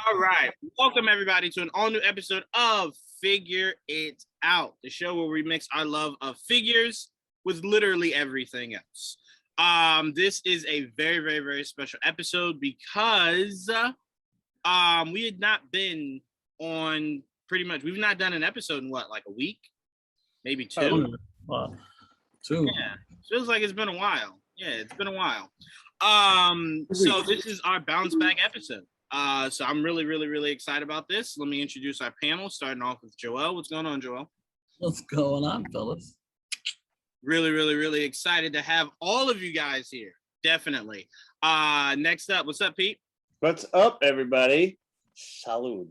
All right. Welcome, everybody, to an all-new episode of Figure It Out, the show where we mix our love of figures with literally everything else. This is a very, very, very special episode because we had not been on we've not done an episode in what, like a week? Maybe two? Wow. Two. Yeah. Feels like it's been a while. Yeah, it's been a while. So this is our bounce back episode. So I'm really, really, really excited about this. Let me introduce our panel, starting off with Joel. What's going on, Joel? What's going on, fellas? Really, really, really excited to have all of you guys here. Definitely. Next up, what's up, Pete? What's up, everybody? Salud.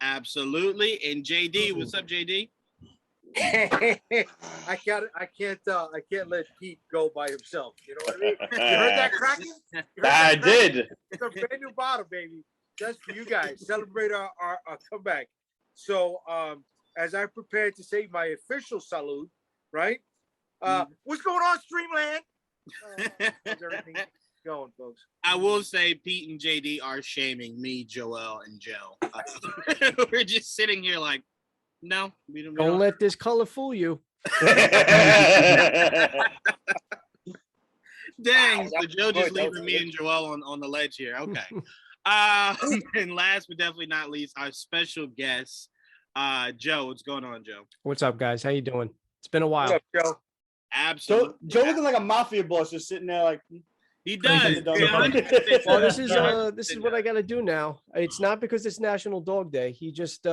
Absolutely. And Jaydee, what's up, Jaydee? I can't let Pete go by himself. You know what I mean? You heard that cracking? I did. It's a brand new bottle, baby. Just for you guys. Celebrate our comeback. So as I prepare to say my official salute, right? What's going on, Streamland? How's everything going, folks? I will say Pete and Jaydee are shaming me, Joel, and Joe. We're just sitting here like, no, we don't let this color fool you. Dang, so Joe just leaving me and Joel on the ledge here. Okay. And last but definitely not least, our special guest, Joe. What's going on, Joe? What's up, guys? How you doing? It's been a while. What's up, Joe? Absolutely. Joe looking like a mafia boss, just sitting there like. He does. Well, this is what I got to do now. It's not because it's National Dog Day. He just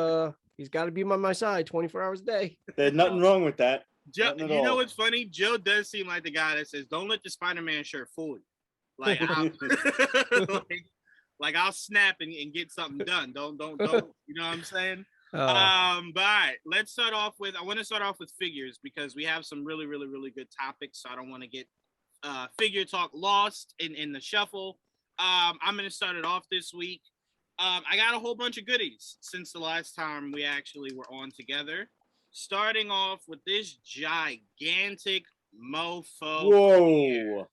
he's got to be by my side 24 hours a day. There's nothing wrong with that. Joe, you know what's funny? Joe does seem like the guy that says, "Don't let the Spider-Man shirt fool you." Like, I'll snap and get something done. Don't. You know what I'm saying? But all right, let's start off with. I want to start off with figures because we have some really, really, really good topics. So I don't want to get figure talk lost in the shuffle. I'm going to start it off this week. I got a whole bunch of goodies since the last time we actually were on together. Starting off with this gigantic mofo. Whoa. Here.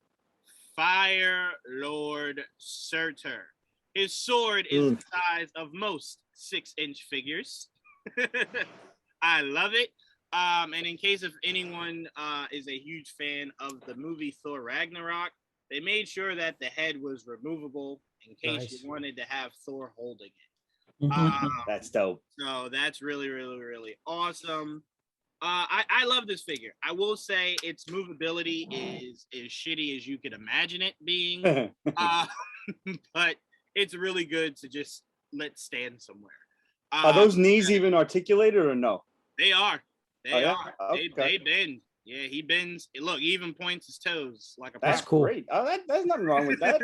Fire Lord Surtur. His sword is the size of most 6-inch figures. I love it. And in case if anyone is a huge fan of the movie Thor Ragnarok, they made sure that the head was removable in case you wanted to have Thor holding it. That's dope. So that's really, really, really awesome. I love this figure. I will say its movability is as shitty as you could imagine it being, but it's really good to just let stand somewhere. Are those knees even articulated or no? They are. They are. Okay. They bend. Yeah, he bends. Look, he even points his toes like a. That's cool. Great. There's nothing wrong with that.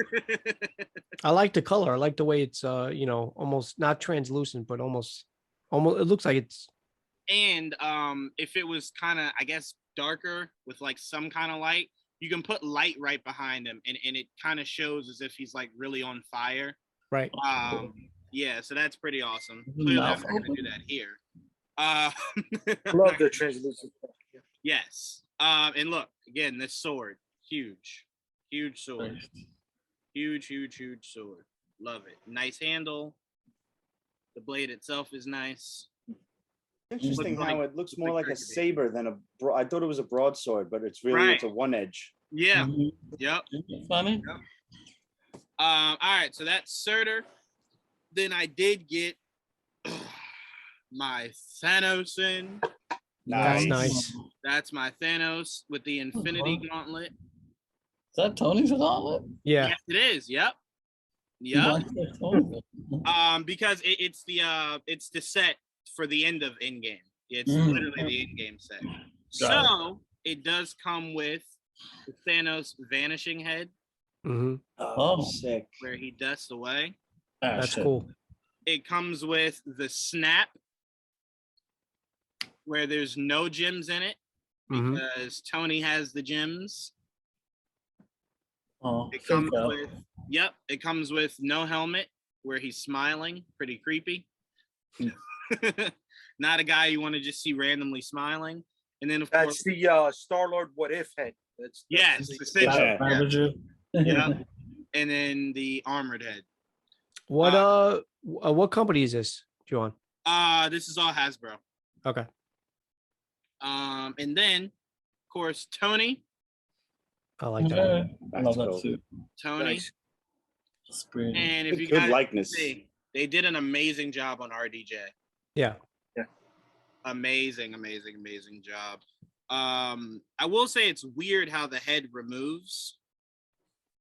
I like the color. I like the way it's almost not translucent, but almost it looks like it's. And if it was kind of, I guess, darker with like some kind of light, you can put light right behind him, and it kind of shows as if he's like really on fire. Right. Yeah, so that's pretty awesome. Clearly, I'm not gonna do that here. Love the translucent. Yes. And look, again, this sword, huge sword. Huge sword. Love it. Nice handle. The blade itself is nice. Interesting how it looks more like a saber than I thought it was a broadsword, but it's really it's a one edge. Yeah. Yep. Funny. Yep. All right, so that's Surtur. Then I did get my Thanos in. That's nice. That's my Thanos with the Infinity Gauntlet. Is that Tony's gauntlet? Yeah. Yes, it is. Yep. Because it's the set for the end of Endgame. It's literally the Endgame set. So it does come with the Thanos vanishing head. Mm-hmm. Oh, sick. Where he dusts away. That's cool. It comes with the snap, where there's no gems in it because Tony has the gems. It comes with no helmet, where he's smiling, pretty creepy. Not a guy you want to just see randomly smiling. And then of course the Star-Lord what if head. That's essentially. Yeah. And then the armored head. What What company is this, Juwaan? This is all Hasbro. Okay. And then, of course, Tony. I like that. Yeah, I That's love that cool. too. Tony. Nice. That's pretty. And if you Good guys likeness. see, they did an amazing job on RDJ. Yeah. Amazing job. I will say it's weird how the head removes.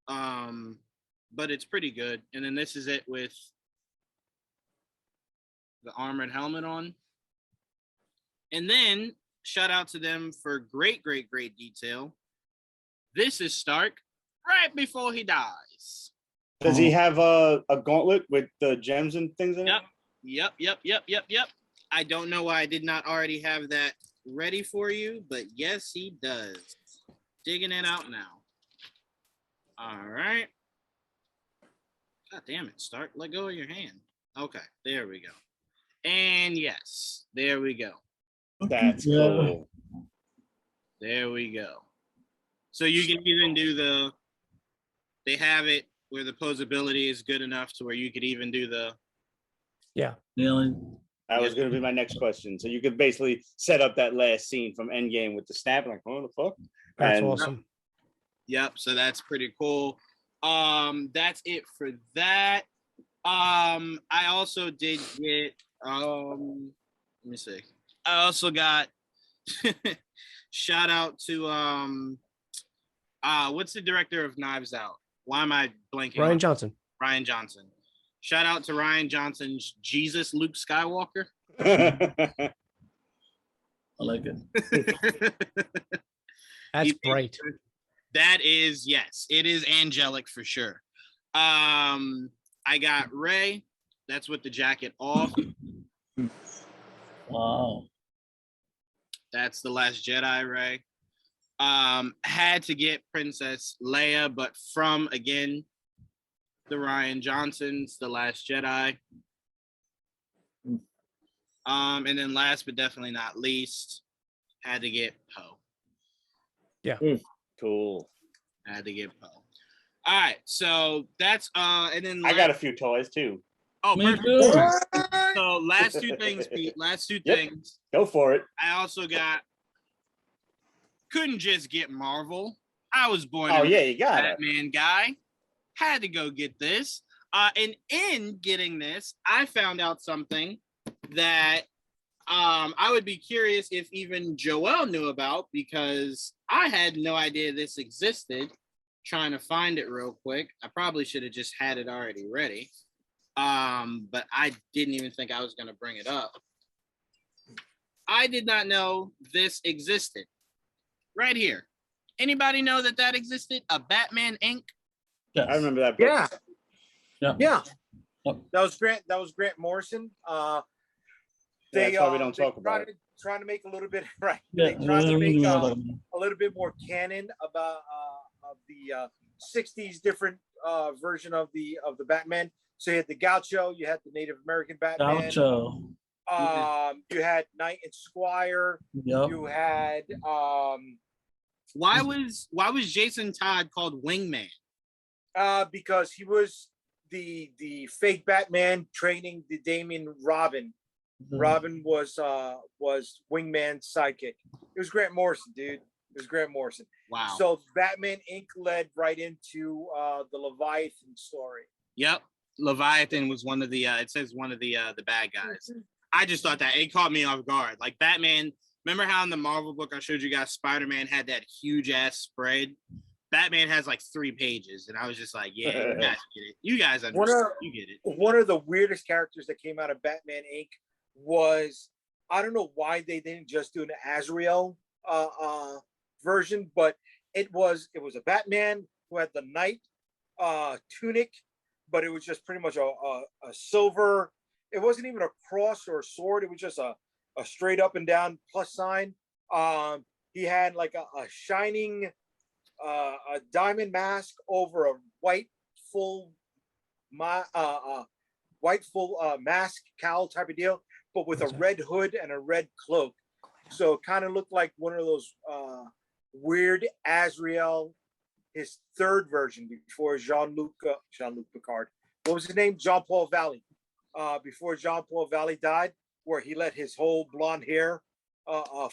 But it's pretty good. And then this is it with the armored helmet on. And then shout out to them for great detail. This is Stark right before he dies. Does he have a gauntlet with the gems and things in it? Yep. I don't know why I did not already have that ready for you, but yes, he does. Digging it out now. All right. God damn it, Stark. Let go of your hand. Okay, there we go. And yes, there we go. That's cool. There we go. So you can even do they have it where the posability is good enough to where you could even do the. Yeah. That was going to be my next question. So you could basically set up that last scene from Endgame with the snap, like, what the fuck? That's awesome. Yep. So that's pretty cool. That's it for that. I also did get. Let me see. I also got. Shout out to what's the director of Knives Out? Why am I blanking? Rian Johnson. Rian Johnson. Shout out to Rian Johnson's Jesus Luke Skywalker. I like it. That's bright. That is, yes, it is angelic for sure. I got Rey. That's with the jacket off. Wow. That's the Last Jedi Rey. Had to get Princess Leia, but from, again, the Rian Johnsons, The Last Jedi. And then last but definitely not least, had to get Poe. Yeah. Cool. Had to get Poe. All right, so that's and then I got a few toys too. Oh, Me perfect. too. So last two things, Pete. Last two Yep. things. Go for it. I also got. Couldn't just get Marvel. I was born. Oh a yeah, you got it. Batman guy. Had to go get this. And in getting this, I found out something that I would be curious if even Joel knew about, because I had no idea this existed. Trying to find it real quick. I probably should have just had it already ready. But I didn't even think I was going to bring it up. I did not know this existed. Right here. Anybody know that existed? A Batman Inc. Yes. I remember that book. Yeah. That was Grant Morrison. That's why we don't talk about it. Trying to make a little bit right. Yeah, They tried to make yeah. a little bit more canon about of the 60s different version of the Batman. So you had the Gaucho, you had the Native American Batman. Gaucho. You had Knight and Squire. Yep. You had why was Jason Todd called Wingman? because he was the fake Batman training the Damien Robin. Robin was Wingman's sidekick. It was Grant Morrison, dude. It was Grant Morrison. Wow. So Batman Inc. led right into the Leviathan story. Yep. Leviathan was one of the it says one of the bad guys. I just thought that it caught me off guard. Like Batman, remember how in the Marvel book I showed you guys Spider-Man had that huge ass spread? Batman has like 3 pages, and I was just like, yeah, you guys get it. You guys understand. You get it. One of the weirdest characters that came out of Batman Inc. was, I don't know why they didn't just do an Azrael version, but it was a Batman who had the knight tunic, but it was just pretty much a silver. It wasn't even a cross or a sword. It was just a straight up and down plus sign. He had like a shining a diamond mask over a white full mask cowl type of deal, but with a red hood and a red cloak. So it kind of looked like one of those weird Azrael, his third version before Jean-Luc Picard. What was his name? Jean-Paul Valley. before Jean Paul Valley died, where he let his whole blonde hair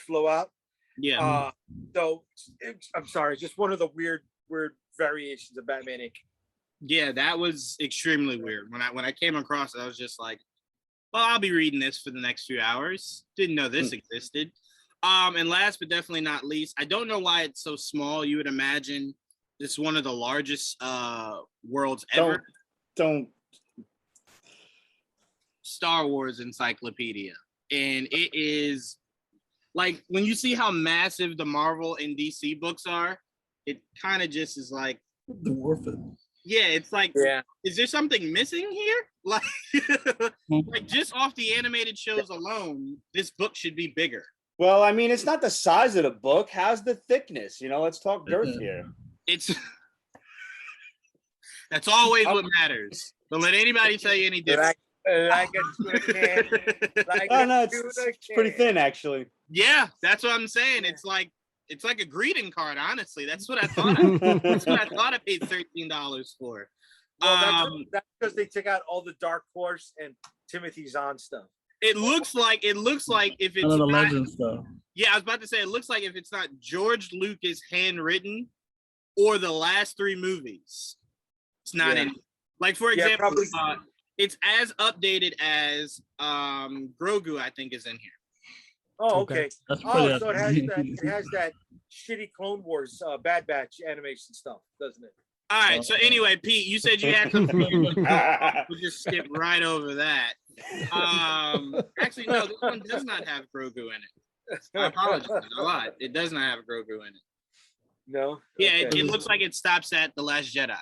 flow out. Yeah. So I'm sorry, just one of the weird variations of Batman Inc. Yeah, that was extremely weird. When I came across it, I was just like, well, I'll be reading this for the next few hours. Didn't know this existed. And last but definitely not least, I don't know why it's so small. You would imagine it's one of the largest worlds ever. Don't. Star Wars Encyclopedia. And it is like, when you see how massive the Marvel and DC books are, it kind of just is like, dwarf it. Yeah, it's like, is there something missing here? Like, like just off the animated shows alone, this book should be bigger. Well, I mean, it's not the size of the book. How's the thickness? You know, let's talk girth here. It's that's always what matters. Don't let anybody tell you any different. Like a tuna can. Like it's pretty thin, actually. Yeah, that's what I'm saying. It's like a greeting card, honestly. That's what I thought. That's what I thought I paid $13 for. Well, that's because they took out all the Dark Horse and Timothy Zahn stuff. It looks like if it's None of the not, legend stuff. Yeah, I was about to say, it looks like if it's not George Lucas handwritten or the last 3 movies, it's not in. Like, for example, it's as updated as Grogu, I think, is in here. Oh, okay. That's so it has that shitty Clone Wars Bad Batch animation stuff, doesn't it? All right. So anyway, Pete, you said you had something. We'll just skip right over that. Actually, no, this one does not have Grogu in it. I apologize. I lied. It does not have Grogu in it. No. Yeah, it looks like it stops at The Last Jedi.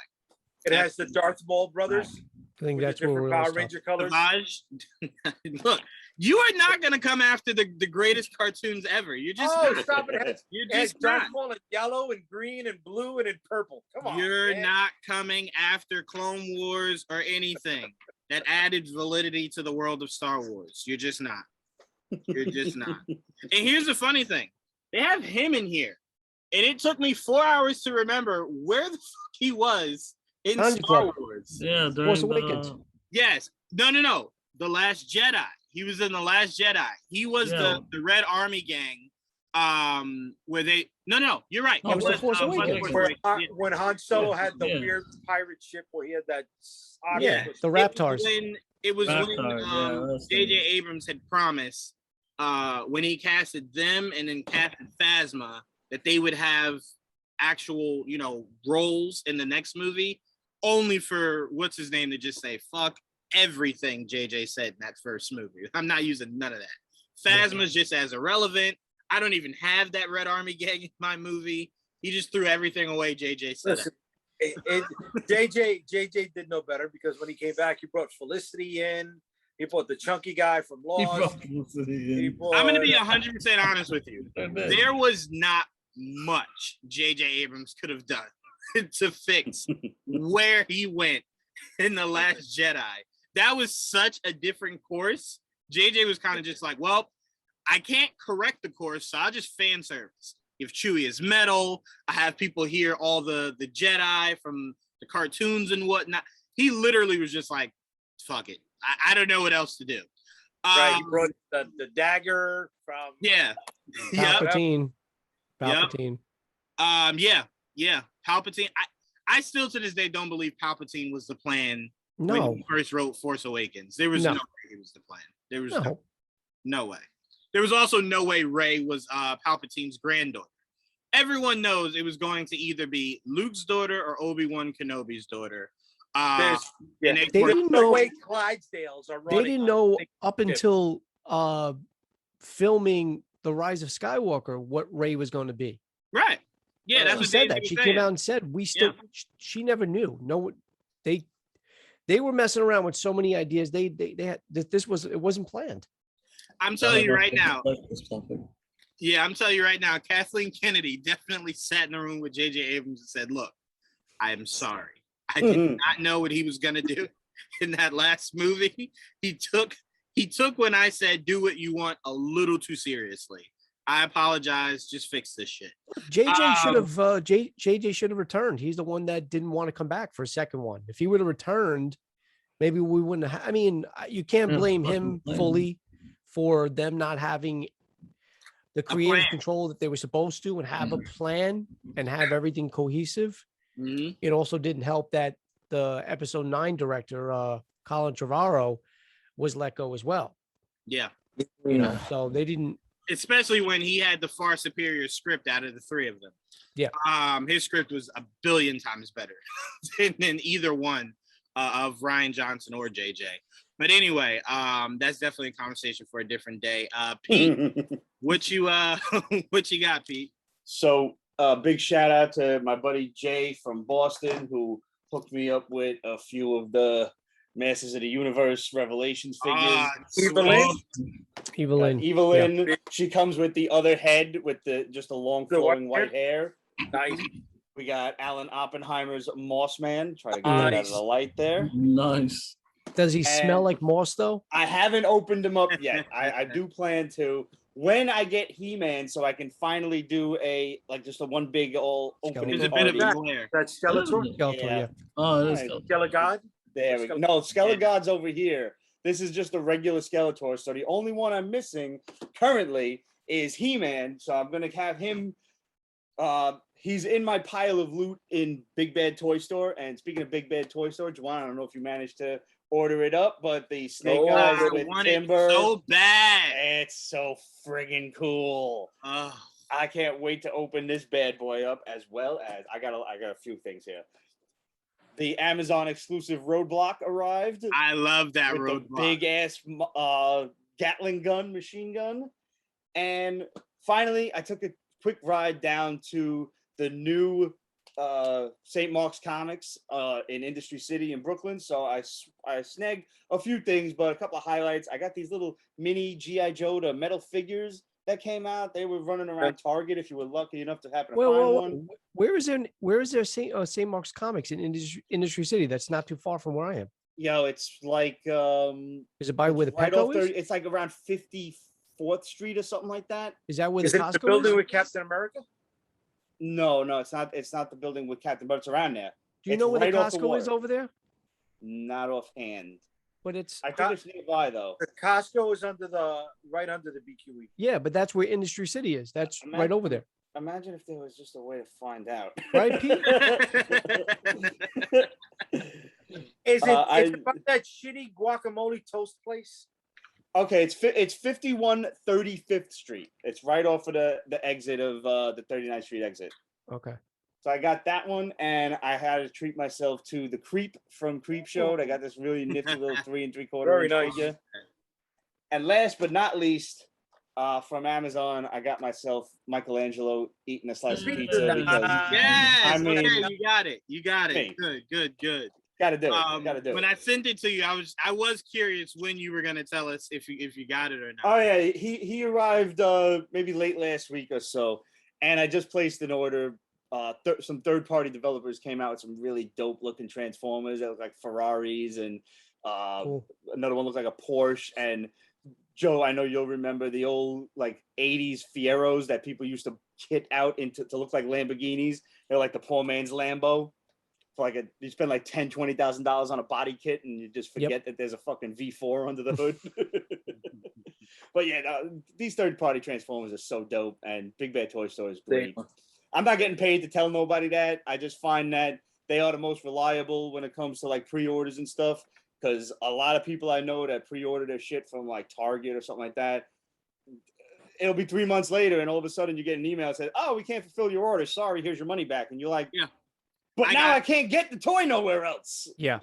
It has the Darth Maul brothers. I think that's different Power Ranger colors. Look, you are not going to come after the greatest cartoons ever. You're just stop it. You're just Darth Maul in yellow and green and blue and in purple. Come on. You're not coming after Clone Wars or anything that added validity to the world of Star Wars. You're just not. You're just not. And here's the funny thing. They have him in here. And it took me 4 hours to remember where the fuck he was in Star Wars. Yeah, Force Awakens. Yes. No. The Last Jedi. He was in The Last Jedi. He was the Red Army gang. Where they you're right. It was the Force Awakens. When Han Solo had the weird pirate ship where he had that the Raptors. It was when J.J. Abrams had promised when he casted them and then casted Phasma that they would have actual, roles in the next movie, only for what's his name to just say fuck everything JJ said in that first movie. I'm not using none of that. Phasma's just as irrelevant. I don't even have that Red Army gang in my movie. He just threw everything away JJ said. Listen, JJ did no better, because when he came back, he brought Felicity in. He brought the chunky guy from Lost. I'm going to be 100% honest with you. There was not much JJ Abrams could have done to fix where he went in The Last Jedi. That was such a different course. JJ was kind of just like, well, I can't correct the course, so I'll just fan service. If Chewie is metal, I have people hear all the Jedi from the cartoons and whatnot. He literally was just like, fuck it. I don't know what else to do. Right, he brought the dagger from Palpatine. Palpatine. Palpatine. I still to this day don't believe Palpatine was the plan when he first wrote Force Awakens. There was no way he was the plan. There was no way. There was also no way Rey was Palpatine's granddaughter. Everyone knows it was going to either be Luke's daughter or Obi-Wan Kenobi's daughter. They didn't know way Clydesdales are running. They didn't know up until filming The Rise of Skywalker what Rey was going to be. Right. Yeah, that's what she said. That she came out and said she never knew. No, they were messing around with so many ideas. They had it wasn't planned. I'm telling you right now. Yeah, I'm telling you right now. Kathleen Kennedy definitely sat in the room with J.J. Abrams and said, "Look, I am sorry. I did not know what he was gonna do in that last movie. He took when I said do what you want a little too seriously. I apologize. Just fix this shit." JJ should have returned. He's the one that didn't want to come back for a second one. If he would have returned maybe we wouldn't have. I mean, you can't blame him fully for them not having the creative control that they were supposed to and have a plan and have everything cohesive. It also didn't help that the episode 9 director, Colin Trevorrow, was let go as well. Yeah. You know, so they didn't. Especially when he had the far superior script out of the three of them. Yeah. His script was a billion times better than either one of Rian Johnson or JJ. But anyway, that's definitely a conversation for a different day. Pete, what you got, Pete? So big shout out to my buddy Jay from Boston, who hooked me up with a few of the Masters of the Universe Revelations figures. Evelyn. Yeah. She comes with the other head with just a long flowing white hair. Nice. We got Alan Oppenheimer's Moss Man. Try to get that out of the light there. Nice. Does he smell like moss though? I haven't opened him up yet. I do plan to when I get He-Man, so I can finally do just a one big all opening party. That's Skeletor. Yeah. Oh, that's Skelegod. There we go. No, Skelegod's over here. This is just a regular Skeletor. So the only one I'm missing currently is He-Man. So I'm gonna have him. He's in my pile of loot in Big Bad Toy Store. And speaking of Big Bad Toy Store, Juwaan, I don't know if you managed to order it up, but the Snake Eyes with Timber. So bad. It's so friggin' cool. I can't wait to open this bad boy up, as well as I got a few things here. The Amazon exclusive Roadblock arrived. I love that Roadblock. Big ass Gatling gun, machine gun. And finally, I took a quick ride down to the new St. Mark's Comics in Industry City in Brooklyn. So I snagged a few things, but a couple of highlights. I got these little mini G.I. Joe metal figures that came out. They were running around Target if you were lucky enough to happen to find one. Where is there St. Mark's Comics in Industry City? That's not too far from where I am. Yo, it's like is it by where the Petco is? It's like around 54th Street or something like that. Is that where the Costco the building is? with Captain America? No, it's not. It's not the building with Captain, but it's around there. Do you know where the Costco is over there? Not offhand. But it's. I think it's nearby though. The Costco is right under the BQE. Yeah, but that's where Industry City is. That's right over there. Imagine if there was just a way to find out. Right, Pete? Is it about that shitty guacamole toast place? Okay, it's 51 35th Street. It's right off of the exit of the 39th Street exit. Okay. So I got that one, and I had to treat myself to the Creep from Creep Show. I got this really nifty little 3 3/4 inch figure. And last but not least, from Amazon, I got myself Michelangelo eating a slice of pizza. Because, yes, I mean, okay, you got it. Good. Gotta do it. When I sent it to you, I was curious when you were gonna tell us if you got it or not. Oh yeah, he arrived maybe late last week or so, and I just placed an order. Some third-party developers came out with some really dope-looking Transformers that look like Ferraris, and cool. Another one looked like a Porsche. And Joe, I know you'll remember the old like '80s Fieros that people used to kit out to look like Lamborghinis. They're like the poor man's Lambo. For you spend like $10,000-$20,000 on a body kit, and you just forget that there's a fucking V4 under the hood. But yeah, these third-party Transformers are so dope, and Big Bad Toy Store is great. I'm not getting paid to tell nobody that. I just find that they are the most reliable when it comes to like pre-orders and stuff. Because a lot of people I know that pre-order their shit from like Target or something like that, it'll be 3 months later, and all of a sudden you get an email that says, "Oh, we can't fulfill your order. Sorry, here's your money back." And you're like, "Yeah, but I can't get the toy nowhere else." Yeah,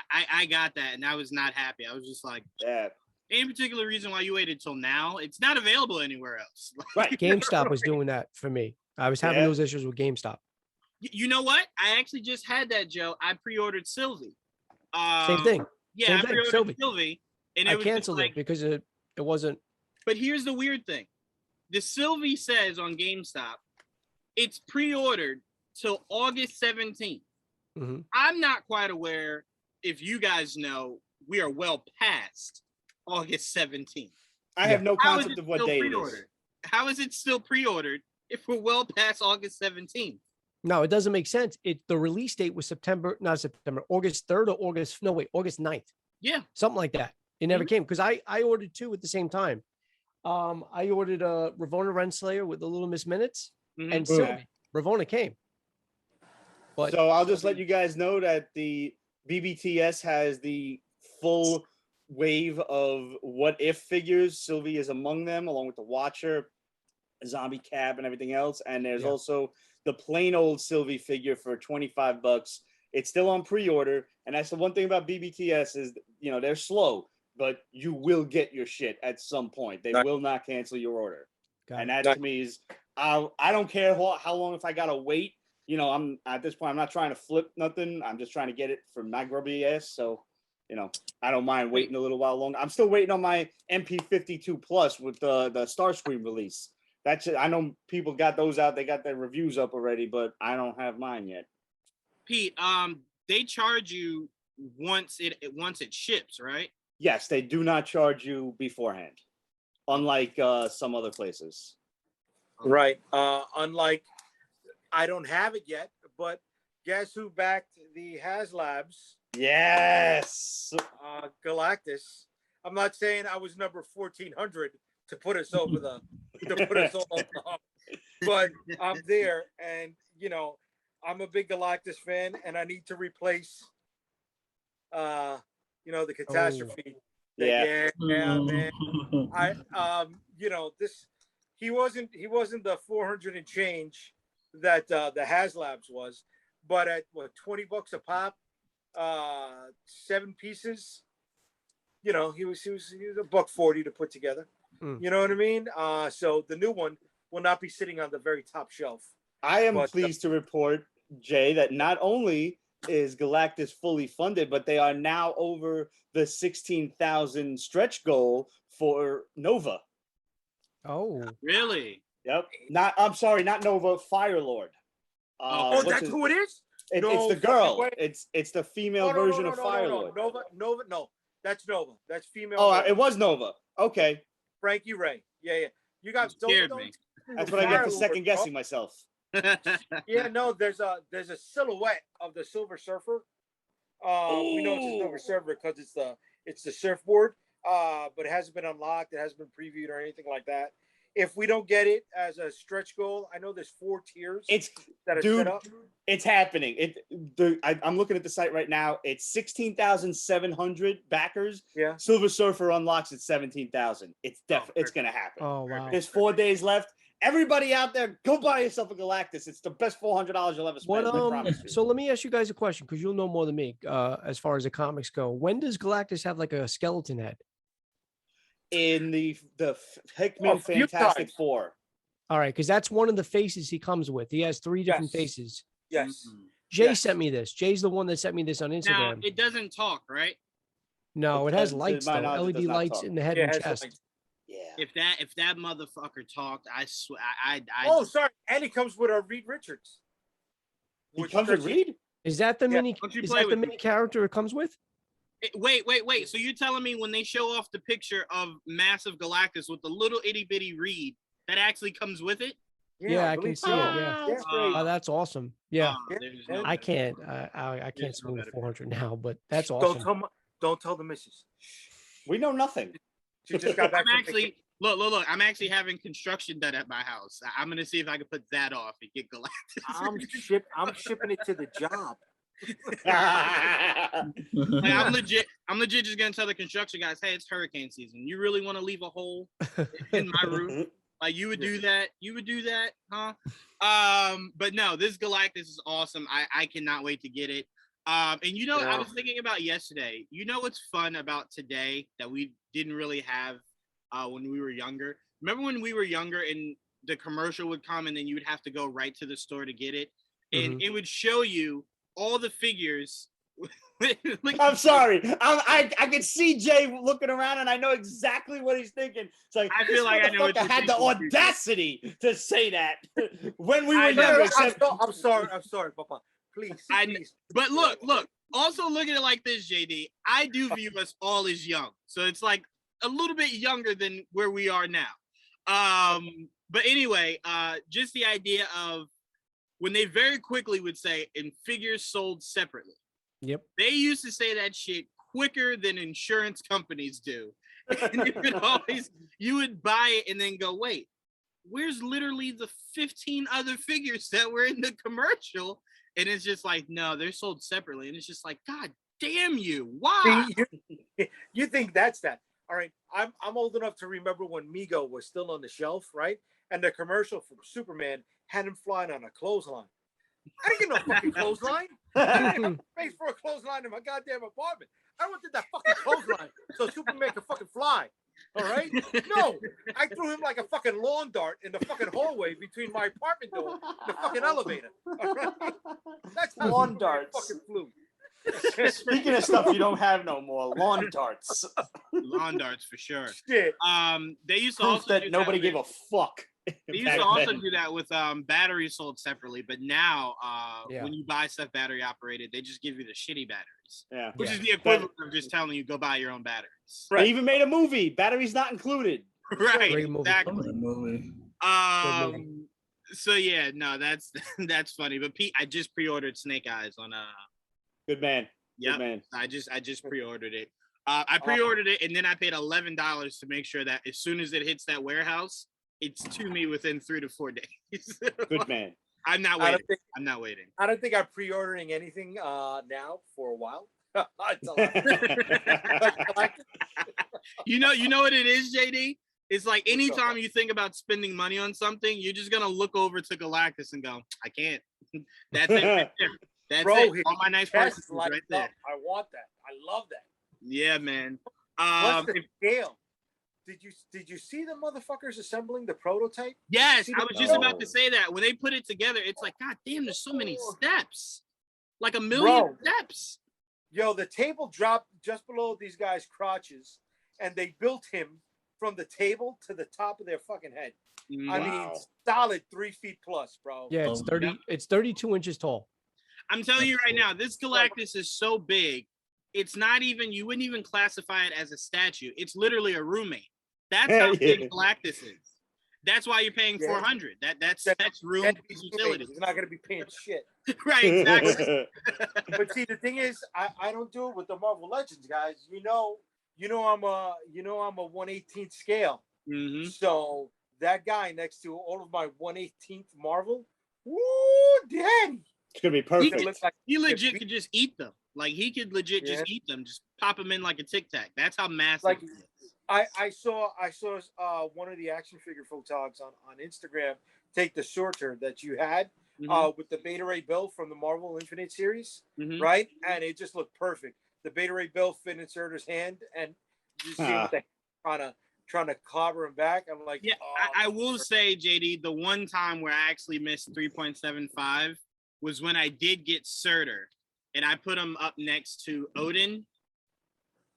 I got that, and I was not happy. I was just like, "Yeah." Any particular reason why you waited till now? It's not available anywhere else. Right. GameStop was doing that for me. I was having those issues with GameStop. You know what? I actually just had that, Joe. I pre-ordered Sylvie. Same thing. Yeah, I pre-ordered Sylvie, and I canceled it because it wasn't. But here's the weird thing: the Sylvie says on GameStop, it's pre-ordered till August 17th. Mm-hmm. I'm not quite aware if you guys know we are well past August 17th. I have no concept of what day it is. How is it still pre-ordered if we're well past August 17th? No, it doesn't make sense. The release date was August 3rd or August 9th. Yeah. Something like that. It never came because I ordered 2 at the same time. I ordered a Ravonna Renslayer with the Little Miss Minutes and Sylvie. Ravonna came. But so I'll just let you guys know that the BBTS has the full wave of what if figures. Sylvie is among them, along with the Watcher, Zombie Cab, and everything else. And there's also the plain old Sylvie figure for $25. It's still on pre-order, and that's the one thing about BBTS is, you know, they're slow, but you will get your shit at some point. They will not cancel your order. And that to me is, I don't care how long, if I gotta wait. You know, I'm at this point, I'm not trying to flip nothing. I'm just trying to get it for my grubby ass. So, you know, I don't mind waiting a little while longer. I'm still waiting on my MP52 Plus with the Starscream release. That's it. I know people got those out. They got their reviews up already, but I don't have mine yet. Pete, they charge you once it ships, right? Yes, they do not charge you beforehand, unlike some other places. Right. Unlike, I don't have it yet, but guess who backed the HasLabs? Yes. Galactus. I'm not saying I was number 1400 to put us over all, but I'm there, and you know, I'm a big Galactus fan, and I need to replace, you know, the catastrophe. Yeah, man. You know, he wasn't the 400 and change that the HasLabs was, but at what, $20 a pop, 7 pieces. You know, he was $140 to put together. You know what I mean? So the new one will not be sitting on the very top shelf. I am pleased to report, Jay, that not only is Galactus fully funded, but they are now over the 16,000 stretch goal for Nova. Oh, really? Yep. I'm sorry, not Nova, Firelord. That's who it is? It's the girl. It's the female version of Firelord. Nova, no. That's Nova. That's female. Oh, it was Nova. Okay. Frankie Ray. Yeah. You got scared me. That's what I get for second guessing myself. Yeah, no, there's a silhouette of the Silver Surfer. We know it's a Silver Surfer because it's the surfboard. But it hasn't been unlocked. It hasn't been previewed or anything like that. If we don't get it as a stretch goal, I know there's 4 tiers. That are set up. It's happening. I'm looking at the site right now. It's 16,700 backers. Yeah. Silver Surfer unlocks at 17,000. It's gonna happen. Oh wow. There's 4 days left. Everybody out there, go buy yourself a Galactus. It's the best $400 you'll ever spend. I promise you. So let me ask you guys a question, because you'll know more than me as far as the comics go. When does Galactus have like a skeleton head? In the Hickman Fantastic Four. All right, because that's one of the faces he comes with. He has 3 different faces. Yes. Jay sent me this. Jay's the one that sent me this on Instagram. Now, it doesn't talk, right? No, it has lights though. LED lights in the head and chest. Lights. Yeah. If that motherfucker talked, I swear, Oh, sorry, and he comes with a Reed Richards. He comes with Reed? Is that the mini? Is that the mini character it comes with? Wait. So you're telling me when they show off the picture of massive Galactus with the little itty bitty Reed, that actually comes with it? Yeah, I can see it. Yeah. That's great. Oh, that's awesome. Yeah. No I can't swing the 400 now, but that's awesome. Don't tell the missus. We know nothing. She just got back. Look. I'm actually having construction done at my house. I'm gonna see if I can put that off and get Galactus. I'm shipping it to the job. Like, I'm legit just gonna tell the construction guys, hey, it's hurricane season. You really want to leave a hole in my roof? Like, you would do that? You would do that, huh? But no, this Galactus is awesome. I cannot wait to get it. And you know, I was thinking about yesterday. You know what's fun about today that we didn't really have when we were younger? Remember when we were younger and the commercial would come and then you would have to go right to the store to get it? And it would show you all the figures. I'm sorry. I can see Jay looking around and I know exactly what he's thinking. It's like, I feel like I know what you're had the thinking. audacity to say that when we were younger. younger. I'm sorry, Papa. Please. But look. Also look at it like this, Jaydee. I do view us all as young. So it's like a little bit younger than where we are now. But anyway, just the idea of when they very quickly would say, "and figures sold separately." Yep. They used to say that shit quicker than insurance companies do. And you would buy it and then go, wait, where's literally the 15 other figures that were in the commercial? And it's just like, no, they're sold separately. And it's just like, God damn you. Why? You think that's that. All right. I'm old enough to remember when Mego was still on the shelf, right? And the commercial for Superman had him flying on a clothesline. I didn't get no fucking clothesline. I didn't have space for a clothesline in my goddamn apartment. I wanted that fucking clothesline so Superman could fucking fly. All right? No, I threw him like a fucking lawn dart in the fucking hallway between my apartment door and the fucking elevator. All right? That's how Lawn Superman darts. fucking flew. Speaking of stuff you don't have no more, lawn darts. Lawn darts for sure. Shit. They used to Proof also that do nobody that gave a fuck. They used to also do that with batteries sold separately, but now when you buy stuff battery operated, they just give you the shitty batteries. Yeah. Which is the equivalent of just telling you go buy your own batteries. Right. They even made a movie. Batteries not included. Right. Great movie. Exactly. Movie. So yeah, no, that's funny. But Pete, I just pre-ordered Snake Eyes on Good man. Yeah. Good man. I just pre-ordered it. I pre-ordered it and then I paid $11 to make sure that as soon as it hits that warehouse, it's to me within 3 to 4 days. Good man. I'm not waiting. I'm not waiting. I don't think I'm pre-ordering anything now for a while. You know what it is, Jaydee? It's like anytime you think about spending money on something, you're just gonna look over to Galactus and go, I can't. That's it right there. That's it. All my nice prices right there. I want that. I love that. Yeah, man. What's the scale? Did you see the motherfuckers assembling the prototype? Yes, I was just about to say that. When they put it together, it's like, God damn, there's so many steps. Like a million steps. Yo, the table dropped just below these guys' crotches, and they built him from the table to the top of their fucking head. Wow. I mean, solid 3 feet plus, bro. Yeah, it's 30. It's 32 inches tall. I'm telling you right now, this Galactus is so big. It's not even. You wouldn't even classify it as a statue. It's literally a roommate. That's how big Galactus is. That's why you're paying $400. That's room utilities. He's not gonna be paying shit. Right, exactly. But see, the thing is, I don't do it with the Marvel Legends guys. You know I'm a 1/18 scale. Mm-hmm. So that guy next to all of my 1/18 Marvel, woo, daddy. It's gonna be perfect. He legit could just eat them. Like he could legit just eat them. Just pop them in like a Tic Tac. That's how massive. Like, I saw one of the action figure photogs on Instagram take the sorter that you had with the Beta Ray Bill from the Marvel Infinite series, right? And it just looked perfect. The Beta Ray Bill fit in Surtur's hand, and you see what they trying to clobber him back. I'm like, yeah. I will say, Jaydee, the one time where I actually missed 3.75 was when I did get Surtur, and I put him up next to Odin.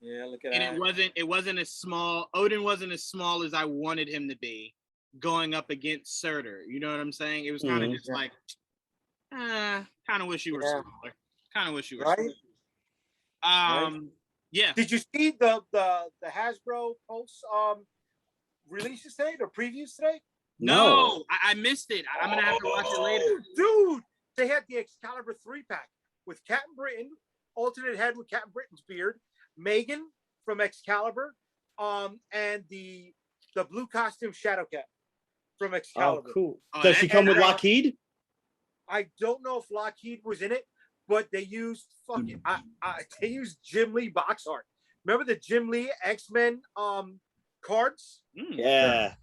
Yeah, look at that. And it wasn't as small. Odin wasn't as small as I wanted him to be going up against Surtur. You know what I'm saying? It was kind of just like, kind of wish you were smaller. Kind of wish you were smaller. Yeah. Did you see the Hasbro Pulse releases today or previews today? No, I missed it. I'm gonna have to watch it later. Dude, they had the Excalibur 3-pack with Captain Britain, alternate head with Captain Britain's beard, Megan from Excalibur, and the blue costume Shadowcat from Excalibur. Oh, cool. Does she come with Lockheed? I don't know if Lockheed was in it, but they used they used Jim Lee box art. Remember the Jim Lee X-Men cards? Yeah.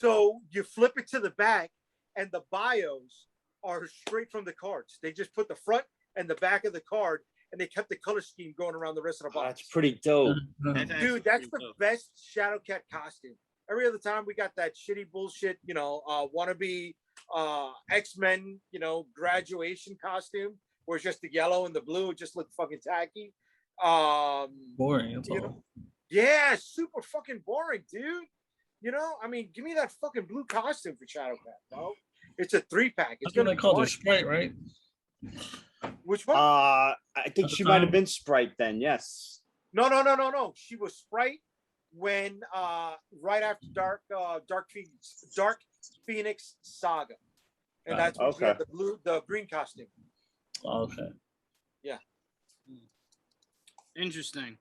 So you flip it to the back, and the bios are straight from the cards. They just put the front and the back of the card, and they kept the color scheme going around the rest of the box. That's pretty dope. Dude, that's the best Shadowcat costume. Every other time we got that shitty bullshit, wannabe X-Men, graduation costume where it's just the yellow and the blue. It just looked fucking tacky. Boring. That's all. Yeah, super fucking boring, dude. I mean, give me that fucking blue costume for Shadowcat, bro. It's a 3-pack. It's That's what they called her, Sprite, right? Which one? I think she might have been Sprite then. Yes. No. She was Sprite when right after Dark Phoenix Saga. and that's when she okay. had the green costume. Okay. Yeah. Interesting.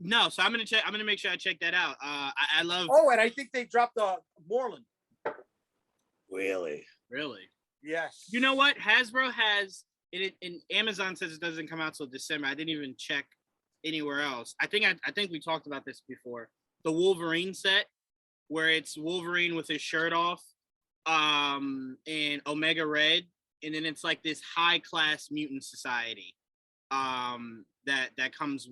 No, so I'm gonna make sure I check that out. I love. Oh, and I think they dropped Moreland. Really? Really? Yes. You know what? Hasbro has it, and Amazon says it doesn't come out till December. I didn't even check anywhere else. I think we talked about this before. The Wolverine set, where it's Wolverine with his shirt off, and Omega Red, and then it's like this high class mutant society, that comes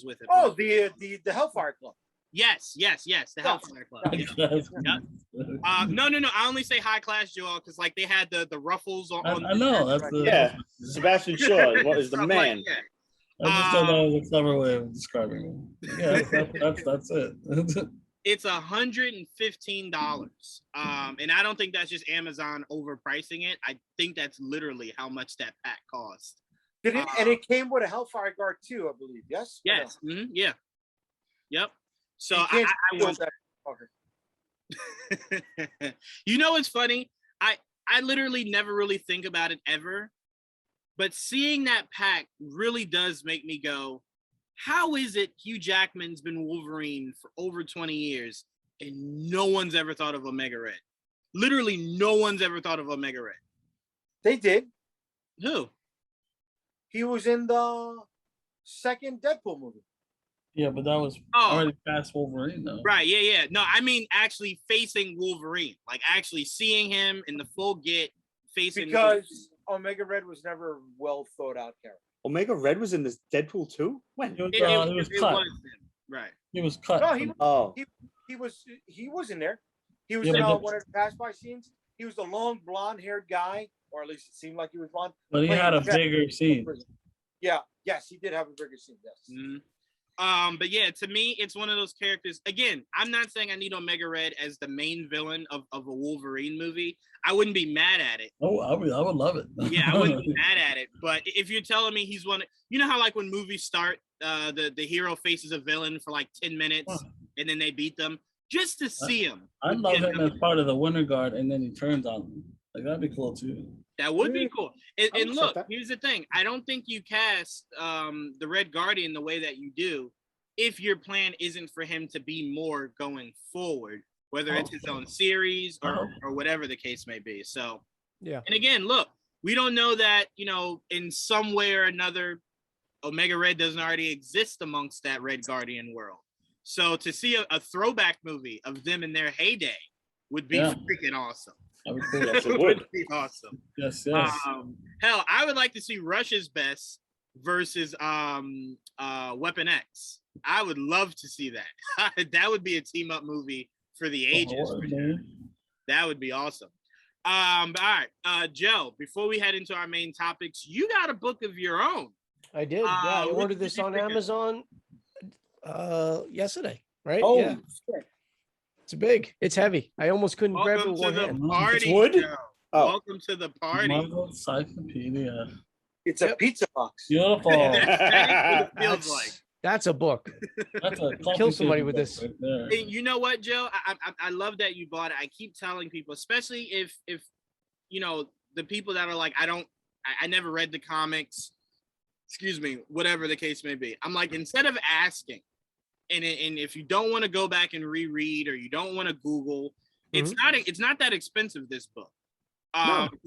with it. Oh, the Hellfire Club. Yes, the Hellfire Club. Yeah. No. I only say high class, Joel, because like they had the ruffles on. I know. That's the, Yeah. Sebastian Shaw is the Stuff like man. that. I just thought that was a clever way of describing him. Yeah, that's it. It's $115. And I don't think that's just Amazon overpricing it. I think that's literally how much that pack cost. Did it? And it came with a Hellfire Guard too, I believe. Yes. Yes. No? Yeah. Yep. So You can't I steal was. that fucker. You know what's funny? I literally never really think about it ever, but seeing that pack really does make me go, how is it Hugh Jackman's been Wolverine for over 20 years and no one's ever thought of Omega Red? Literally no one's ever thought of Omega Red. They did. Who? He was in the second Deadpool movie. Yeah, but that was already past Wolverine, though. Right, yeah. No, I mean actually facing Wolverine, like actually seeing him in the full get facing. Because Omega Red was never well thought out character. Omega Red was in this Deadpool too? When? He was it cut. was him. Right. He was cut. No, he was in there. He was in one of the pass by scenes. He was the long blonde haired guy, or at least it seemed like he was blonde. But he had a bigger scene. Yeah, yes, he did have a bigger scene. Yes. Mm-hmm. But yeah, to me, it's one of those characters. Again, I'm not saying I need Omega Red as the main villain of a Wolverine movie. I wouldn't be mad at it. Oh, I would love it. Yeah, I wouldn't be mad at it. But if you're telling me he's one, you know how like when movies start, the hero faces a villain for like 10 minutes and then they beat them just to see him. I'd love him as part of the Winter Guard, and then he turns on them. Like that'd be cool too. That would be cool. And look, here's the thing. I don't think you cast the Red Guardian the way that you do if your plan isn't for him to be more going forward, whether it's his own series or whatever the case may be. So, yeah. And again, look, we don't know that, in some way or another, Omega Red doesn't already exist amongst that Red Guardian world. So to see a throwback movie of them in their heyday would be freaking awesome. Yes, it would be awesome. Yes. Hell, I would like to see Rush's Best versus Weapon X. I would love to see that. That would be a team up movie for the ages. That would be awesome. All right, Joe. Before we head into our main topics, you got a book of your own. I did. Yeah, I ordered this on Amazon yesterday. Right? Oh, yeah. It's big. It's heavy. I almost couldn't grab it with one hand. Party, it's wood? Welcome to the party. Marvel Encyclopedia. It's a pizza box. Beautiful. That's what it feels like. That's a book. That's a kill somebody with this. Right there. And you know what, Joe? I love that you bought it. I keep telling people, especially if the people that are like, I never read the comics. Excuse me, whatever the case may be. I'm like, instead of asking, and if you don't want to go back and reread or you don't want to Google, it's not that expensive. This book,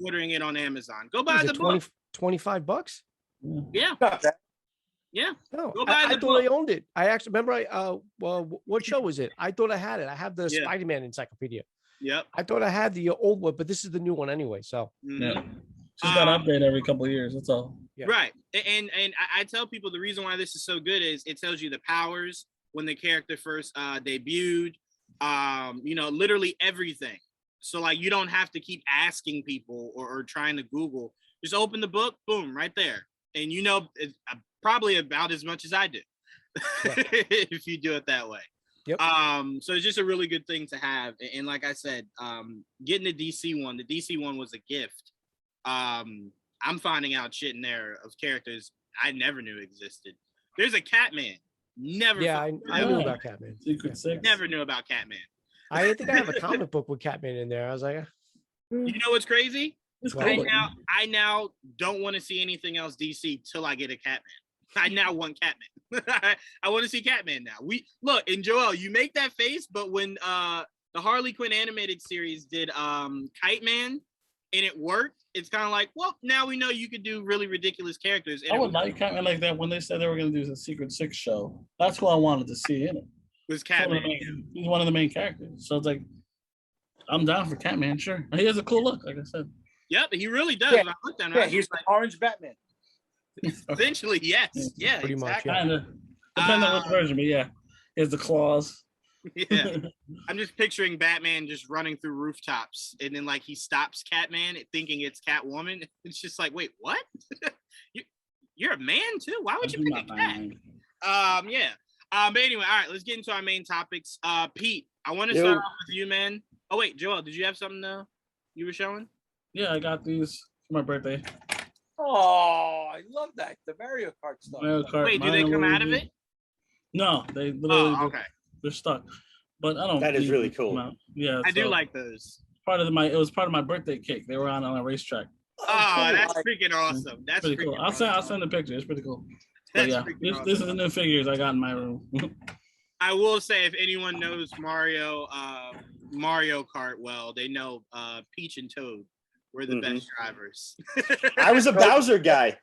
ordering it on Amazon, go buy the book. $25. Yeah. Yeah. No, go buy I thought I owned it. I actually remember. What show was it? I thought I had it. I have the Spider-Man encyclopedia. Yep. I thought I had the old one, but this is the new one anyway. So yeah, just got to update every couple of years. That's all. Yeah. Right. And I tell people the reason why this is so good is it tells you the powers when the character first debuted. Literally everything. So like you don't have to keep asking people or trying to Google. Just open the book, boom, right there. And it's probably about as much as I do if you do it that way. Yep. So it's just a really good thing to have. And like I said, getting the DC one was a gift. I'm finding out shit in there of characters I never knew existed. There's a Catman. Never. Yeah, I knew about Catman. Secret Six. Never knew about Catman. I think I have a comic book with Catman in there. I was like, You know what's crazy? It's Well, cool. I now don't want to see anything else DC till I get a Catman. I now want Catman. I want to see Catman now. We look, and Joel, you make that face, but when the Harley Quinn animated series did Kite Man and it worked, it's kind of like, well, now we know you could do really ridiculous characters. And I would like Catman like that when they said they were going to do a Secret Six show. That's who I wanted to see in it. was Catman. He's one of the main characters. So it's like, I'm down for Catman, sure. He has a cool look, like I said. Yep, he really does. Yeah. I looked at him. Yeah, he's the orange Batman. Essentially, yes. Yeah, Pretty much, exactly. yeah. Kind of. Depending on which version, but yeah. He has the claws. Yeah. I'm just picturing Batman just running through rooftops, and then like he stops Catman thinking it's Catwoman. It's just like, wait, what? You're a man too? Why would you pick a cat? Yeah. But anyway, all right, let's get into our main topics. Pete, I want to start off with you, man. Oh wait, Joel, did you have something you were showing? Yeah, I got these for my birthday. Oh, I love that. The Mario Kart stuff. Mario Kart, Wait, do they come out of it? No, they literally okay. they're stuck. But I don't. That is need really them to come cool. out. Yeah, I do so like those. it was part of my birthday cake. They were on a racetrack. Oh, that's freaking awesome. That's Pretty cool. freaking I'll awesome. send the picture. It's pretty cool. But That's yeah, freaking awesome. this is the new figures I got in my room. I will say, if anyone knows Mario Kart well, they know Peach and Toad were the best drivers. I was a Bowser guy.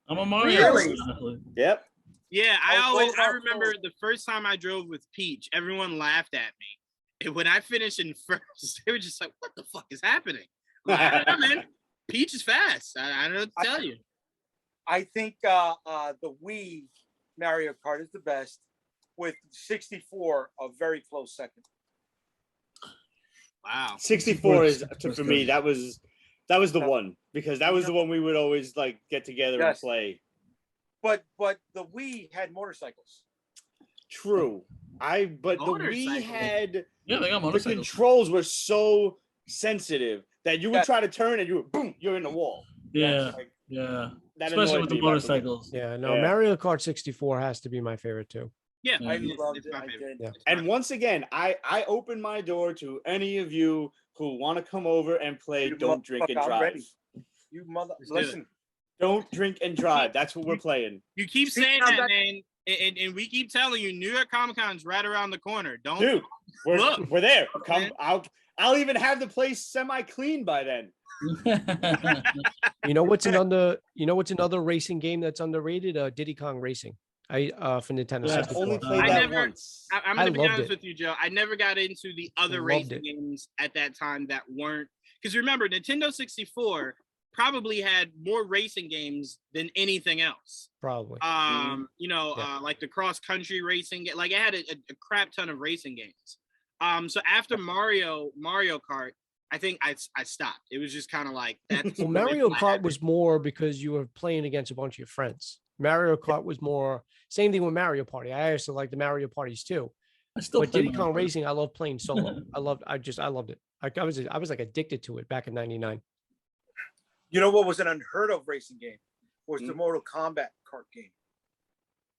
I'm a Mario. Really? Honestly. Yep. Yeah, I Oh, remember the first time I drove with Peach, everyone laughed at me. And when I finished in first, they were just like, what the fuck is happening? Like, I don't know, man. Peach is fast. I don't know what to tell you. I think the Wii Mario Kart is the best, with 64 a very close second. Wow. 64 is That's for me. good. That was the one, because that was the one we would always like get together and Yes. play. But the Wii had motorcycles. True. But the Wii Motorcycle. had Yeah, they got the motorcycles. controls were so sensitive that you would Yeah. try to turn and you would boom, you're in the wall. Yeah, Like, yeah. that Especially annoyed with the me about motorcycles. Yeah, no, Yeah. Mario Kart 64 has to be my favorite too. Yeah, Yeah. I it's loved it's it. my I favorite. did. Yeah. It's my And once again, I open my door to any of you who want to come over and play You Don't Drink and motherfucker, I'm Drive. ready. You mother. Let's do it. Listen, Don't drink and drive. That's what we're playing. You keep Speaking saying of that, that- man, and we keep telling you, New York Comic Con's right around the corner. Don't Dude, Look. we're there. Come, Man. I'll even have the place semi-clean by then. You know what's another racing game that's underrated? Diddy Kong Racing. For Nintendo Yeah, I've 64. only played I that never- once. I'm I gonna be loved honest it. with you, Joe. I never got into the other Loved racing it. games at that time that weren't, because remember, Nintendo 64 probably had more racing games than anything else. Probably. You know, like the cross country racing, like it had a crap ton of racing games. So after Mario Kart, I think I stopped. It was just kind of like that. Well, Mario Kart was more because you were playing against a bunch of your friends. Mario Kart was more same thing with Mario Party. I also like the Mario parties too. I still But play Diddy Kong Mario Kart. Racing, I love playing solo. I loved it. I was like addicted to it back in '99. you know what was an unheard of racing game? Was the Hmm. Mortal Kombat kart game.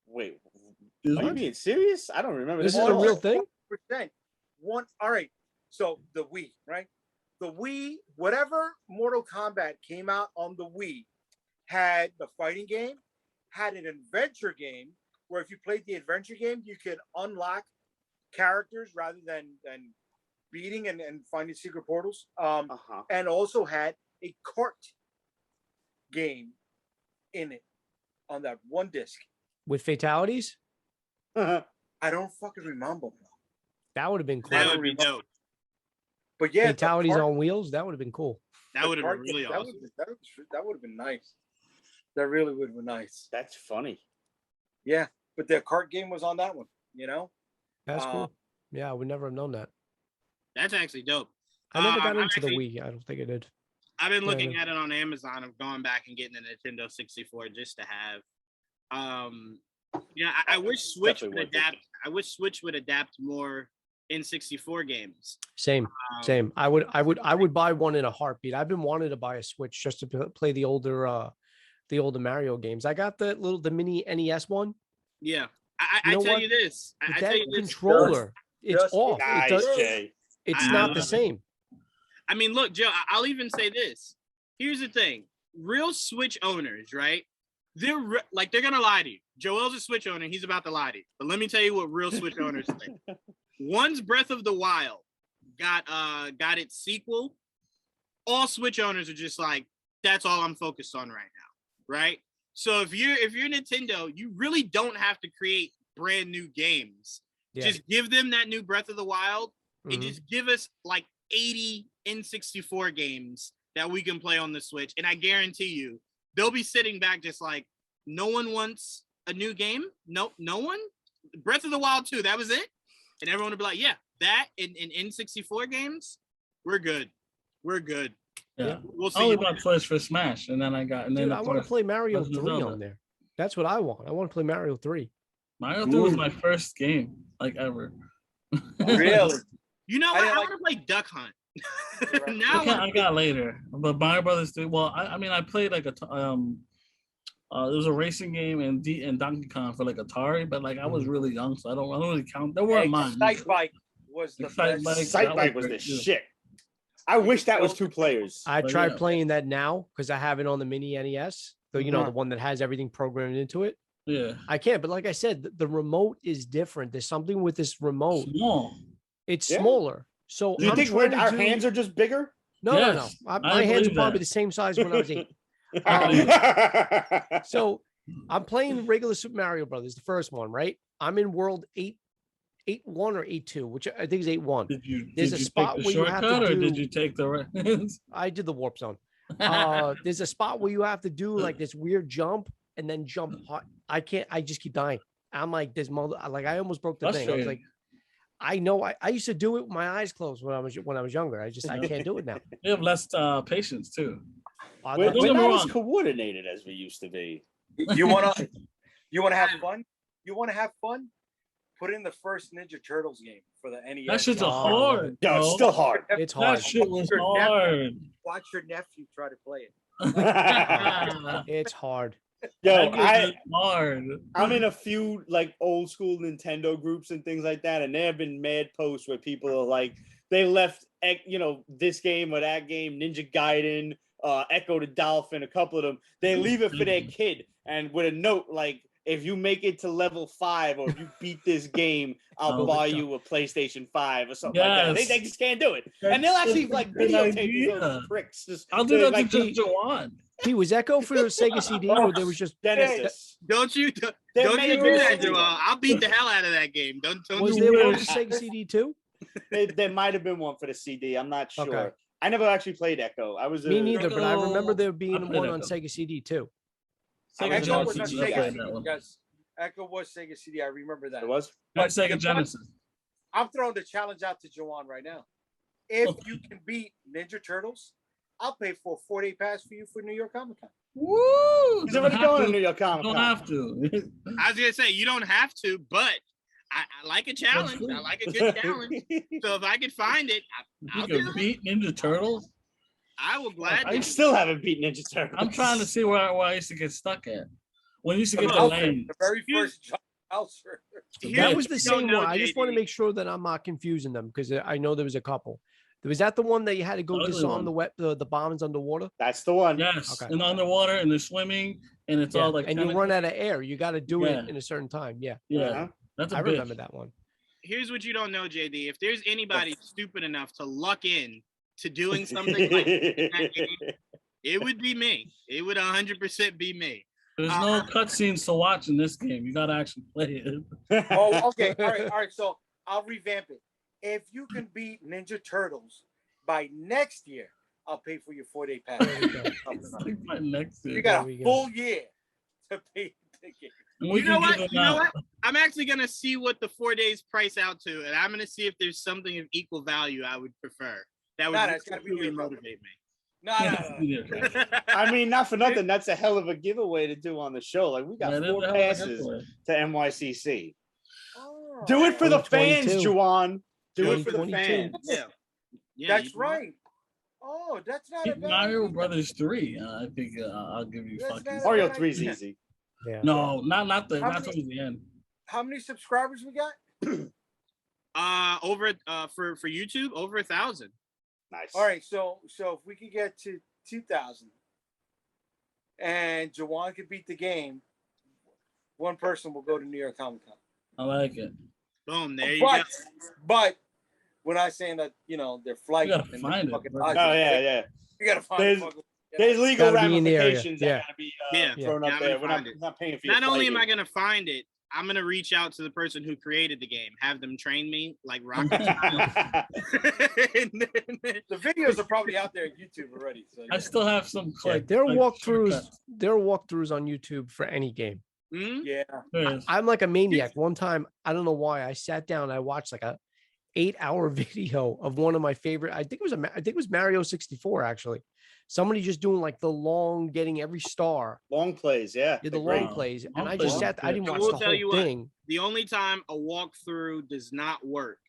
Wait, Is are you it? being serious? I don't remember This this. is at a all. real thing. Percent. One. All right. So the Wii, right? The Wii, whatever Mortal Kombat came out on the Wii, had the fighting game, had an adventure game where if you played the adventure game, you could unlock characters rather than beating and finding secret portals. Uh-huh. And also had a kart game in it on that one disc. With fatalities, I don't fucking remember, bro. that would have been cool. That would be dope. But yeah, the Fatalities kart- on wheels, that would have been cool. That would have kart been really game, awesome. That would have been nice. That really would have been nice. That's funny. Yeah, but the kart game was on that one. You know. That's cool. Yeah, I would never have known that. That's actually dope. I never got I'm into the actually- Wii. I don't think I did. I've been Yeah, looking no. at it on Amazon of going back and getting a Nintendo 64 just to have. Yeah, I wish Switch would definitely worth it. adapt. I wish Switch would adapt more N64 games. Same. Um, I would buy one in a heartbeat. I've been wanting to buy a Switch just to play the older Mario games. I got the mini NES one. Yeah, You I know tell what? you this. With I tell that you this. controller, it's just- off. Nice, It does, Jay. it's I not love the it. same. I mean, look, Joe, I'll even say this. Here's the thing. Real Switch owners, right? They're gonna lie to you. Joel's a Switch owner. He's about to lie to you. But let me tell you what real Switch owners think. Once Breath of the Wild got its sequel, all Switch owners are just like, that's all I'm focused on right now, right? So if you're Nintendo, you really don't have to create brand new games. Yeah. Just give them that new Breath of the Wild and just give us like 80 N64 games that we can play on the Switch. And I guarantee you, they'll be sitting back just like, no one wants a new game? No one? Breath of the Wild 2, that was it? And everyone will be like, yeah, that in N64 games, we're good. We're good. Yeah. We'll see. I only bought toys for Smash, and then I want to play Mario 3 on there. That's what I want. I want to play Mario 3. Mario 3 was my first game, like, ever. Really? You know what? I want to play Duck Hunt. Now I got later, but Mario Brothers 3. Well, I played like there was a racing game and Donkey Kong for like Atari, but like I was really young, so I don't really count. They weren't mine. Excite Bike was the best. Excite Bike was the shit. I wish that was 2 players. I tried playing that now because I have it on the mini NES. So the one that has everything programmed into it. Yeah, I can't. But like I said, the remote is different. There's something with this remote. Small. It's smaller. So do you think our hands are just bigger? No. My hands are probably the same size when I was 8. So I'm playing regular Super Mario Brothers, the first one, right? I'm in world 8.1 or 8.2, which I think is 8.1. There's a spot where you have to do. Or did you take the? I did the warp zone. There's a spot where you have to do like this weird jump and then jump hard. I can't. I just keep dying. I'm like this I almost broke the thing. I was like, I know. I used to do it with my eyes closed when I was younger. I can't do it now. You have less patience too. We're not as coordinated as we used to be. You wanna have fun? You wanna have fun? Put in the first Ninja Turtles game for the NES. That shit's hard. No, it's still hard. It's hard. That shit was hard. Watch your nephew try to play it. It's hard. Yo, I'm in a few like old school Nintendo groups and things like that, and there have been mad posts where people are like, they left, this game or that game, Ninja Gaiden, Echo the Dolphin, a couple of them. They leave it for their kid, and with a note like, if you make it to level 5 or if you beat this game, I'll buy you a PlayStation 5 or something like that. They just can't do it. And they'll actually like videotape those pricks. I'll do that to Juwaan. Was Echo for Sega CD or there was just Genesis? Don't you do that, Joel. I'll beat the hell out of that game. Don't was there one for Sega CD too? There might have been one for the CD. I'm not sure. Okay. I never actually played Echo. Me neither, but I remember there being one on Sega CD too. Echo was on Sega CD. Yes, Echo was Sega CD. I remember that. It was? Like Sega Genesis. I'm throwing the challenge out to Juwaan right now. If you can beat Ninja Turtles, I'll pay for a 4-day pass for you for New York Comic Con. Woo! He's already going to New York Comic Con. You don't have to. I was gonna say you don't have to, but I like a challenge. I like a good challenge. So if I could find it, I'll beat Ninja Turtles. I will gladly. I still haven't beaten Ninja Turtles. I'm trying to see where I used to get stuck at. When you used to get the lane. The very first Elser. That was the same one. I just want to make sure that I'm not confusing them because I know there was a couple. Was that the one that you had to go disarm the bombs underwater? That's the one. Yes. Okay. And underwater and they're swimming and it's all like. And you run out of air. You got to do it in a certain time. Yeah. Yeah. That's I remember that one. Here's what you don't know, Jaydee. If there's anybody stupid enough to luck in to doing something like that game, it would be me. It would 100% be me. There's no cutscenes to watch in this game. You got to actually play it. Oh, okay. All right. So I'll revamp it. If you can beat Ninja Turtles by next year, I'll pay for your 4-day pass. By next year. You got a full year to pay the ticket. You know what? I'm actually going to see what the 4 days price out to, and I'm going to see if there's something of equal value I would prefer. That would really motivate me. No. I mean, not for nothing. That's a hell of a giveaway to do on the show. Like, we got 4 passes to NYCC. Oh, do it for the fans, Juwaan. Do it for the fans. Yeah, that's right. Oh, that's not a bad Mario Brothers 3. I think I'll give you fucking Mario 3 is easy. Yeah. No, not towards the end. How many subscribers we got? Over for YouTube, over 1,000. Nice. All right, so if we could get to 2000 and Juwaan could beat the game, one person will go to New York Comic Con. I like it. Boom, there you go. But we're not saying that, their flight. You gotta find it. Oh, yeah. You gotta find it. There's legal Gotta be in the area. ramifications Yeah. that gotta be thrown Yeah, up I'm there. gonna We're find not paying for Not your only am I flight. gonna find it, I'm gonna reach out to the person who created the game, have them train me like rocket. The videos are probably out there on YouTube already. So, I still have some There are like, walkthroughs. shortcuts. There are walkthroughs on YouTube for any game. Hmm? yeah. There is. I'm like a maniac. One time, I don't know why, I sat down and I watched like a 8-hour video of one of my favorite. I think it was Mario 64 actually. Somebody just doing like the long, getting every star. Long plays, yeah. Yeah, the they're long great. plays, Long and I plays just are sat. I didn't good. watch We'll the tell you whole what. thing. The only time a walkthrough does not work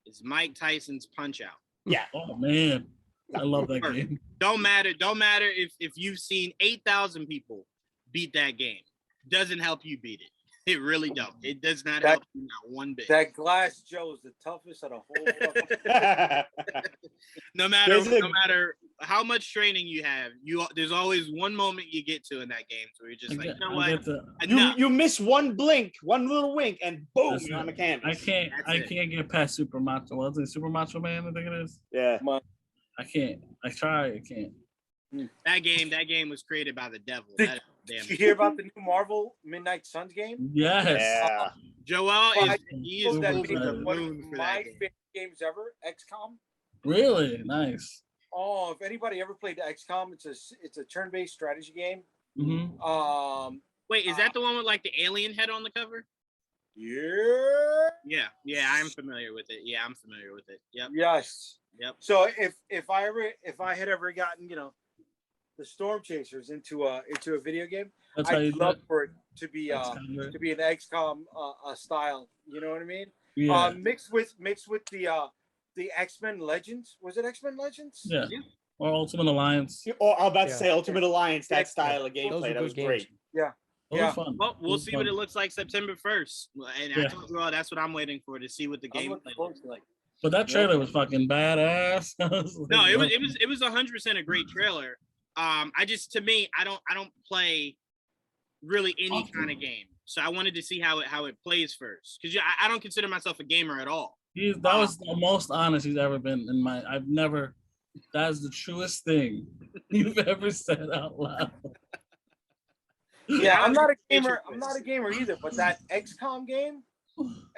is Mike Tyson's Punch Out. Yeah. Oh man, I love that game. Don't matter if you've seen 8,000 people beat that game. Doesn't help you beat it. It really don't. It does not help you not one bit. That Glass Joe is the toughest of the whole fucking No matter how much training you have, there's always one moment you get to in that game where you're just like, you know what? You miss one blink, one little wink, and boom, That's you're it. on the canvas. I can't get past Super Macho. What's it? Super Macho Man, I think it is. Yeah. I can't. I try. I can't. That game was created by the devil. Did you hear about the new Marvel Midnight Suns game? Yes. Yeah. Joel He is is that moving made the one of moon for my that game. favorite games ever, XCOM. Really nice. Oh, if anybody ever played XCOM, it's a turn-based strategy game. Mm-hmm. Wait, is that the one with like the alien head on the cover? Yeah. Yeah, I'm familiar with it. Yeah, I'm familiar with it. Yep. Yes. Yep. So if I had ever gotten the Storm Chasers into a video game, I'd love for it to be an XCOM style. You know what I mean? Yeah. Mixed with the X-Men Legends. Was it X-Men Legends? Yeah. Or Ultimate Alliance. Or I'm about to say Ultimate Alliance. That style of Those gameplay, are that was good great. games. Yeah. Fun. Well, we'll see what it looks like September 1st. And I Yeah. told you all that's what I'm waiting for, to see what the gameplay looks like. But that trailer was fucking badass. No, it was 100% a great trailer. I don't play really any kind of game, so I wanted to see how it plays first, because I don't consider myself a gamer at all. That was the most honest he's ever been in my. That's the truest thing you've ever said out loud. Yeah, I'm not a gamer. I'm not a gamer either. But that XCOM game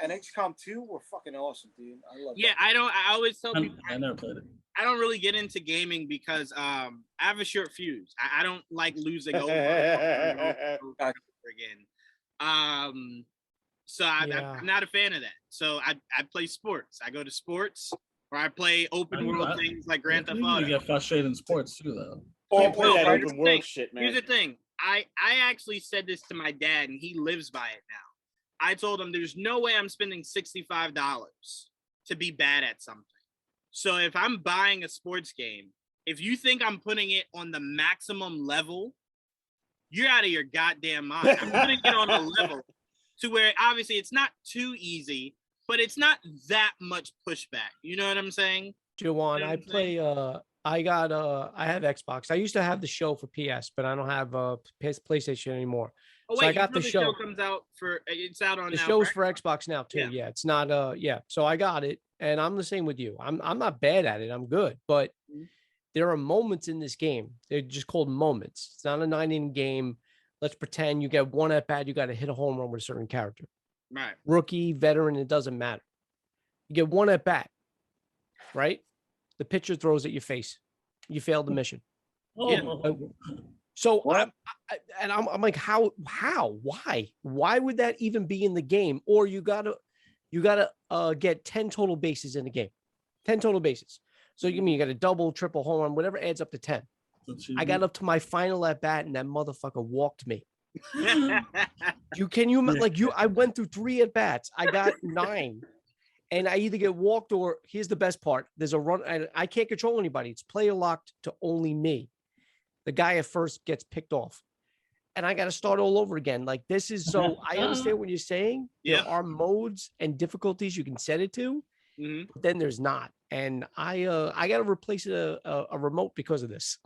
and XCOM 2 were fucking awesome, dude. I love. Yeah, I always tell people I never played it. I don't really get into gaming because I have a short fuse. I don't like losing over again. So I'm not a fan of that. So I play sports. I go to sports, or I play open world things like Grand Theft Auto. You get frustrated in sports too, though. Can't play that open world shit, man. Here's the thing. I actually said this to my dad, and he lives by it now. I told him there's no way I'm spending $65 to be bad at something. So if I'm buying a sports game, if you think I'm putting it on the maximum level, you're out of your goddamn mind. I'm putting it on a level to where obviously it's not too easy, but it's not that much pushback. You know what I'm saying? Juwaan, I play. I have Xbox. I used to have the show for PS, but I don't have PlayStation anymore. Oh wait, so I got the show. Comes out it's out on. The now, show's right? for Xbox now too. Yeah, it's not. So I got it, and I'm the same with you. I'm not bad at it. I'm good, but there are moments in this game. They're just called moments. It's not a 9-inning game. Let's pretend you get one at bat. You got to hit a home run with a certain character. Right. Rookie, veteran, it doesn't matter. You get one at bat, right? The pitcher throws at your face. You failed the mission. So I'm like, how, why would that even be in the game? Or you gotta get 10 total bases in the game, 10 total bases. So you got a double, triple, home run, whatever adds up to 10. I got up to my final at bat, and that motherfucker walked me. I went through 3 at bats. I got 9. And I either get walked, or here's the best part. There's a run. I can't control anybody. It's player locked to only me. The guy at first gets picked off, and I got to start all over again. Like, this is so, I understand what you're saying. There are modes and difficulties you can set it to. but then there's not. And I got to replace a remote because of this.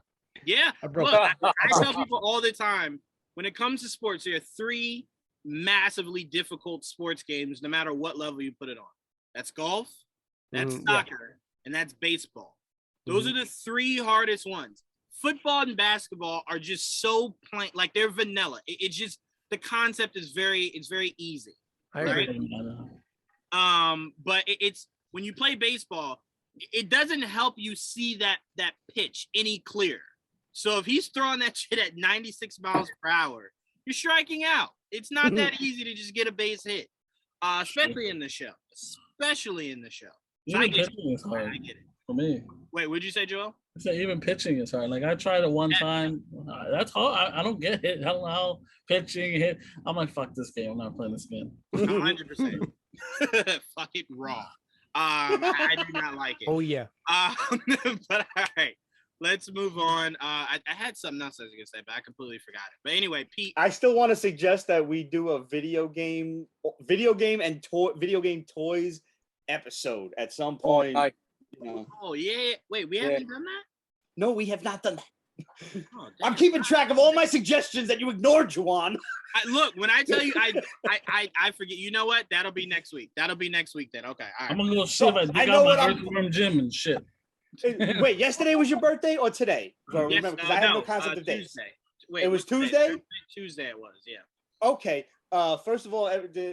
Yeah. Look, I tell people all the time, when it comes to sports, there are 3 massively difficult sports games, no matter what level you put it on. That's golf, that's soccer, and that's baseball. Those are the 3 hardest ones. Football and basketball are just so plain, like they're vanilla. It's just, the concept is very easy. Right? But it's when you play baseball, it doesn't help you see that pitch any clearer. So if he's throwing that shit at 96 miles per hour, you're striking out. It's not that easy to just get a base hit, especially in the show. So I get it. For me. Wait, what'd you say, Joel? I said even pitching is hard. Like I tried it one time. That's hard. I don't get it. I don't know how pitching hit. I'm like, fuck this game. I'm not playing this game. 100%. Fuck it raw. I do not like it. Oh yeah. But all right, let's move on. I had something else I was gonna say, but I completely forgot it. But anyway, Pete. I still want to suggest that we do a video game toys episode at some point. Oh yeah. Wait, we haven't done that? No, we have not done that. Oh, I'm keeping track of all my suggestions that you ignored, Juwaan. Look, when I tell you, I forget. You know what? That'll be next week. Then. Okay. All right. I'm gonna go see if I dig out my earthworm gym and shit. Wait, yesterday was your birthday or today? Remember, because I have no concept of days. Wait, it was Tuesday? Tuesday it was, yeah. Okay. First of all,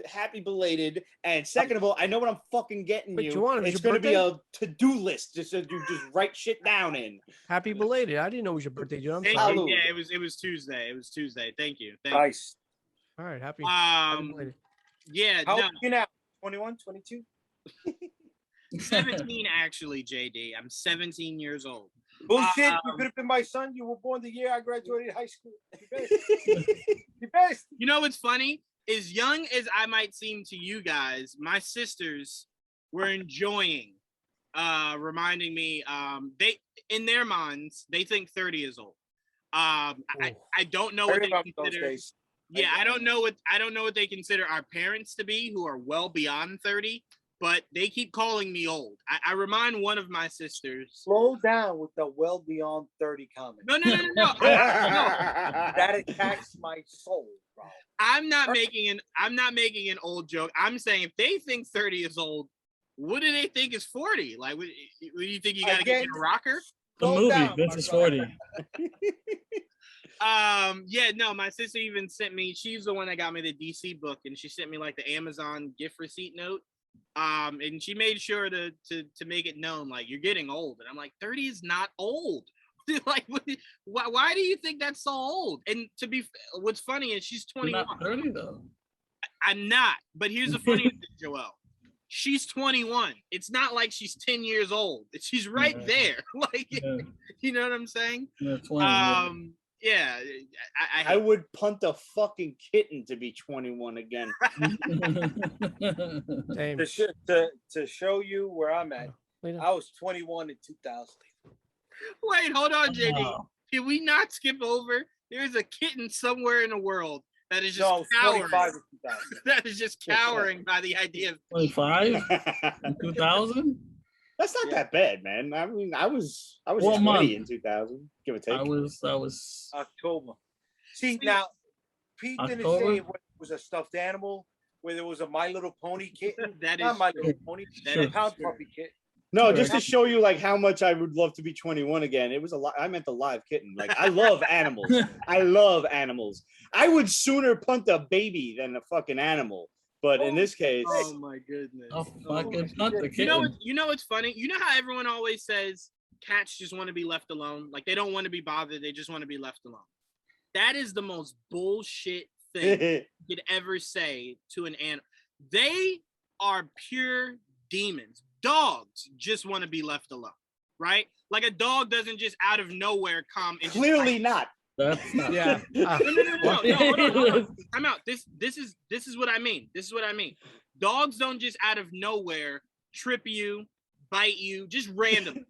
happy belated, and second of all, I know what I'm fucking getting you. Juwaan, it's going to be a to-do list, just so you just write shit down in. Happy belated. I didn't know it was your birthday, John. Yeah, it was Tuesday. It was Tuesday. Thank you. Nice. All right, happy belated. Yeah. How old are you now? 21, 22? 17 actually, Jaydee. I'm 17 years old. Bullshit. You could have been my son. You were born the year I graduated high school. You best. You know what's funny? As young as I might seem to you guys, my sisters were enjoying reminding me they in their minds they think 30 is old. I don't know what they consider. Yeah, I don't know what they consider our parents to be, who are well beyond 30, but they keep calling me old. I remind one of my sisters. Slow down with the well beyond 30 comment. No. That attacks my soul, bro. I'm not making an old joke. I'm saying if they think 30 is old, what do they think is 40? Like, what do you think you got to get in a rocker? The movie, this is 40. Yeah, no, my sister even sent me, she's the one that got me the DC book, and she sent me like the Amazon gift receipt note. And she made sure to make it known, like, you're getting old. And I'm like, 30 is not old. Like, why do you think that's so old? And what's funny is she's 21. You're not 30 though. I'm not. But here's the funny thing, Joel. She's 21. It's not like she's 10 years old. She's right there. Like, you know what I'm saying? Yeah, 20, yeah. I would punt a fucking kitten to be 21 again. To show you where I'm at, I was 21 in 2000. Wait, hold on, Jaydee. Can we not skip over? There's a kitten somewhere in the world that is just cowering. That is just cowering by the idea of 25 in 2000. That's not that bad, man. I mean, I was 20 in 2000, give or take. I was October. See now, Pete didn't say it was a stuffed animal, where there was a My Little Pony kitten. That is not My Little Pony. That is a pound puppy kitten. No, just to show you like how much I would love to be 21 again. It was I meant the live kitten. Like, I love animals. I love animals. I would sooner punt a baby than a fucking animal. But in this case, oh my goodness! I'll fucking punt the kitten. You know what's funny? You know how everyone always says cats just want to be left alone, like they don't want to be bothered, they just want to be left alone. That is the most bullshit thing you could ever say to an animal. They are pure demons. Dogs just want to be left alone, right? Like a dog doesn't just out of nowhere come and clearly not. That's not. Yeah. No, hold on. I'm out. This is what I mean. This is what I mean. Dogs don't just out of nowhere trip you, bite you, just random.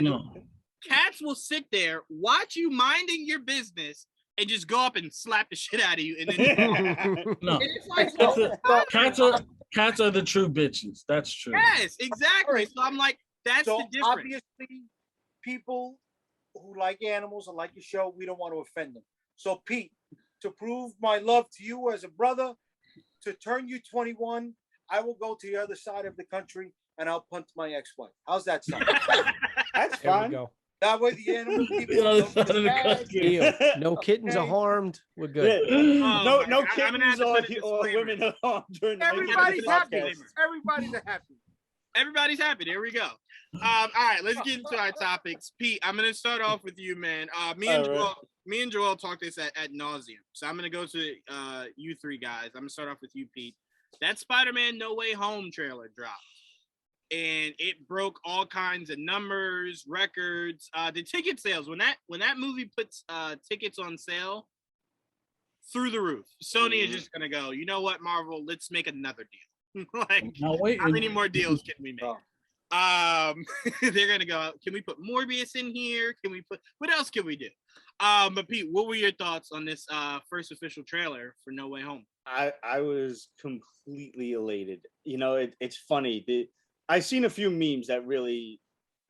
No. Cats will sit there, watch you minding your business, and just go up and slap the shit out of you. And then no. it's like, Cats are the true bitches. That's true. Yes, exactly. Right. So I'm like, that's So the difference. obviously, people who like animals and like your show, we don't want to offend them. So Pete, to prove my love to you as a brother, to turn you 21, I will go to the other side of the country and I'll punt my ex-wife. How's that sound? That's There we fine. go. That way the animal people The other don't side of the get sad. country. Deal. No kittens are Okay. harmed. We're good. Oh No, my no God. I'm gonna have kittens to or, put a or disclaimer. women harmed during the making of Everybody's this happy. podcast. Everybody's happy. Everybody's happy. There we go. All right, let's get into our topics. Pete, I'm gonna start off with you, man. Me and Joel talked this at nauseum. So I'm gonna go to you three guys. I'm gonna start off with you, Pete. That Spider-Man No Way Home trailer dropped, and it broke all kinds of numbers, records. The ticket sales when that movie puts tickets on sale, through the roof. Sony is just gonna go, you know what, Marvel, let's make another deal. Like, how many more deals can we make? They're gonna go, can we put Morbius in here? Can we put, what else can we do? But Pete, what were your thoughts on this first official trailer for No Way Home? I was completely elated. You know, it's funny. I've seen a few memes that really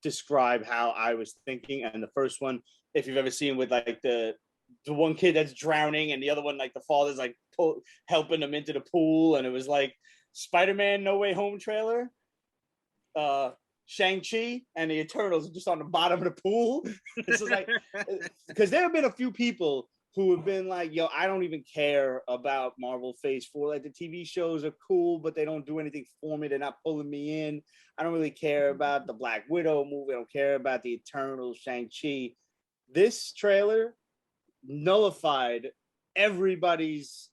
describe how I was thinking. And the first one, if you've ever seen with like the one kid that's drowning and the other one, like the father's like helping him into the pool. And it was like Spider-Man No Way Home trailer, Shang-Chi and the Eternals just on the bottom of the pool. This is like, because there have been a few people who have been like, yo, I don't even care about Marvel Phase 4. Like, the TV shows are cool, but they don't do anything for me. They're not pulling me in. I don't really care about the Black Widow movie. I don't care about the Eternals, Shang-Chi. This trailer nullified everybody's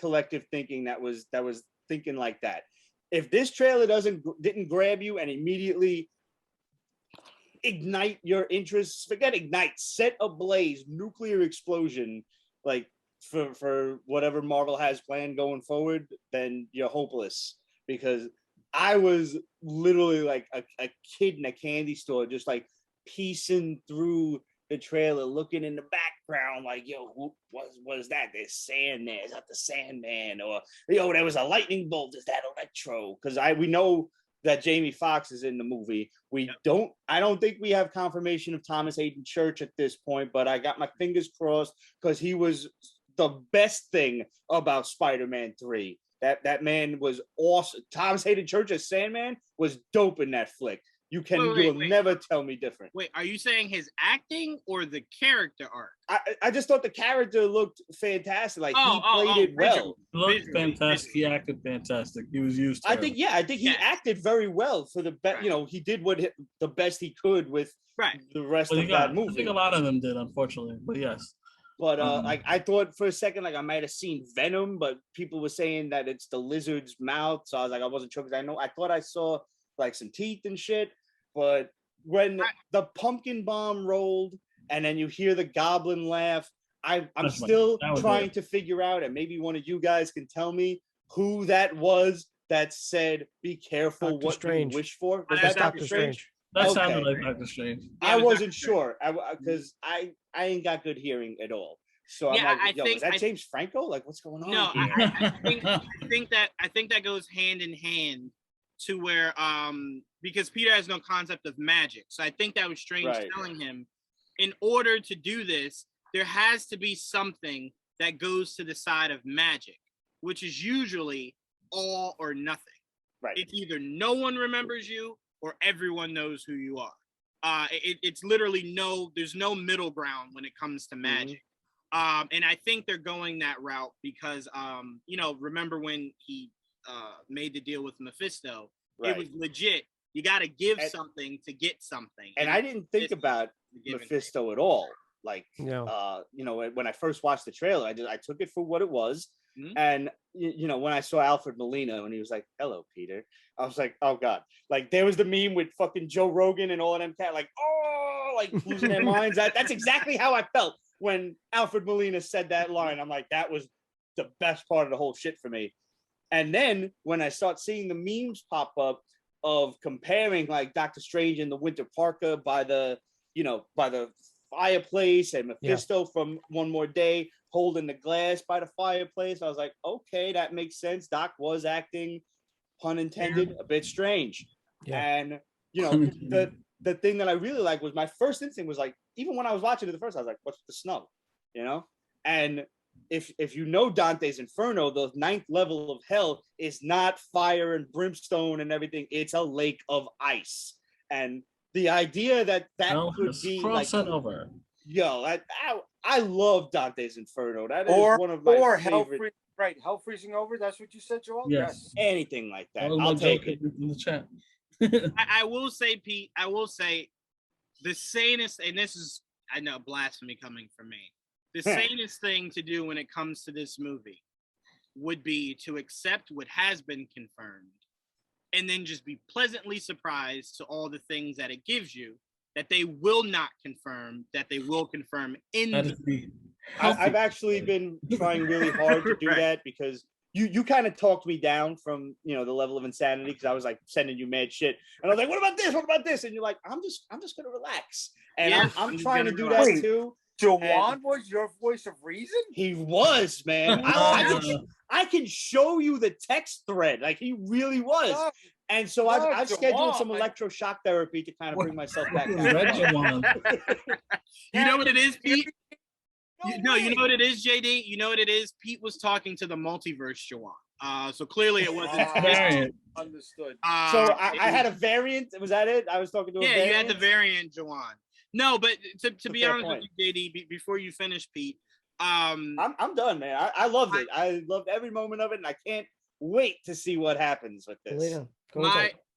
collective thinking that was thinking like that. If this trailer didn't grab you and immediately ignite your interests, forget ignite, set ablaze, nuclear explosion, like for whatever Marvel has planned going forward, then you're hopeless. Because I was literally like a kid in a candy store, just like piecing through the trailer, looking in the background, like, yo, what is that? There's sand there. Is that the Sandman? Or, yo, there was a lightning bolt. Is that Electro? Because we know that Jamie Foxx is in the movie. I don't think we have confirmation of Thomas Hayden Church at this point, but I got my fingers crossed because he was the best thing about Spider-Man 3. That man was awesome. Thomas Hayden Church as Sandman was dope in that flick. You'll never tell me different. Wait, are you saying his acting or the character art? I just thought the character looked fantastic. Like, he played it well. He looked fantastic. He acted fantastic. He was used to I think he acted very well for the best. Right. You know, he did the best he could with the rest of that movie. I think a lot of them did, unfortunately. But yes. But like, I thought for a second, like, I might have seen Venom, but people were saying that it's the lizard's mouth. So I was like, I wasn't sure, because I thought I saw like some teeth and shit. But when the pumpkin bomb rolled and then you hear the goblin laugh, I'm still trying to figure out, and maybe one of you guys can tell me who that was that said, be careful Dr. what Strange. you wish for. Was That's that Dr. Strange? That Okay. sounded like Dr. Strange. I wasn't sure because I ain't got good hearing at all. So I'm like, yo, is that James Franco? Like, what's going on? No, here? I think that goes hand in hand to where because Peter has no concept of magic. So I think that was Strange telling him, in order to do this, there has to be something that goes to the side of magic, which is usually all or nothing. Right. It's either no one remembers you or everyone knows who you are. It's literally there's no middle ground when it comes to magic. And I think they're going that route because, remember when he made the deal with Mephisto, it was legit. You got to give something to get something. And I didn't think about Mephisto at all. Like, when I first watched the trailer, I took it for what it was. Mm-hmm. And, when I saw Alfred Molina and he was like, hello, Peter, I was like, oh, God. Like, there was the meme with fucking Joe Rogan and all of them like, oh, like losing their minds. That's exactly how I felt when Alfred Molina said that line. I'm like, that was the best part of the whole shit for me. And then when I start seeing the memes pop up of comparing like Doctor Strange in the Winter Parka by the fireplace and Mephisto from One More Day holding the glass by the fireplace, I was like, okay, that makes sense. Doc was acting pun intended, a bit strange. Yeah. And you know, the thing that I really liked was my first instinct was like, even when I was watching it the first, I was like, what's the snow? You know? And if you know Dante's Inferno, the 9th level of hell is not fire and brimstone and everything. It's a lake of ice. And the idea that could be like over. Yo, I love Dante's Inferno. That is one of my favorite. Hell freezing over. That's what you said, Joel. Yes. Anything like that, I'll take it. In the chat. I will say, Pete. I will say, the sanest, and this is, I know, blasphemy coming from me. The sanest thing to do when it comes to this movie would be to accept what has been confirmed, and then just be pleasantly surprised to all the things that it gives you that they will not confirm, that they will confirm in the I've actually been trying really hard to do that because you kind of talked me down from, you know, the level of insanity, because I was like sending you mad shit and I was like, what about this? What about this? And you're like, I'm just gonna relax. And I'm trying to do that too. Juwaan was your voice of reason? He was, man. I can show you the text thread. Like, he really was. And so I've scheduled some electroshock therapy to kind of bring myself back down. You know what it is, Pete? You know what it is, Jaydee? You know what it is? Pete was talking to the multiverse Juwaan. So clearly it wasn't understood. So I had a variant. Was that it? I was talking to a variant? You had the variant Juwaan. No, but to be honest with you, Jaydee, before you finish, Pete, I'm done, man. I loved it. I loved every moment of it, and I can't wait to see what happens with this.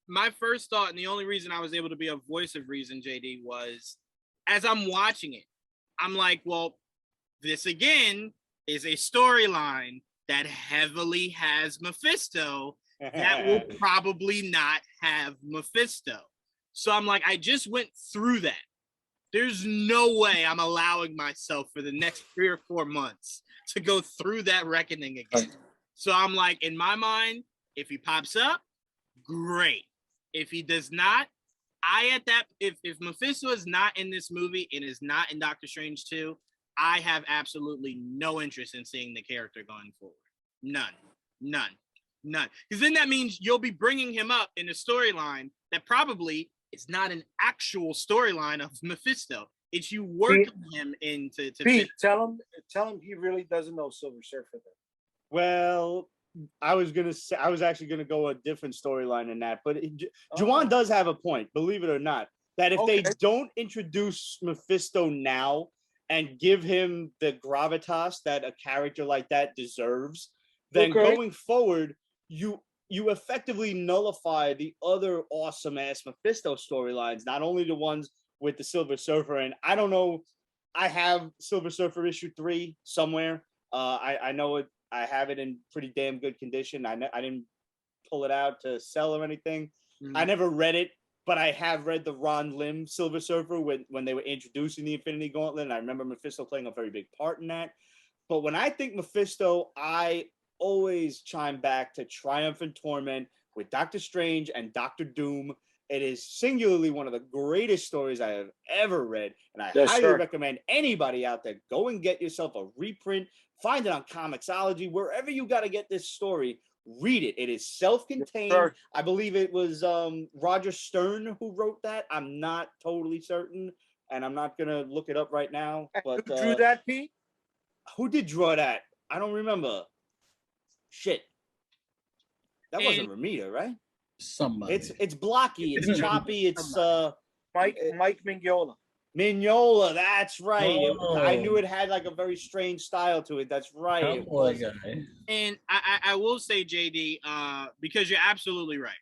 My first thought, and the only reason I was able to be a voice of reason, Jaydee, was as I'm watching it, I'm like, well, this again is a storyline that heavily has Mephisto that will probably not have Mephisto. So I'm like, I just went through that. There's no way I'm allowing myself for the next 3 or 4 months to go through that reckoning again. So I'm like, in my mind, if he pops up, great. If he does not, if Mephisto is not in this movie and is not in Doctor Strange 2, I have absolutely no interest in seeing the character going forward. None. Because then that means you'll be bringing him up in a storyline that probably is not an actual storyline of Mephisto. It's you working him into. Pete, tell him he really doesn't know Silver Surfer. Then. Well, I was actually gonna go a different storyline in that, but Juwaan does have a point, believe it or not, that if they don't introduce Mephisto now and give him the gravitas that a character like that deserves, then going forward, you effectively nullify the other awesome ass Mephisto storylines, not only the ones with the Silver Surfer. And I don't know, I have Silver Surfer issue 3 somewhere. I know it. I have it in pretty damn good condition. I didn't pull it out to sell or anything. I never read it, but I have read the Ron Lim Silver Surfer when they were introducing the Infinity Gauntlet, and I remember Mephisto playing a very big part in that. But when I think Mephisto, I always chime back to Triumph and Torment with Doctor Strange and Doctor Doom. It is singularly one of the greatest stories I have ever read, and I highly recommend anybody out there, go and get yourself a reprint. Find it on Comixology, wherever you got to get this story. Read it. It is self-contained. I believe it was Roger Stern who wrote that. I'm not totally certain, and I'm not gonna look it up right now. But who drew that, Pete? Who did draw that? I don't remember. Shit, that wasn't Ramita, right? Somebody. It's blocky. It's choppy. It's Mike Mignola. Mignola, that's right. I knew it had like a very strange style to it. That's right. And I will say, Jaydee, because you're absolutely right.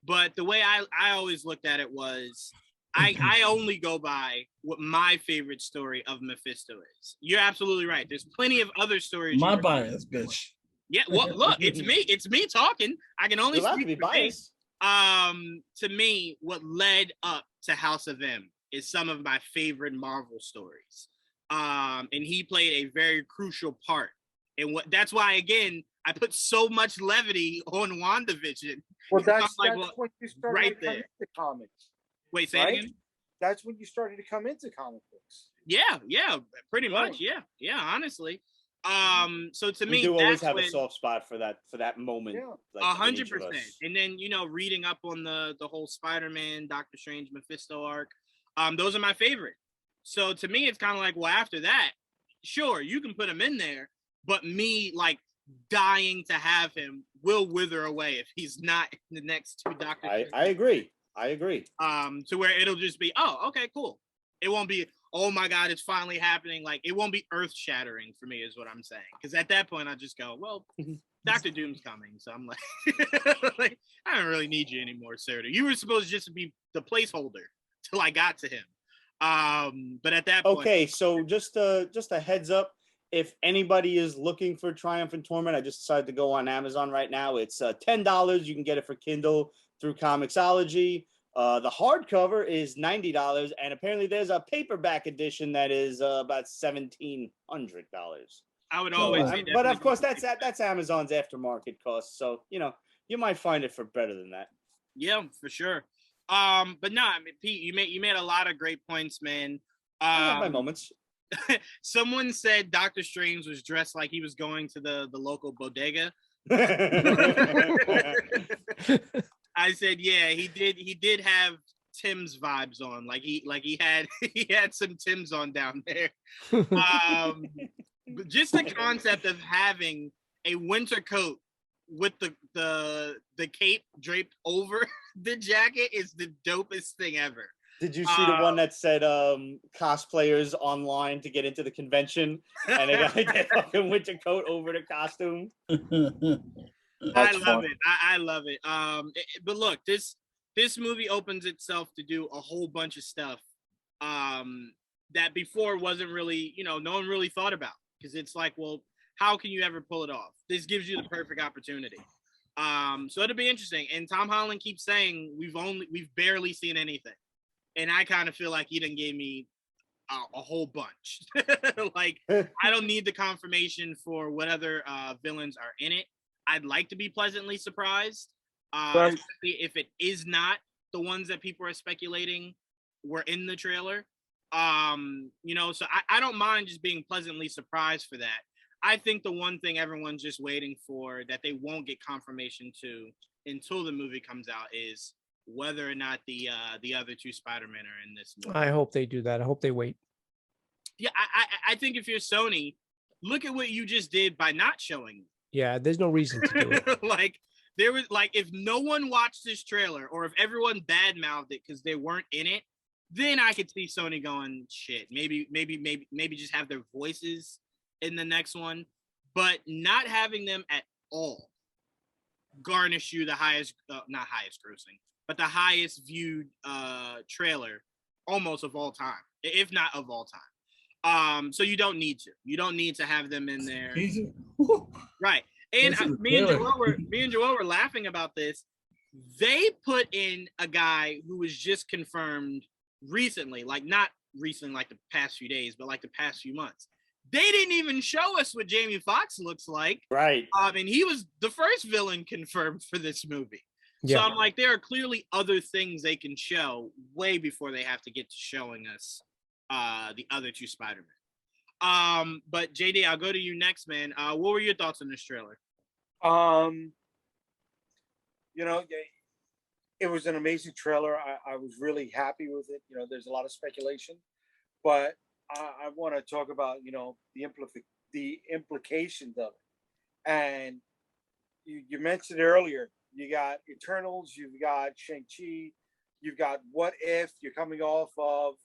But the way I always looked at it was, I only go by what my favorite story of Mephisto is. You're absolutely right. There's plenty of other stories. My bias, bitch. Yeah, well, look, it's me. It's me talking. I can only speak to be biased. To me, what led up to House of M is some of my favorite Marvel stories. And he played a very crucial part. And that's why, again, I put so much levity on WandaVision. Well, that's when you started to come into comics. Wait, say it again? That's when you started to come into comic books. Yeah, pretty much. Yeah, honestly. So to We me, do always that's have when, a soft spot for that moment. Yeah. Like, in each of 100%. us. And then, you know, reading up on the whole Spider-Man, Doctor Strange, Mephisto arc, those are my favorite. So to me, it's kind of like, well, after that, sure, you can put him in there, but me like dying to have him will wither away if he's not in the next two Doctor Strange. I agree. I agree. To where it'll just be, oh, okay, cool. It won't be, oh my God, it's finally happening. Like, it won't be earth shattering for me, is what I'm saying. Because at that point, I just go, well, Dr. Doom's coming. So I'm like, like, I don't really need you anymore, Sarah. You were supposed to just be the placeholder till I got to him. But at that point, Okay, so just a heads up. If anybody is looking for Triumph and Torment, I just decided to go on Amazon right now. It's $10. You can get it for Kindle through Comixology. The hardcover is $90, and apparently there's a paperback edition that is about $1,700. I would always say but of course that's Amazon's aftermarket cost, so you know you might find it for better than that. Yeah, for sure. But no, I mean, Pete, you made a lot of great points, man. I have my moments. Someone said Doctor Strange was dressed like he was going to the local bodega. I said, yeah, he did have Tim's vibes on. Like he had he had some Tim's on down there. But just the concept of having a winter coat with the cape draped over the jacket is the dopest thing ever. Did you see the one that said cosplayers online to get into the convention and they got their fucking winter coat over the costume? I love it. I love it. But look, this movie opens itself to do a whole bunch of stuff that before wasn't really, you know, no one really thought about, because it's like, well, how can you ever pull it off? This gives you the perfect opportunity. So it'll be interesting. And Tom Holland keeps saying we've barely seen anything. And I kind of feel like he done gave me a whole bunch. Like, I don't need the confirmation for what other villains are in it. I'd like to be pleasantly surprised, especially if it is not the ones that people are speculating were in the trailer. You know, so I don't mind just being pleasantly surprised for that. I think the one thing everyone's just waiting for that they won't get confirmation to until the movie comes out is whether or not the other two Spider-Men are in this movie. I hope they do that. I hope they wait. Yeah, I think if you're Sony, look at what you just did by not showing them. Yeah, there's no reason to do it. Like, there was, like, if no one watched this trailer or if everyone badmouthed it because they weren't in it, then I could see Sony going, shit, maybe just have their voices in the next one. But not having them at all garnish you the highest, not highest grossing, but the highest viewed trailer almost of all time, if not of all time. So you don't need to have them in there. Right. And me and Joel were laughing about this. They put in a guy who was just confirmed recently, like not recently, like the past few days, but like the past few months. They didn't even show us what Jamie Foxx looks like. Right. And he was the first villain confirmed for this movie. Yeah. So I'm like, there are clearly other things they can show way before they have to get to showing us the other two Spider-Man. But Jaydee, I'll go to you next, man. What were your thoughts on this trailer? You know, it was an amazing trailer. I was really happy with it. You know, there's a lot of speculation, but I want to talk about, you know, the implications of it. And you mentioned earlier, you got Eternals, you've got Shang-Chi, you've got What If, you're coming off of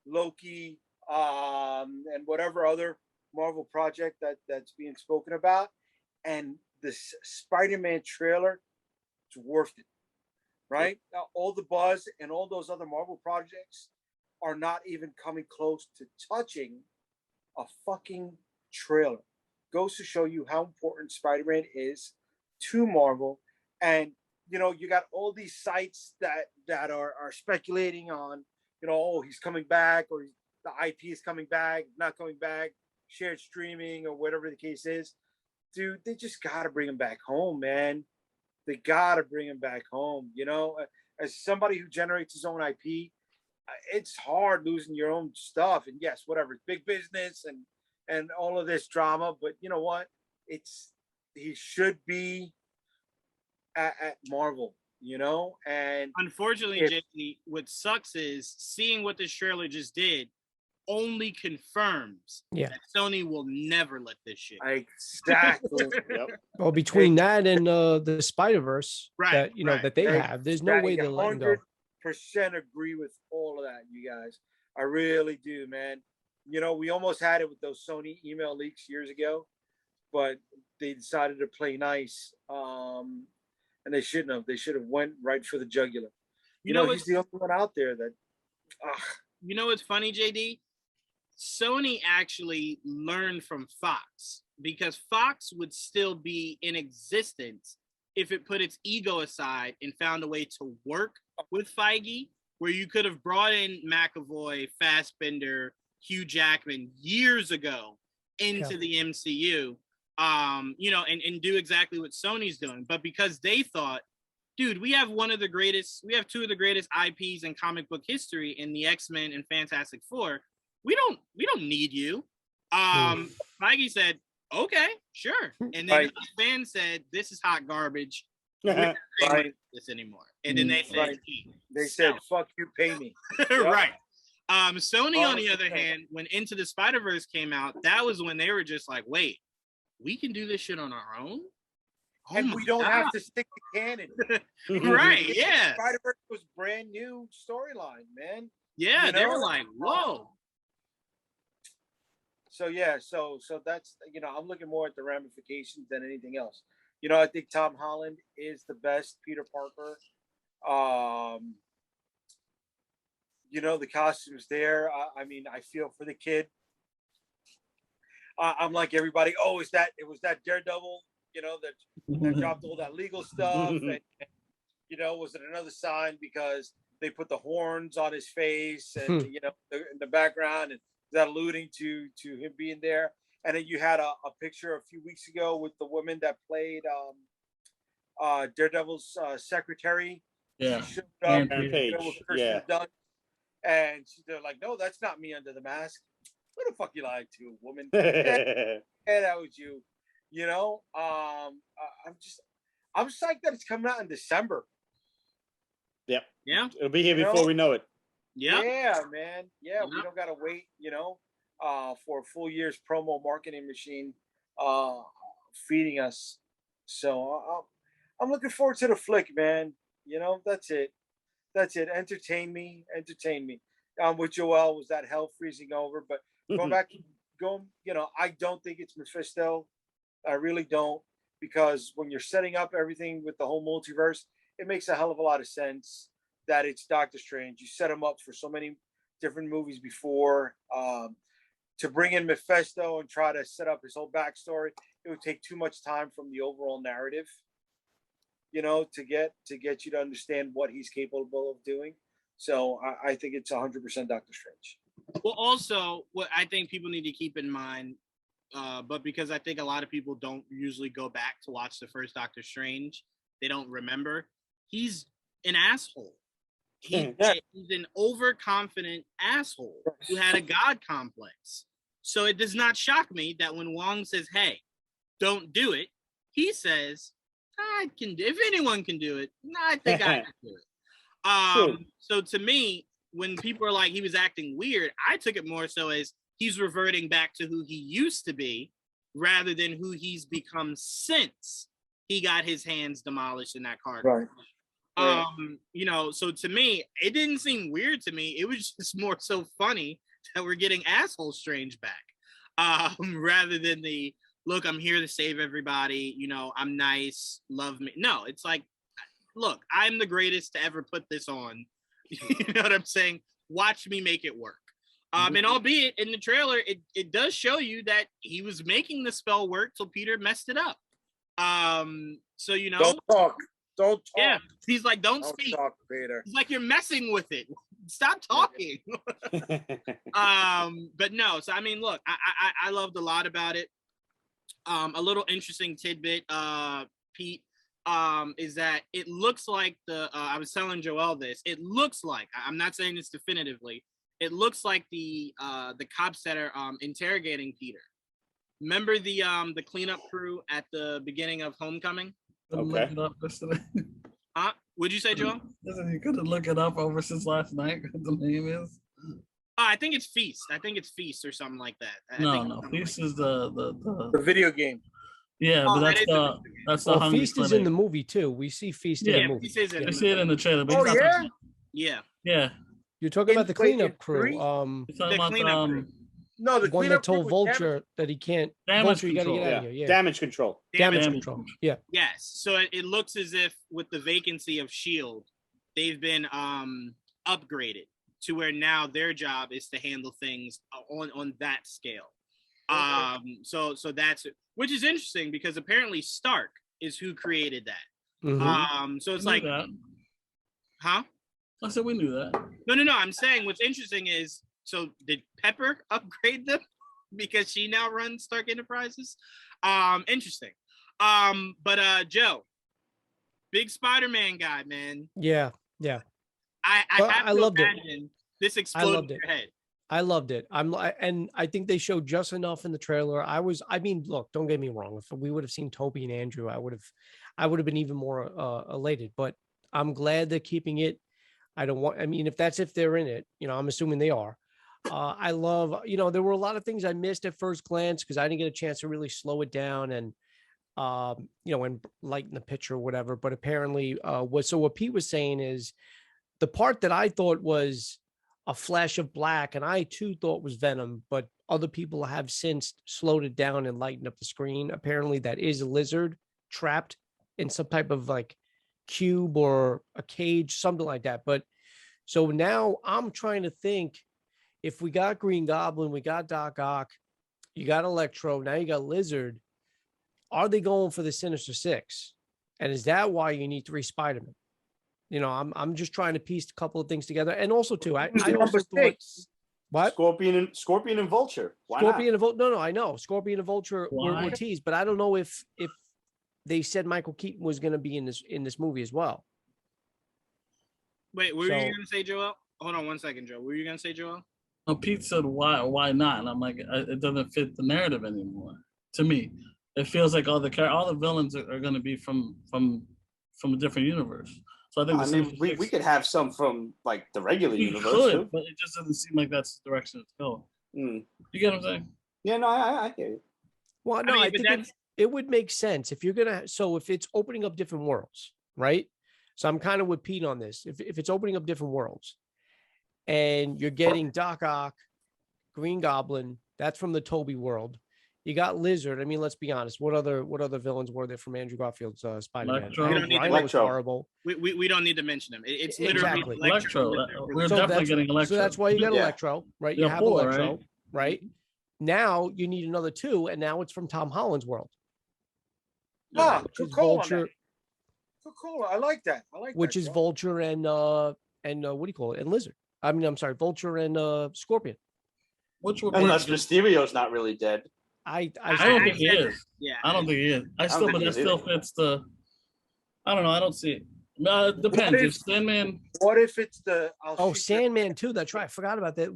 Loki, and whatever other Marvel project that's being spoken about. And this Spider-Man trailer, it's worth it, right? Now, all the buzz and all those other Marvel projects are not even coming close to touching a fucking trailer. Goes to show you how important Spider-Man is to Marvel. And, you know, you got all these sites that are speculating on, you know, oh, he's coming back, or the IP is coming back, not coming back, shared streaming, or whatever the case is. Dude, they just got to bring him back home, man. They got to bring him back home. You know, as somebody who generates his own IP, it's hard losing your own stuff. And yes, whatever, it's big business and and all of this drama. But you know what? He should be at Marvel, and unfortunately, Jaydee, what sucks is seeing what this trailer just did only confirms that Sony will never let this shit. Exactly. Yep. Well, between that and the Spider-Verse that that they have, there's no way they're letting go. 100% agree with all of that, you guys. I really do, man. We almost had it with those Sony email leaks years ago, but they decided to play nice. And they shouldn't have. They should have went right for the jugular. He's the only one out there that. You know what's funny, Jaydee? Sony actually learned from Fox, because Fox would still be in existence if it put its ego aside and found a way to work with Feige, where you could have brought in McAvoy, Fassbender, Hugh Jackman years ago into the MCU, and do exactly what Sony's doing. But because they thought, dude, we have two of the greatest IPs in comic book history in the X-Men and Fantastic Four. We don't need you. Feige said, okay, sure. And then the fans said, this is hot garbage. We're not doing this anymore. And then they said, they said, fuck you, pay me. Right. Sony, on the other hand, when Into the Spider-Verse came out, that was when they were just like, wait, we can do this shit on our own? And we don't have to stick to canon. Right, yeah. Spider-Verse was brand new storyline, man. Yeah, they were like, whoa. So that's, I'm looking more at the ramifications than anything else. I think Tom Holland is the best Peter Parker. The costume's there. I feel for the kid. I'm like everybody. It was that Daredevil, that dropped all that legal stuff. And, was it another sign because they put the horns on his face and, in the background, and that alluding to him being there? And then you had a picture a few weeks ago with the woman that played Daredevil's secretary. Yeah. She showed up, yeah. Dunn, and they're like, no, that's not me under the mask. Who the fuck you lied to, woman? Yeah, that was you. I'm psyched that it's coming out in December. Yep. Yeah. It'll be here before we know it. Yeah. Yeah, man. Yeah, we don't gotta wait, for a full year's promo marketing machine feeding us. So I'm looking forward to the flick, man. That's it. Entertain me. With Joel, was that hell freezing over? But I don't think it's Mephisto. I really don't, because when you're setting up everything with the whole multiverse, it makes a hell of a lot of sense that it's Doctor Strange. You set him up for so many different movies before. To bring in Mephisto and try to set up his whole backstory, it would take too much time from the overall narrative, to get you to understand what he's capable of doing. So I think it's 100% Doctor Strange. Well, also, what I think people need to keep in mind, but because I think a lot of people don't usually go back to watch the first Doctor Strange, they don't remember, he's an asshole. He's an overconfident asshole who had a god complex. So it does not shock me that when Wong says, hey, don't do it, he says, I can do, if anyone can do it, I think I can do it. So to me, when people are like, he was acting weird, I took it more so as he's reverting back to who he used to be rather than who he's become since he got his hands demolished in that car. Right. So to me, it didn't seem weird to me. It was just more so funny that we're getting asshole Strange back, rather than the look, I'm here to save everybody. I'm nice, love me. No, it's like, look, I'm the greatest to ever put this on. You know what I'm saying? Watch me make it work. And albeit in the trailer, it does show you that he was making the spell work till Peter messed it up. So don't talk. Yeah, he's like, don't speak. Talk, Peter. He's like, you're messing with it. Stop talking. But no. So I mean, look, I loved a lot about it. A little interesting tidbit, Pete, is that it looks like I was telling Joel this. It looks like, I'm not saying this definitively, it looks like the cops that are interrogating Peter Remember the cleanup crew at the beginning of Homecoming? Okay. Look it up yesterday. Would you say, Joel? You couldn't look it up over since last night. What the name is? I think it's Feast. I think it's Feast or something like that. No. Feast is the video game. Yeah, but that's the Well, Hungry Feast Clinic. is in the movie too. We see Feast in the movie. Feast is in I see it in the trailer. But Oh yeah. Yeah. Yeah. You're talking about the cleanup crew. You're talking The about cleanup crew. No, the one that told crew was Vulture that he can't. Damage Vulture, you got to control. get out of here. Yeah. Damage control. Damage control. Yeah. Yes. So it looks as if with the vacancy of Shield, they've been upgraded to where now their job is to handle things on that scale. So that's it, which is interesting because apparently Stark is who created that. Mm-hmm. So it's We like, knew that. huh? I said we knew that. No. I'm saying what's interesting is, so did Pepper upgrade them because she now runs Stark Enterprises? Interesting. But Joe, big Spider-Man guy, man. Yeah. I have to loved imagine this exploded in your head. I loved it. And I think they showed just enough in the trailer. I mean, look, don't get me wrong. If we would have seen Toby and Andrew, I would have been even more elated. But I'm glad they're keeping it. If they're in it, I'm assuming they are. I love, there were a lot of things I missed at first glance because I didn't get a chance to really slow it down and lighten the picture or whatever. But apparently, what Pete was saying is the part that I thought was a flash of black, and I too thought was Venom, but other people have since slowed it down and lightened up the screen. Apparently, that is a lizard trapped in some type of like cube or a cage, something like that. But so now I'm trying to think, if we got Green Goblin, we got Doc Ock, you got Electro, now you got Lizard, are they going for the Sinister Six? And is that why you need 3 Spider-Men? I'm just trying to piece a couple of things together. And also too, I also thought, what? Scorpion and Vulture. Why Scorpion not? and Vulture. No, I know. Scorpion and Vulture were teased, but I don't know if they said Michael Keaton was going to be in this movie as well. Wait, were you going to say Joel? Hold on one second, Joe. Were you going to say Joel? No, Pete said why not? And I'm like, it doesn't fit the narrative anymore. To me, it feels like all the villains are going to be from a different universe. So I think we could have some from like the regular universe, too. But it just doesn't seem like that's the direction it's going. Mm. You get what I'm saying? Yeah, no, I hear you. Well, no, I think it would make sense if you're gonna. So if it's opening up different worlds, right? So I'm kind of with Pete on this. If it's opening up different worlds, and you're getting Doc Ock, Green Goblin, that's from the Toby world. You got Lizard. I mean, let's be honest. What other villains were there from Andrew Garfield's Spider-Man? Rhino was horrible. We don't need to mention them. It's literally exactly. Electro. We're definitely getting Electro. So that's why you got Electro, right? You have 4, Electro, right? Now you need another 2, and now it's from Tom Holland's world. Vulture. Cool. I like that. Which is Vulture and what do you call it? And Lizard. I mean, I'm sorry, Vulture and Scorpion. Unless Mysterio's not really dead. I don't think he is. Yeah, I don't think he is. But that still fits the. I don't know. I don't see it. It depends. If Sandman. What if it's the? Sandman too. That's right. I forgot about that.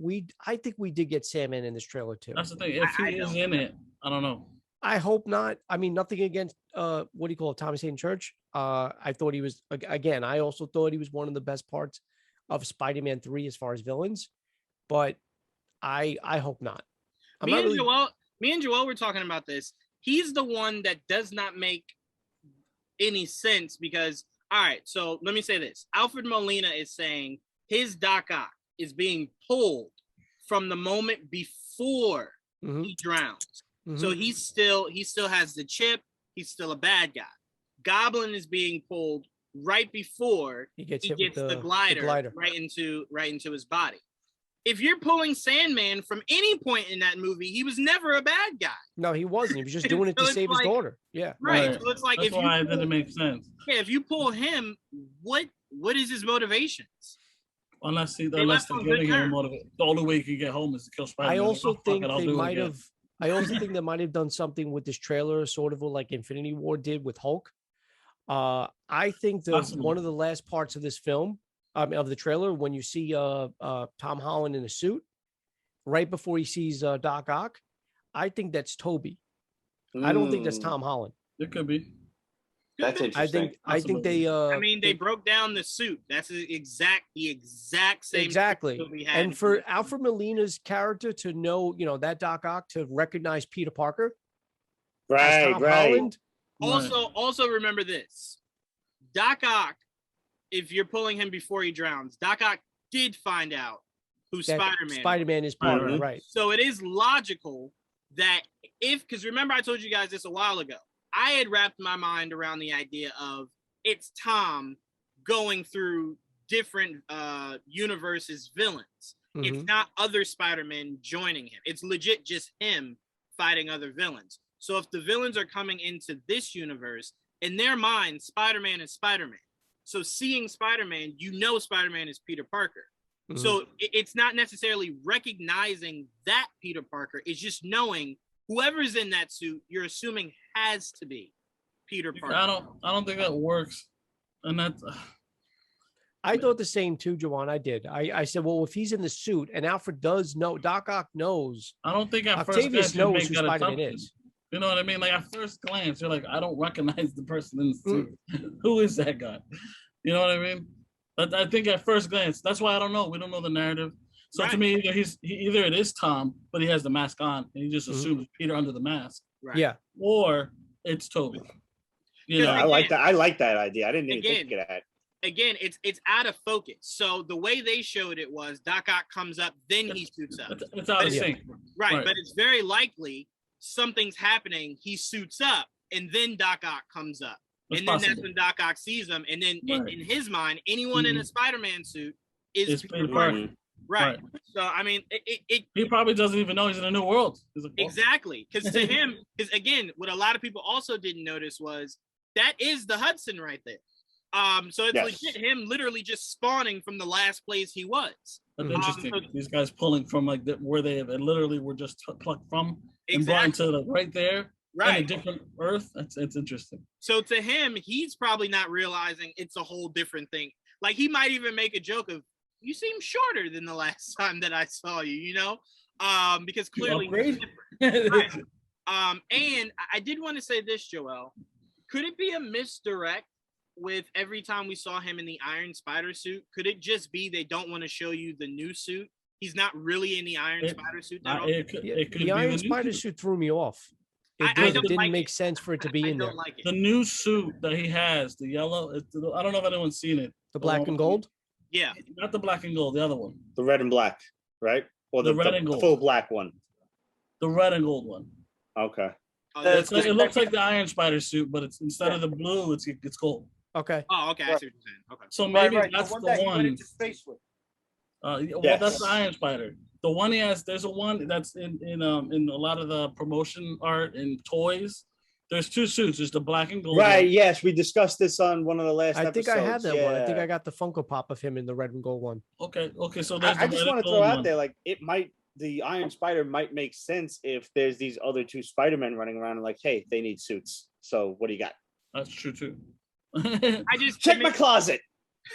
I think we did get Sandman in this trailer too. That's the thing. If he is in it, I don't know. I hope not. I mean, nothing against what do you call it, Thomas Hayden Church. I thought he was again. I also thought he was one of the best parts of Spider-Man 3 as far as villains, but I hope not. Me and Joel were talking about this. He's the one that does not make any sense because, all right, so let me say this. Alfred Molina is saying his Doc Ock is being pulled from the moment before he drowns. Mm-hmm. So he still has the chip. He's still a bad guy. Goblin is being pulled right before he gets the glider right into his body. If you're pulling Sandman from any point in that movie, he was never a bad guy. No, he wasn't. He was just doing it to save his daughter. Yeah. Right. So it's like that's why it didn't make sense. Yeah, if you pull him, what is his motivations? Unless they're giving him motivation. The only way he can get home is to kill Spider-Man. I also think they might have done something with this trailer, sort of like Infinity War did with Hulk. I think one of the last parts of this film, of the trailer, when you see Tom Holland in a suit, right before he sees Doc Ock, I think that's Toby. I don't think that's Tom Holland. It could be. That's interesting. I think they. I mean, they broke down the suit. That's the exact same. Exactly. And for Alfred Molina's character to know, that Doc Ock to recognize Peter Parker, right, Holland. Also remember this: Doc Ock, if you're pulling him before he drowns, Doc Ock did find out who Spider-Man. Spider-Man is Parker, right? So it is logical that because remember I told you guys this a while ago. I had wrapped my mind around the idea of it's Tom going through different universes' villains. Mm-hmm. It's not other Spider-Men joining him. It's legit just him fighting other villains. So if the villains are coming into this universe, in their mind, Spider-Man is Spider-Man. So seeing Spider-Man, Spider-Man is Peter Parker. Mm-hmm. So it's not necessarily recognizing that Peter Parker. It's just knowing whoever's in that suit, you're assuming has to be Peter Parker. I don't think that works. And that's I thought the same too, Juwaan. I did. I said, well, if he's in the suit and Alfred does know, Doc Ock knows. I don't think at Octavius first knows who Spider-Man is. You know what I mean? Like at first glance, you're like, I don't recognize the person in the suit. Who is that guy? You know what I mean? But I think at first glance, that's why I don't know. We don't know the narrative. So to me, either it is Tom, but he has the mask on, and he just assumes Peter under the mask. Right. Yeah. Or it's Toby. I like that. I like that idea. I didn't even think of that. Again, it's out of focus. So the way they showed it was Doc Ock comes up, then he suits up. It's out of sync. Right, but it's very likely something's happening. He suits up, and then Doc Ock comes up. Then that's when Doc Ock sees him. And then in his mind, anyone in a Spider-Man suit is Peter Parker. Right. So, I mean, he probably doesn't even know he's in a new world. Like, exactly. Because to him, again, what a lot of people also didn't notice was that is the Hudson right there. So it's legit him literally just spawning from the last place he was. That's interesting. These guys pulling from like where they have, and literally were just plucked from and brought into right there. Right. In a different Earth. It's interesting. So to him, he's probably not realizing it's a whole different thing. Like he might even make a joke of, you seem shorter than the last time that I saw you, because clearly right. And I did want to say this, Joel. Could it be a misdirect with every time we saw him in the Iron Spider suit? Could it just be they don't want to show you the new suit? He's not really in the Iron Spider suit at all? The Iron Spider suit threw me off. It didn't make sense for it to be in there. Like it. The new suit that he has, the yellow, I don't know if anyone's seen it. The black and gold? Yeah. Not the black and gold, the other one. The red and black, right? Or the red and gold. The full black one. The red and gold one. Okay. It looks like the Iron Spider suit, but it's instead of the blue, it's gold. Okay. Oh, okay. I see what you're saying. Okay. So maybe that's the one. Went into space with. Well, that's the Iron Spider. The one he has, there's a one that's in a lot of the promotion art and toys. There's two suits. There's the black and gold. Right. One. Yes, we discussed this on one of the last episodes. I think I had that one. I think I got the Funko Pop of him in the red and gold one. Okay. So I just want to throw out there, like the Iron Spider might make sense if there's these other two Spider-Men running around and like, hey, they need suits. So what do you got? That's true too. I just check my closet.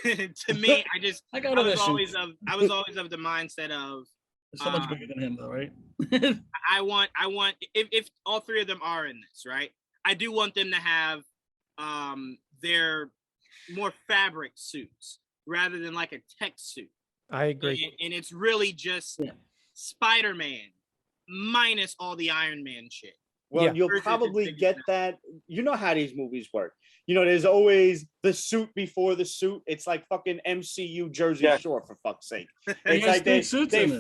To me, I was always of the mindset of so much bigger than him though, right? I want if all three of them are in this, right? I do want them to have their more fabric suits rather than like a tech suit. I agree. And it's really just Spider-Man minus all the Iron Man shit. Well, you'll probably get that. You know how these movies work. There's always the suit before the suit. It's like fucking MCU Jersey Shore, for fuck's sake. It's like they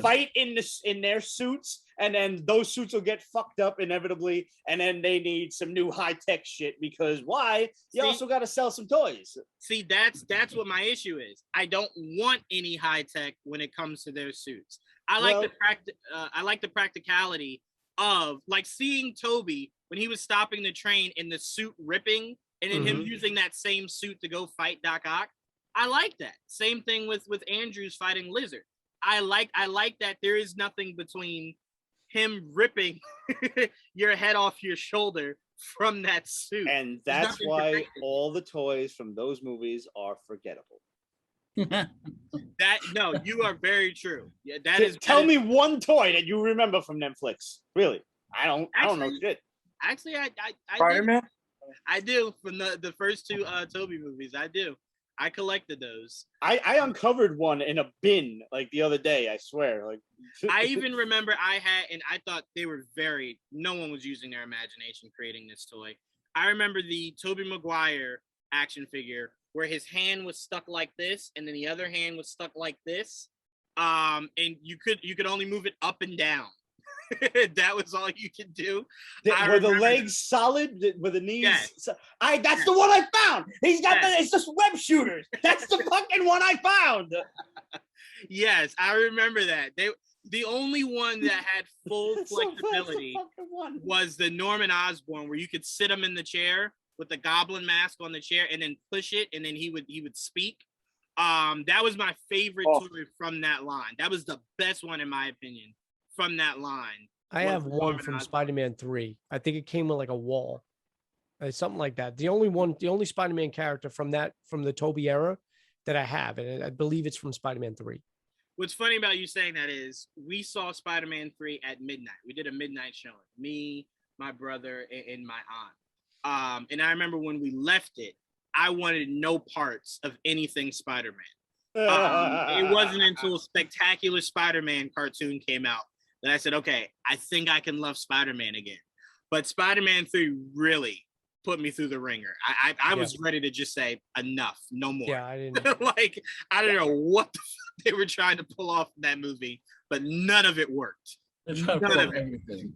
fight in their suits, and then those suits will get fucked up inevitably, and then they need some new high-tech shit because why? You also got to sell some toys. See, that's what my issue is. I don't want any high-tech when it comes to their suits. I like the practicality of like seeing Toby when he was stopping the train in the suit ripping and then him using that same suit to go fight Doc Ock. I like that. Same thing with Andrews fighting Lizard. I like that there is nothing between him ripping your head off your shoulder from that suit. And that's why all the toys from those movies are forgettable. You are very true. Yeah, Tell me one toy that you remember from Netflix. Really, I don't know shit. Actually, I Spider-Man. I do from the first two Tobey movies. I do. I collected those. I uncovered one in a bin like the other day. I swear. Like I even remember I had, and I thought they were no one was using their imagination creating this toy. I remember the Tobey Maguire action figure where his hand was stuck like this, and then the other hand was stuck like this. And you could only move it up and down. That was all you could do. Were the legs solid? Were the knees? Yes. That's the one I found. He's got it's just web shooters. That's the fucking one I found. Yes, I remember that. The only one that had full flexibility was the Norman Osborn, where you could sit him in the chair with the goblin mask on the chair and then push it, and then he would speak. That was my favorite toy from that line. That was the best one in my opinion from that line. I have one from Spider-Man 3. I think it came with like a wall, something like that. The only Spider-Man character from the Tobey era that I have, and I believe it's from Spider-Man 3. What's funny about you saying that is we saw Spider-Man 3 at midnight. We did a midnight showing. Me, my brother, and my aunt. And I remember when we left it, I wanted no parts of anything Spider-Man. It wasn't until Spectacular Spider-Man cartoon came out that I said, okay, I think I can love Spider-Man again. But Spider-Man 3 really put me through the ringer. I was ready to just say, enough, no more. Yeah, I didn't. Like, I don't know what they were trying to pull off in that movie, but none of it worked. None of everything.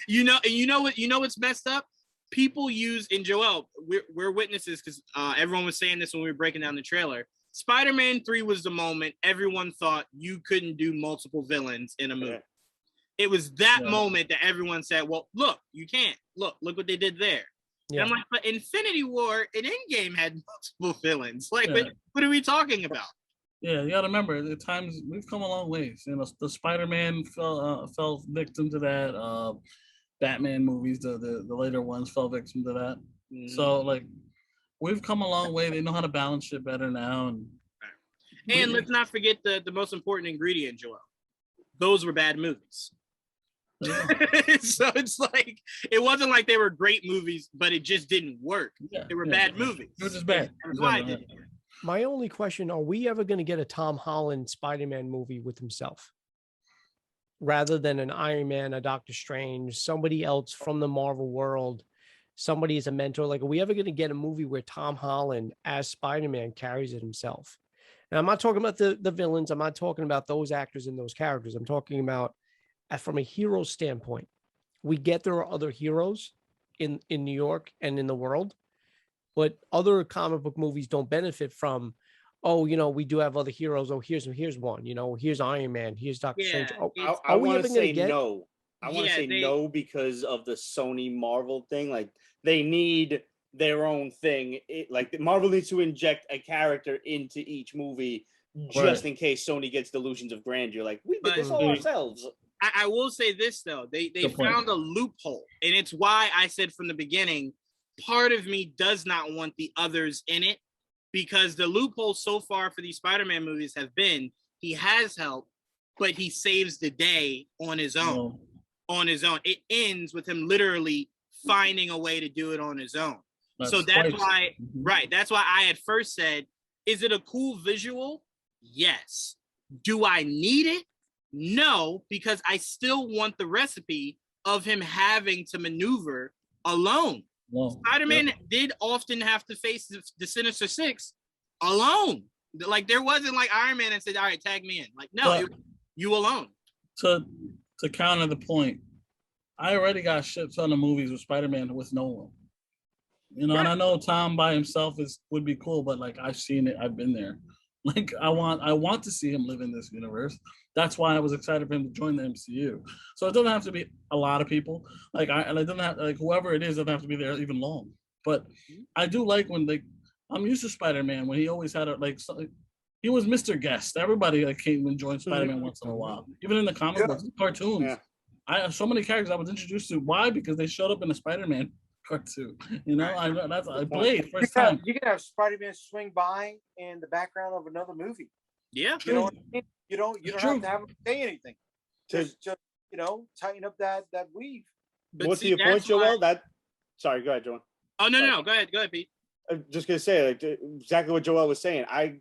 You know what's messed up? People use, and Joel, we're witnesses because everyone was saying this when we were breaking down the trailer. Spider-Man 3 was the moment everyone thought you couldn't do multiple villains in a movie. Yeah. It was that moment that everyone said, well, look, you can't. Look what they did there. Yeah. And I'm like, but Infinity War and Endgame had multiple villains. Like, what are we talking about? Yeah, you got to remember, the times we've come a long ways. You know, the Spider-Man fell victim to that. Batman movies, the later ones, fell victim to that. Mm-hmm. So, like, we've come a long way. They know how to balance shit better now. And let's not forget the most important ingredient, Joel. Those were bad movies. Yeah. So it's like, it wasn't like they were great movies, but it just didn't work. Yeah, they were bad movies. It was just bad. That's why it didn't work. My only question, are we ever going to get a Tom Holland Spider-Man movie with himself? Rather than an Iron Man, a Doctor Strange, somebody else from the Marvel world, somebody as a mentor. Like, are we ever going to get a movie where Tom Holland as Spider-Man carries it himself? And I'm not talking about the villains. I'm not talking about those actors and those characters. I'm talking about from a hero standpoint. We get there are other heroes in New York and in the world, but other comic book movies don't benefit from, oh, you know, we do have other heroes. Oh, here's one, you know, here's Iron Man, here's Doctor Strange. Oh, I want to say no. I want to say no because of the Sony Marvel thing. Like, they need their own thing. Like, Marvel needs to inject a character into each movie just in case Sony gets delusions of grandeur. Like, we did this all ourselves. I will say this, though. They found a loophole. And it's why I said from the beginning, part of me does not want the others in it, because the loophole so far for these Spider-Man movies have been he has help, but he saves the day on his own. On his own. It ends with him literally finding a way to do it on his own. So that's why, that's why I at first said, is it a cool visual? Yes. Do I need it? No, because I still want the recipe of him having to maneuver alone. Spider-Man did often have to face the Sinister Six alone. Like, there wasn't like Iron Man and said, all right, tag me in. Like, no, you alone. To counter the point, I already got shit ton of movies with Spider-Man with no one. You know, and I know Tom by himself would be cool, but like, I've seen it, I've been there. Like, I want to see him live in this universe. That's why I was excited for him to join the MCU. So it doesn't have to be a lot of people. Like, it doesn't have, like, whoever it is doesn't have to be there even long. But I do like when, like, I'm used to Spider-Man when he always had he was Mr. Guest. Everybody came and joined Spider-Man once in a while. Even in the comic books, cartoons. Yeah. I have so many characters I was introduced to. Why? Because they showed up in a Spider-Man cartoon. You know, I played first time. You can have Spider-Man swing by in the background of another movie. Yeah. You know what I mean? You don't have to have him say anything. Just you know, tighten up that weave. What's your point, Joel? Sorry, go ahead, Joel. Oh no, go ahead, Pete. I'm just gonna say like exactly what Joel was saying. I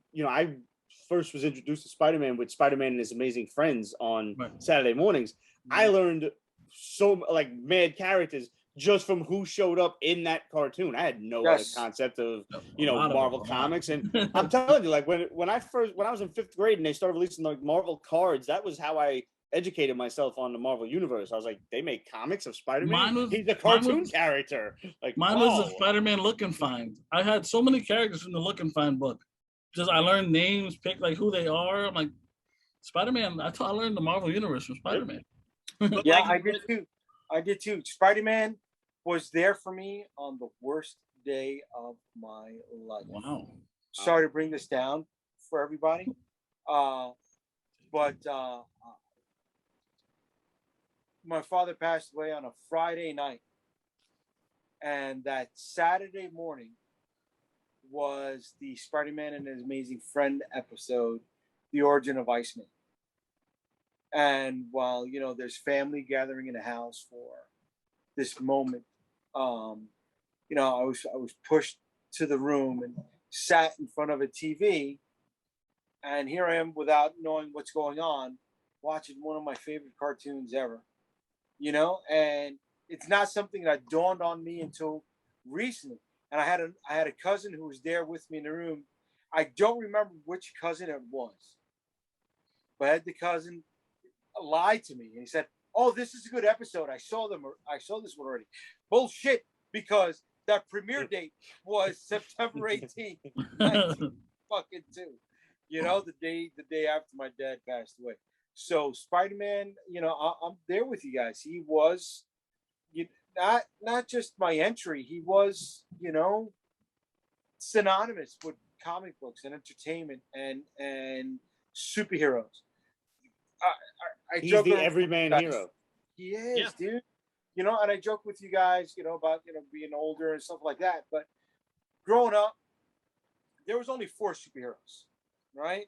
first was introduced to Spider-Man with Spider-Man and His Amazing Friends on Saturday mornings. I learned so like mad characters just from who showed up in that cartoon. I had no other concept of Marvel comics, and I'm telling you, like when I was in 5th grade and they started releasing like Marvel cards, that was how I educated myself on the Marvel universe. I was like, they make comics of Spider-Man. He's a cartoon character. Like mine was a Spider-Man Look and Find. I had so many characters from the Look and Find book. Just I learned names, pick like who they are. I'm like Spider-Man. I learned the Marvel universe from Spider-Man. Yeah, I did too. Spider-Man was there for me on the worst day of my life. Wow. Sorry to bring this down for everybody, but my father passed away on a Friday night, and that Saturday morning was the Spider-Man and His Amazing Friend episode, The Origin of Iceman. And while there's family gathering in the house for this moment, I was pushed to the room and sat in front of a TV, and here I am without knowing what's going on, watching one of my favorite cartoons ever. And it's not something that dawned on me until recently. And I had a cousin who was there with me in the room. I don't remember which cousin it was, but I had the cousin lie to me, and he said, "Oh, this is a good episode. I saw this one already." Bullshit, because that premiere date was September 18th, 1992. The day after my dad passed away. So Spider-Man, I'm there with you guys. He was not just my entry. He was, synonymous with comic books and entertainment and superheroes. He's the everyman hero. He is, dude. And I joke with you guys, about being older and stuff like that. But growing up, there was only 4 superheroes, right?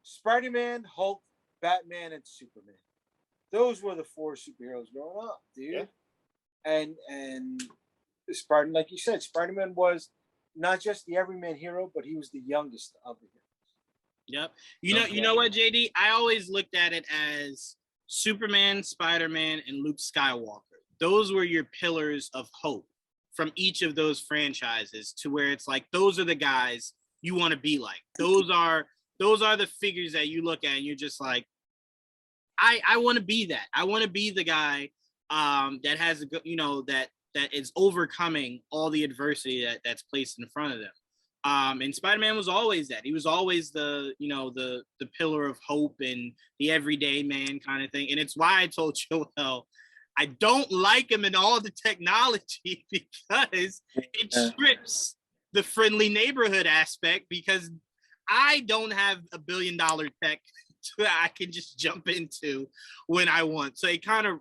Spider-Man, Hulk, Batman, and Superman. Those were the 4 superheroes growing up, dude. Yeah. And Spider-Man, like you said, Spider-Man was not just the everyman hero, but he was the youngest of the heroes. Yep. You know what, Jaydee? I always looked at it as Superman, Spider-Man, and Luke Skywalker. Those were your pillars of hope from each of those franchises, to where it's like those are the guys you want to be like. Those are the figures that you look at and you're just like, I want to be that. I want to be the guy that has that is overcoming all the adversity that's placed in front of them. And Spider-Man was always that. He was always the pillar of hope and the everyday man kind of thing. And it's why I told Joel I don't like him in all the technology, because it strips the friendly neighborhood aspect, because I don't have $1 billion tech I can just jump into when I want. So it kind of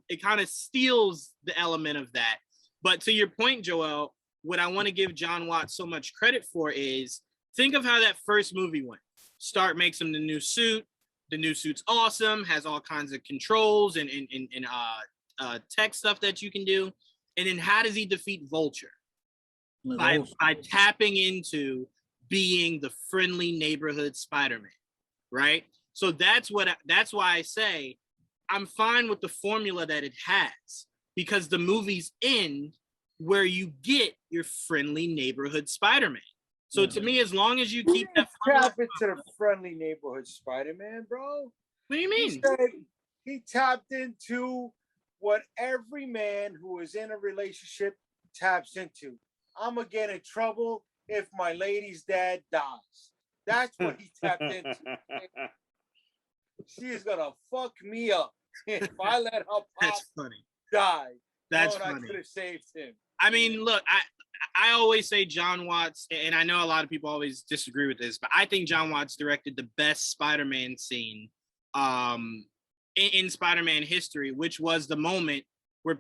steals the element of that. But to your point, Joel, what I want to give John Watts so much credit for is, think of how that first movie went. Stark makes him the new suit. The new suit's awesome, has all kinds of controls and tech stuff that you can do. And then how does he defeat Vulture? By tapping into being the friendly neighborhood Spider-Man, right? So that's why I say I'm fine with the formula that it has, because the movies end where you get your friendly neighborhood Spider-Man. So to me, as long as you keep that tap into the friendly neighborhood Spider-Man, bro. What do you mean? He tapped into what every man who is in a relationship taps into. I'm gonna get in trouble if my lady's dad dies. That's what he tapped into. She is gonna fuck me up if I let her pop die. That's funny. I could have saved him. I mean, look, I always say John Watts, and I know a lot of people always disagree with this, but I think John Watts directed the best Spider-Man scene in Spider-Man history, which was the moment where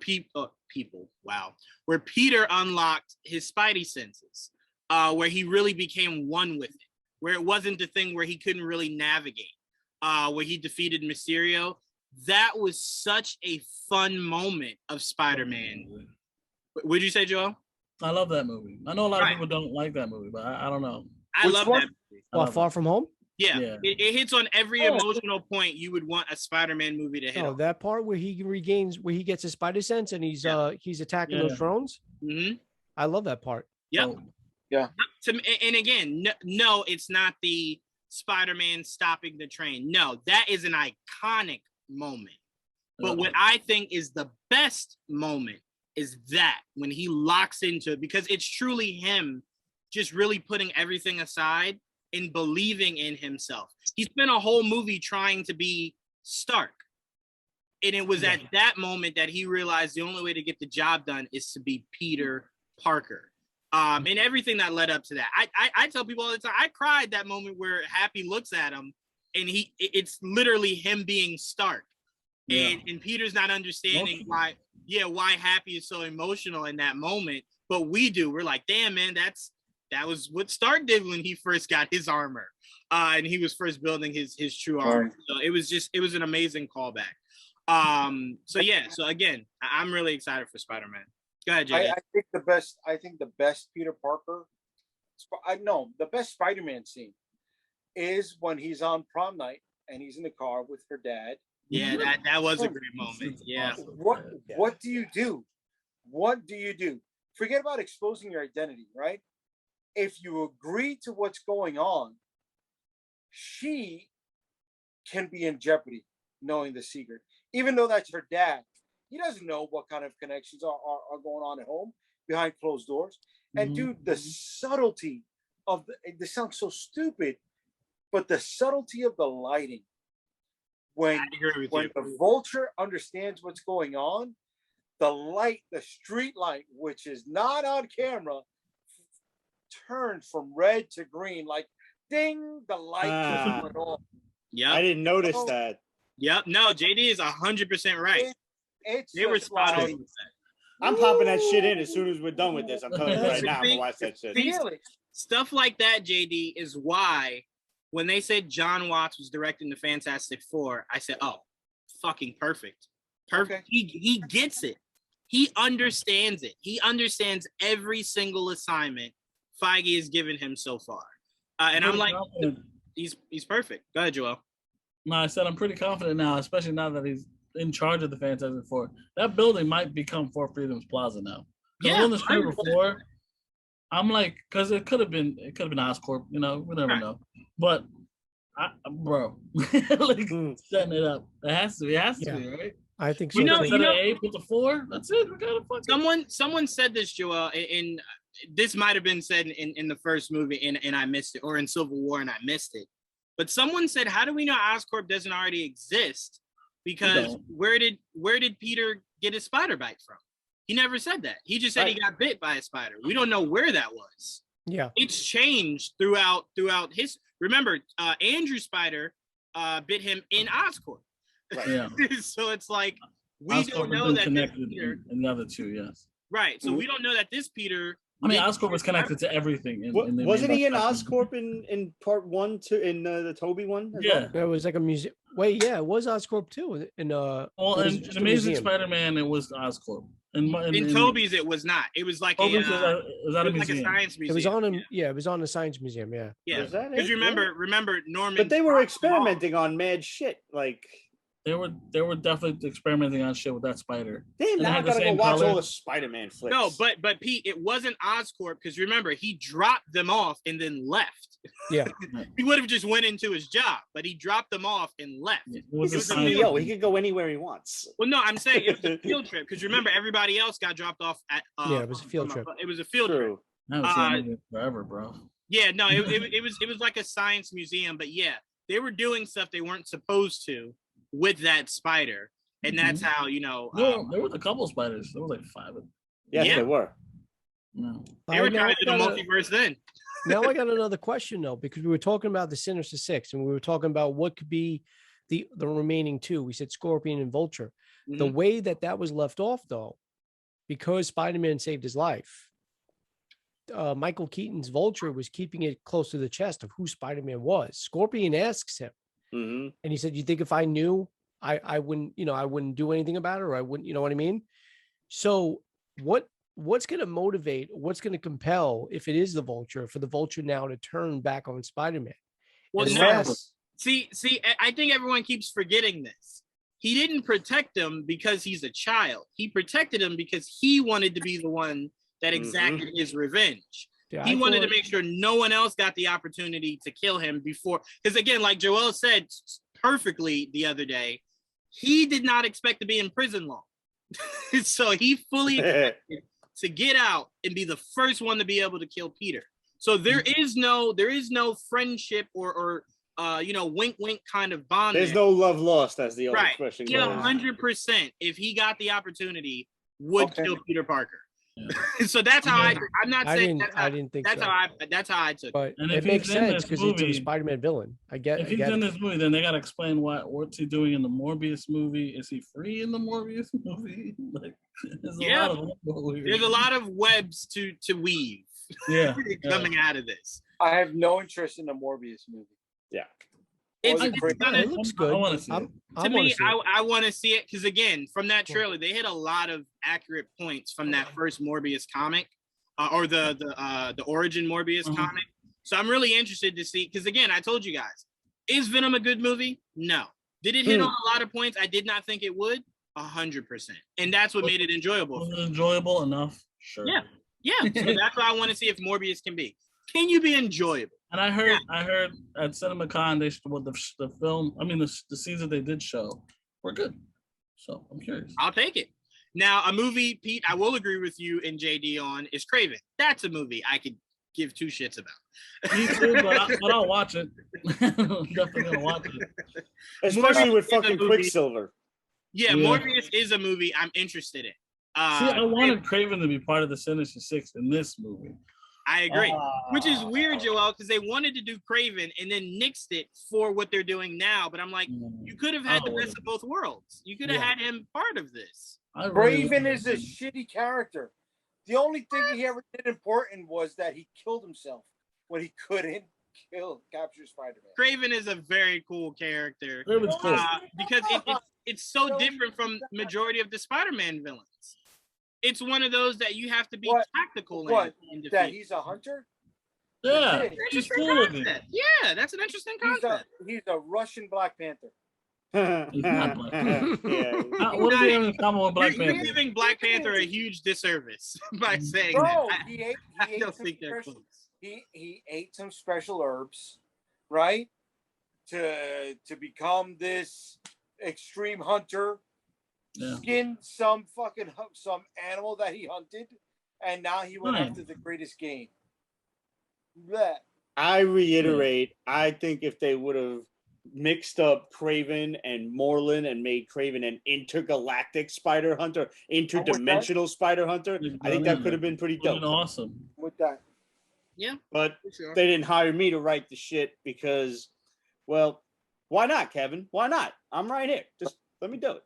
where Peter unlocked his Spidey senses, where he really became one with it, where it wasn't the thing where he couldn't really navigate, where he defeated Mysterio. that was such a fun moment of Spider-Man. Would you say, Joel? I love that movie. I know a lot of people don't like that movie, but I don't know. I love that movie. What, Far From Home? Yeah. It hits on every emotional point you would want a Spider-Man movie to hit on. That part where he gets his spider sense and he's attacking those drones. Mm-hmm. I love that part. Yep. And again, no, it's not the Spider-Man stopping the train. No, that is an iconic moment. But what I think is the best moment is that when he locks into it, because it's truly him just really putting everything aside and believing in himself. He spent a whole movie trying to be Stark. And it was at that moment that he realized the only way to get the job done is to be Peter Parker. And everything that led up to that. I tell people all the time, I cried that moment where Happy looks at him and it's literally him being Stark. And Peter's not understanding why Happy is so emotional in that moment. But we do. We're like, damn, man, that was what Stark did when he first got his armor. And he was first building his true armor. So it was an amazing callback. So again, I'm really excited for Spider-Man. Go ahead, Jaydee. I think the best Peter Parker, the best Spider-Man scene is when he's on prom night and he's in the car with her dad. Yeah, that was a great moment. Yeah. What do you do? What do you do? Forget about exposing your identity, right? If you agree to what's going on, she can be in jeopardy knowing the secret. Even though that's her dad, he doesn't know what kind of connections are going on at home behind closed doors. And dude, the subtlety of this sounds so stupid, but the subtlety of the lighting. When the Vulture understands what's going on, the light, the street light, which is not on camera, turned from red to green, like ding, the light went off. Yeah, I didn't notice that. Yep, no, Jaydee is 100% right. They were spot on. I'm popping that shit in as soon as we're done with this. I'm telling you right now, I'm gonna watch that shit. Stuff like that, Jaydee, is why when they said John Watts was directing the Fantastic Four, I said, oh, fucking perfect. Perfect. Okay. He gets it. He understands it. He understands every single assignment Feige has given him so far. And I'm like, he's perfect. Go ahead, Joel. No, I said I'm pretty confident now, especially now that he's in charge of the Fantastic Four. That building might become Four Freedoms Plaza now. Yeah, on the street before, I'm like, because it could have been Oscorp, we never know. But bro, like setting it up. It has to be, right? I think so. Instead of 8 with the 4, that's it. We gotta someone said this, Joel, and this might have been said in the first movie and I missed it, or in Civil War and I missed it. But someone said, how do we know Oscorp doesn't already exist? Because where did Peter get his spider bite from? He never said that. He just said he got bit by a spider. We don't know where that was. Yeah. It's changed throughout his. Remember, Andrew Spider bit him in Oscorp. Right. Yeah. So it's like we don't know that connected in the other two, yes. Right. So we don't know that this Peter. I mean, Oscorp was connected to everything. Wasn't he in Oscorp in part 1 too, in the Toby one? Yeah, it was like a museum. Wait, yeah, it was Oscorp too. In in Amazing Spider-Man, it was Oscorp. In Toby's, it was not. It was like a science museum. It was on it was on a science museum. Yeah. Yeah. Because remember Norman. But they were experimenting on mad shit, like. They were definitely experimenting on shit with that spider. Damn, now I gotta go watch all the Spider-Man flicks. No, but Pete, it wasn't Oscorp because remember he dropped them off and then left. Yeah, he would have just went into his job, but he dropped them off and left. He's a CEO. He could go anywhere he wants. Well, no, I'm saying it was a field trip because remember everybody else got dropped off at. It was a field trip. It was a field trip. I haven't seen it forever, bro. Yeah, no, it was like a science museum, but yeah, they were doing stuff they weren't supposed to with that spider, and that's how there was a couple spiders. There was like 5 of them. Yes, there were. No. They were trying to do the multiverse then. Now I got another question though, because we were talking about the Sinister Six, and we were talking about what could be the remaining 2. We said Scorpion and Vulture. The way that was left off though, because Spider-Man saved his life, Michael Keaton's Vulture was keeping it close to the chest of who Spider-Man was. Scorpion asks him. And he said, "You think if I knew I wouldn't, I wouldn't do anything about it, or I wouldn't, you know what I mean? So what's going to motivate, what's going to compel, if it is the Vulture, for the Vulture now to turn back on Spider-Man? Well, see, I think everyone keeps forgetting this. He didn't protect him because he's a child. He protected him because he wanted to be the one that exacted his revenge. Yeah, he wanted to make sure no one else got the opportunity to kill him before. Because again, like Joel said perfectly the other day, he did not expect to be in prison long. So he fully expected to get out and be the first one to be able to kill Peter. So there is no friendship or wink wink kind of bond. There's no love lost, as the old expression goes. 100%, if he got the opportunity, would kill Peter Parker. Yeah. So that's how I'm not saying I didn't think that's so. That's how I took it. But it makes sense because it's a Spider-Man villain. If he's in this movie, then they gotta explain what's he doing in the Morbius movie. Is he free in the Morbius movie? Like, there's a lot of webs to weave. Coming out of this. I have no interest in the Morbius movie. Yeah. It looks good. I want to see it. To me, I want to see it because, again, from that trailer, they hit a lot of accurate points from that first Morbius comic, or the origin Morbius comic. So I'm really interested to see, because, again, I told you guys, is Venom a good movie? No. Did it hit on a lot of points I did not think it would? 100%. And that's what made it enjoyable. Was it enjoyable enough? Sure. Yeah. So that's what I want to see if Morbius can be. Can you be enjoyable? And I heard at CinemaCon the film, the scenes that they did show were good. So I'm curious. I'll take it. Now, a movie, Pete, I will agree with you and Jaydee on is Kraven. That's a movie I could give two shits about. Me too, but I'll watch it. I'm definitely gonna watch it. Especially with fucking Quicksilver. Yeah, Morbius is a movie I'm interested in. I wanted Kraven to be part of the Sinister Six in this movie. I agree, which is weird, Joel, because they wanted to do Kraven and then nixed it for what they're doing now. But I'm like, you could have had the best of both worlds. You could have had him part of this. Kraven is a shitty character. The only thing he ever did important was that he killed himself when he couldn't capture Spider-Man. Kraven is a very cool character because it's so different from majority of the Spider-Man villains. It's one of those that you have to be tactical in defeat. That he's a hunter? Yeah. Yeah, that's an interesting concept. He's a Russian Black Panther. He's not Black Panther. What are we having in common with Black Panther? You're giving Black Panther a huge disservice by saying that. I don't think they're close. He ate some special herbs, right? To become this extreme hunter. Skinned some animal that he hunted, and now he went after the greatest game. Blech. I reiterate, I think if they would have mixed up Kraven and Moreland and made Kraven an intergalactic spider hunter, interdimensional spider hunter, I think that could have been pretty dope. Awesome. With that. Yeah. But they didn't hire me to write the shit because, well, why not, Kevin? Why not? I'm right here. Just let me do it.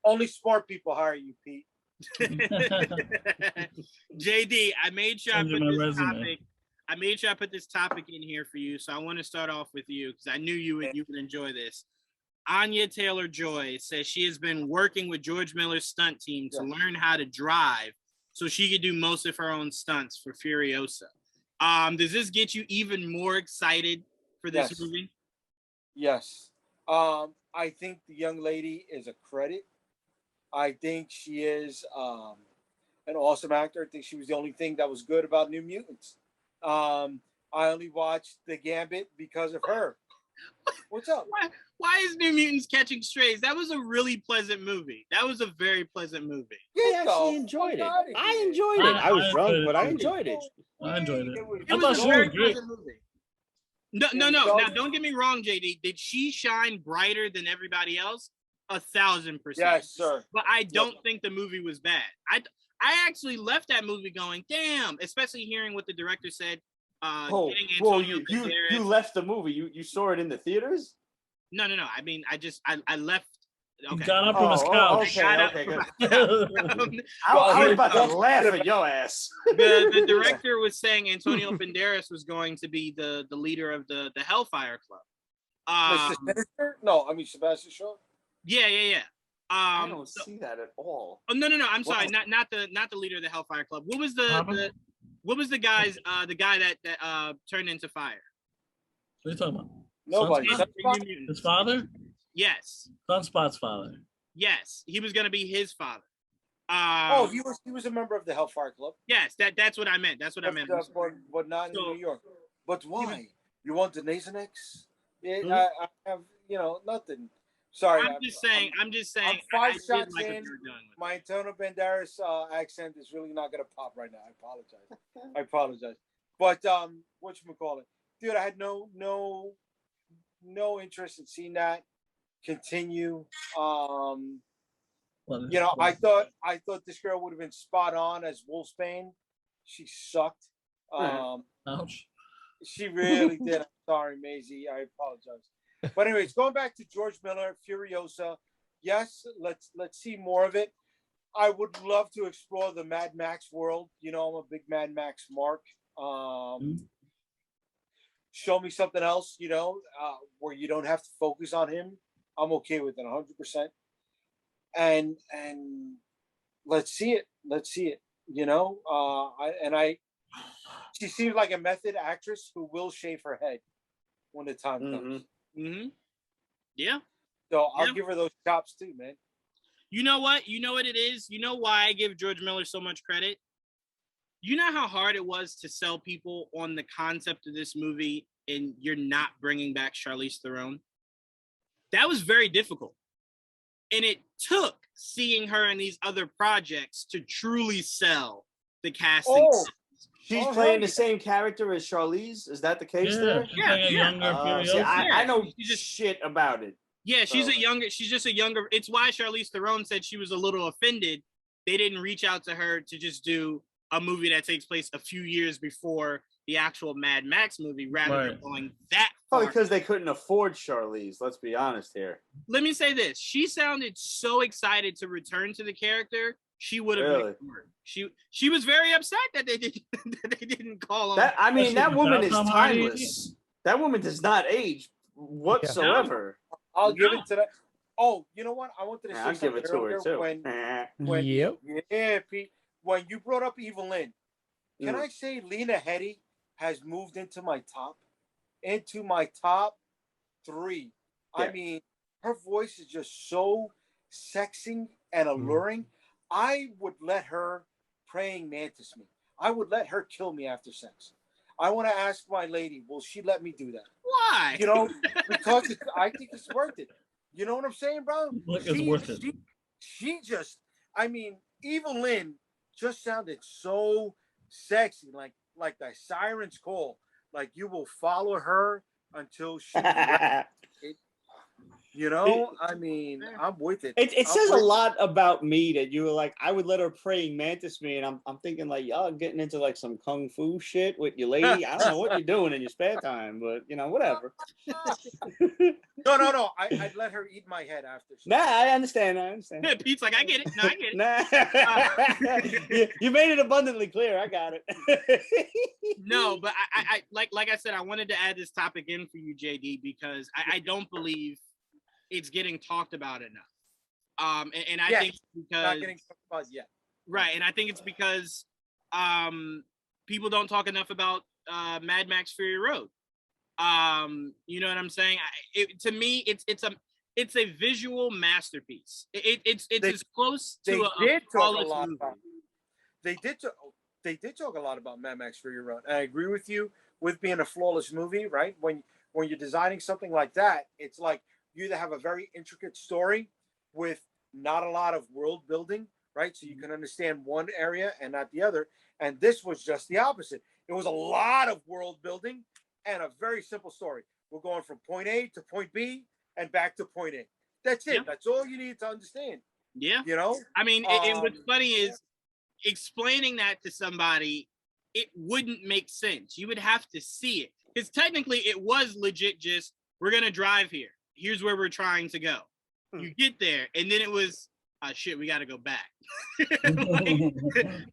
Only smart people hire you, Pete. Jaydee, I made sure I put this topic in here for you. So I want to start off with you because I knew you would enjoy this. Anya Taylor-Joy says she has been working with George Miller's stunt team to learn how to drive so she could do most of her own stunts for Furiosa. Does this get you even more excited for this movie? Yes. I think the young lady is a credit. I think she is an awesome actor. I think she was the only thing that was good about New Mutants. I only watched The Gambit because of her. What's up? Why is New Mutants Catching Strays? That was a really pleasant movie. That was a very pleasant movie. I actually enjoyed it. I enjoyed it. I was drunk, but I enjoyed it. I enjoyed it. It was a very pleasant movie. No. Now, don't get me wrong, Jaydee. Did she shine brighter than everybody else? 1,000%. Yes, sir. But I don't think the movie was bad. I actually left that movie going, damn, especially hearing what the director said. You left the movie. You saw it in the theaters? No. I mean, I left. Okay. He got up from his couch. I was about to laugh at your ass. The director was saying Antonio Banderas was going to be the leader of the Hellfire Club. Mr. Sinister? No, I mean Sebastian Shaw. Yeah. I don't see that at all. Oh no. I'm sorry, not the leader of the Hellfire Club. What was the the guy that turned into fire? What are you talking about? Nobody. His father? Yes. Sunspot's father. Yes, he was gonna be his father. He was a member of the Hellfire Club. Yes, that's what I meant. That's what I meant. But not in New York. But why? You want the Nasonex? I have nothing. Sorry. I'm just saying. I'm 5 shots in. My Antonio Banderas accent is really not gonna pop right now. I apologize. But whatchamacallit? Dude, I had no interest in seeing that continue. I thought this girl would have been spot on as Wolfsbane. She sucked. Ouch. She really did. I'm sorry, Maisie. I apologize. But anyways, going back to George Miller, Furiosa. Yes, let's see more of it. I would love to explore the Mad Max world. I'm a big Mad Max mark. Show me something else, where you don't have to focus on him. I'm okay with it 100%. And let's see it. She seems like a method actress who will shave her head when the time comes. Mm-hmm. Yeah. So I'll give her those chops too, man. You know what it is? You know why I give George Miller so much credit? You know how hard it was to sell people on the concept of this movie and you're not bringing back Charlize Theron? That was very difficult. And it took seeing her in these other projects to truly sell the casting. She's playing the same character as Charlize? Is that the case there? I know shit about it. Yeah, she's just a younger. It's why Charlize Theron said she was a little offended. They didn't reach out to her to just do a movie that takes place a few years before the actual Mad Max movie, rather than going that far. Probably because they couldn't afford Charlize, let's be honest here. Let me say this. She sounded so excited to return to the character. She would have been she was very upset that they didn't call her. That woman is timeless. That woman does not age whatsoever. I'll give it to that. Oh, you know what? I wanted to say I'll give it to her too. Pete, when you brought up Evelyn, can I say Lena Headey has moved into my top 3? Yeah. I mean, her voice is just so sexy and alluring. I would let her praying mantis me. I would let her kill me after sex. I want to ask my lady, will she let me do that? Why? Because I think it's worth it. You know what I'm saying, bro? It's worth it. She just, Evelyn just sounded so sexy, like the siren's call. Like you will follow her until she. I'm with it. It says a lot about me that you were like, I would let her praying mantis me, and I'm thinking like y'all getting into like some kung fu shit with your lady. I don't know what you're doing in your spare time, but whatever. No. I'd let her eat my head after. Nah, I understand. Yeah, Pete's like, I get it. No, I get it. You made it abundantly clear. I got it. No, but I like I said, I wanted to add this topic in for you, Jaydee, because I don't believe it's getting talked about enough. And I think because not getting talked about yet. Right, and I think it's because people don't talk enough about Mad Max Fury Road. You know what I'm saying? To me, it's a visual masterpiece. It's as close to a flawless movie. They did talk a lot about Mad Max Fury Road. I agree with you with being a flawless movie, right? When you're designing something like that, it's like you either have a very intricate story with not a lot of world building, right? So you can understand one area and not the other. And this was just the opposite. It was a lot of world building and a very simple story. We're going from point A to point B and back to point A. That's it. Yeah. That's all you need to understand. Yeah. And what's funny is explaining that to somebody, it wouldn't make sense. You would have to see it. Because technically it was legit just, we're going to drive here. Here's where we're trying to go. You get there, and then it was, shit, we got to go back.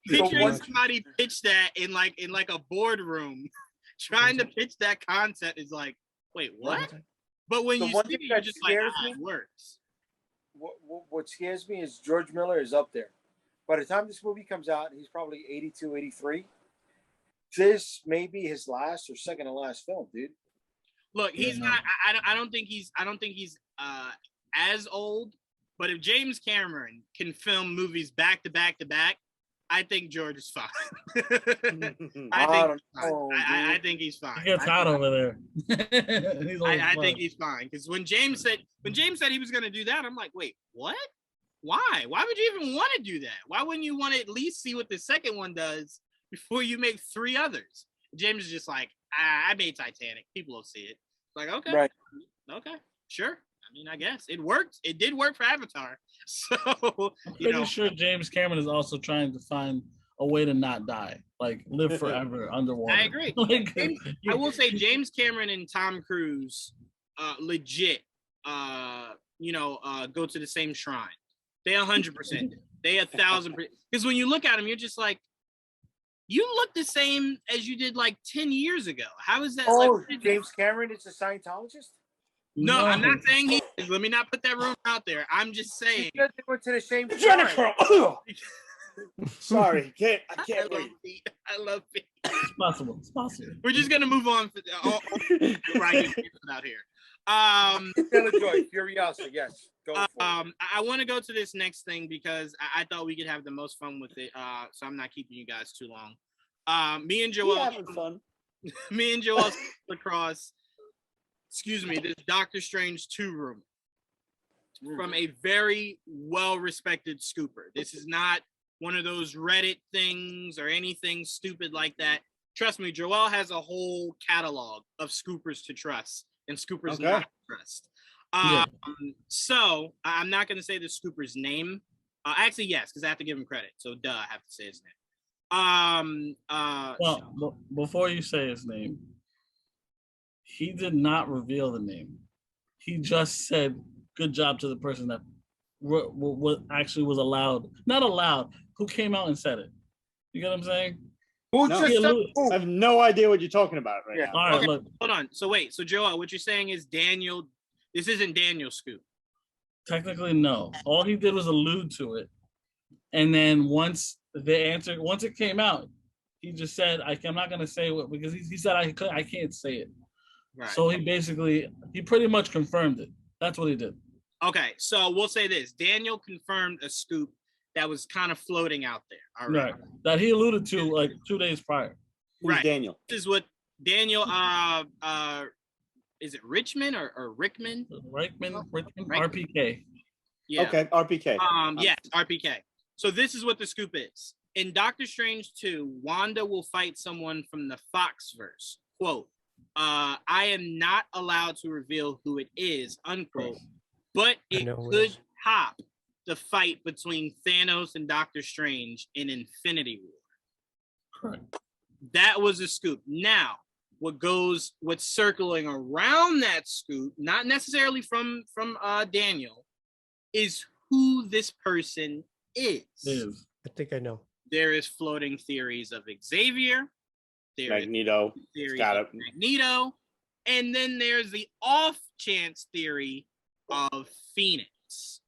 Picturing somebody pitch that in like a boardroom, trying to pitch that concept is like, wait, what? But when The you one see thing it, you're that just like, scares it works. What scares me is George Miller is up there. By the time this movie comes out, he's probably 82, 83. This may be his last or second to last film, dude. Look, he's not. I don't think he's as old. But if James Cameron can film movies back to back to back, I think George is fine. I think he's fine. He gets hot over there. I think he's fine because when James said he was going to do that, I'm like, wait, what? Why? Why would you even want to do that? Why wouldn't you want to at least see what the second one does before you make 3 others? James is just like, I made Titanic. People will see it. Like, okay, right. Okay, sure. I mean, I guess it worked. It did work for Avatar. So I'm pretty sure James Cameron is also trying to find a way to not die, like live forever underwater. I agree. I will say James Cameron and Tom Cruise, legit, go to the same shrine. They 100%. They 1,000%. Because when you look at them, you're just like, you look the same as you did like 10 years ago. How is that? Oh, like, James Cameron is a Scientologist? No, I'm not saying he is. Let me not put that rumor out there. I'm just saying. They went to the same Jennifer. Sorry, I can't breathe. I love it. It's possible. It's possible. We're just gonna move on right out here. Joy, Furiosa, yes. Go for it. I want to go to this next thing because I thought we could have the most fun with it. So I'm not keeping you guys too long. Me and Joel having fun. Me and Joel across. This Doctor Strange 2 rumor from a very well-respected scooper. This is not one of those Reddit things or anything stupid like that. Trust me, Joel has a whole catalog of scoopers to trust and scoopers not to trust. So I'm not going to say the scooper's name. Actually, yes, because I have to give him credit. So I have to say his name. Well, before you say his name, he did not reveal the name. He just said, good job to the person that actually was not allowed, who came out and said it. You get what I'm saying? I have no idea what you're talking about right now. All right, look. Hold on. So Joel, what you're saying is Daniel, this isn't Daniel's scoop. Technically, no. All he did was allude to it. And then once it came out, he just said, I'm not going to say what, because he said, I can't say it. Right. So he pretty much confirmed it. That's what he did. Okay, so we'll say this. Daniel confirmed a scoop that was kind of floating out there. All right. That he alluded to like 2 days prior. Who's Daniel? This is what Daniel, is it Richmond or Rickman? Rickman, RPK. Yeah. Okay, RPK. Yes, RPK. So this is what the scoop is. In Doctor Strange 2, Wanda will fight someone from the Foxverse. Quote, I am not allowed to reveal who it is, unquote, but it could top the fight between Thanos and Doctor Strange in Infinity War. Correct. That was a scoop. Now, what's circling around that scoop, not necessarily from Daniel, is who this person is. I think I know. There is floating theories of Xavier. Magneto. Magneto. And then there's the off chance theory of Phoenix.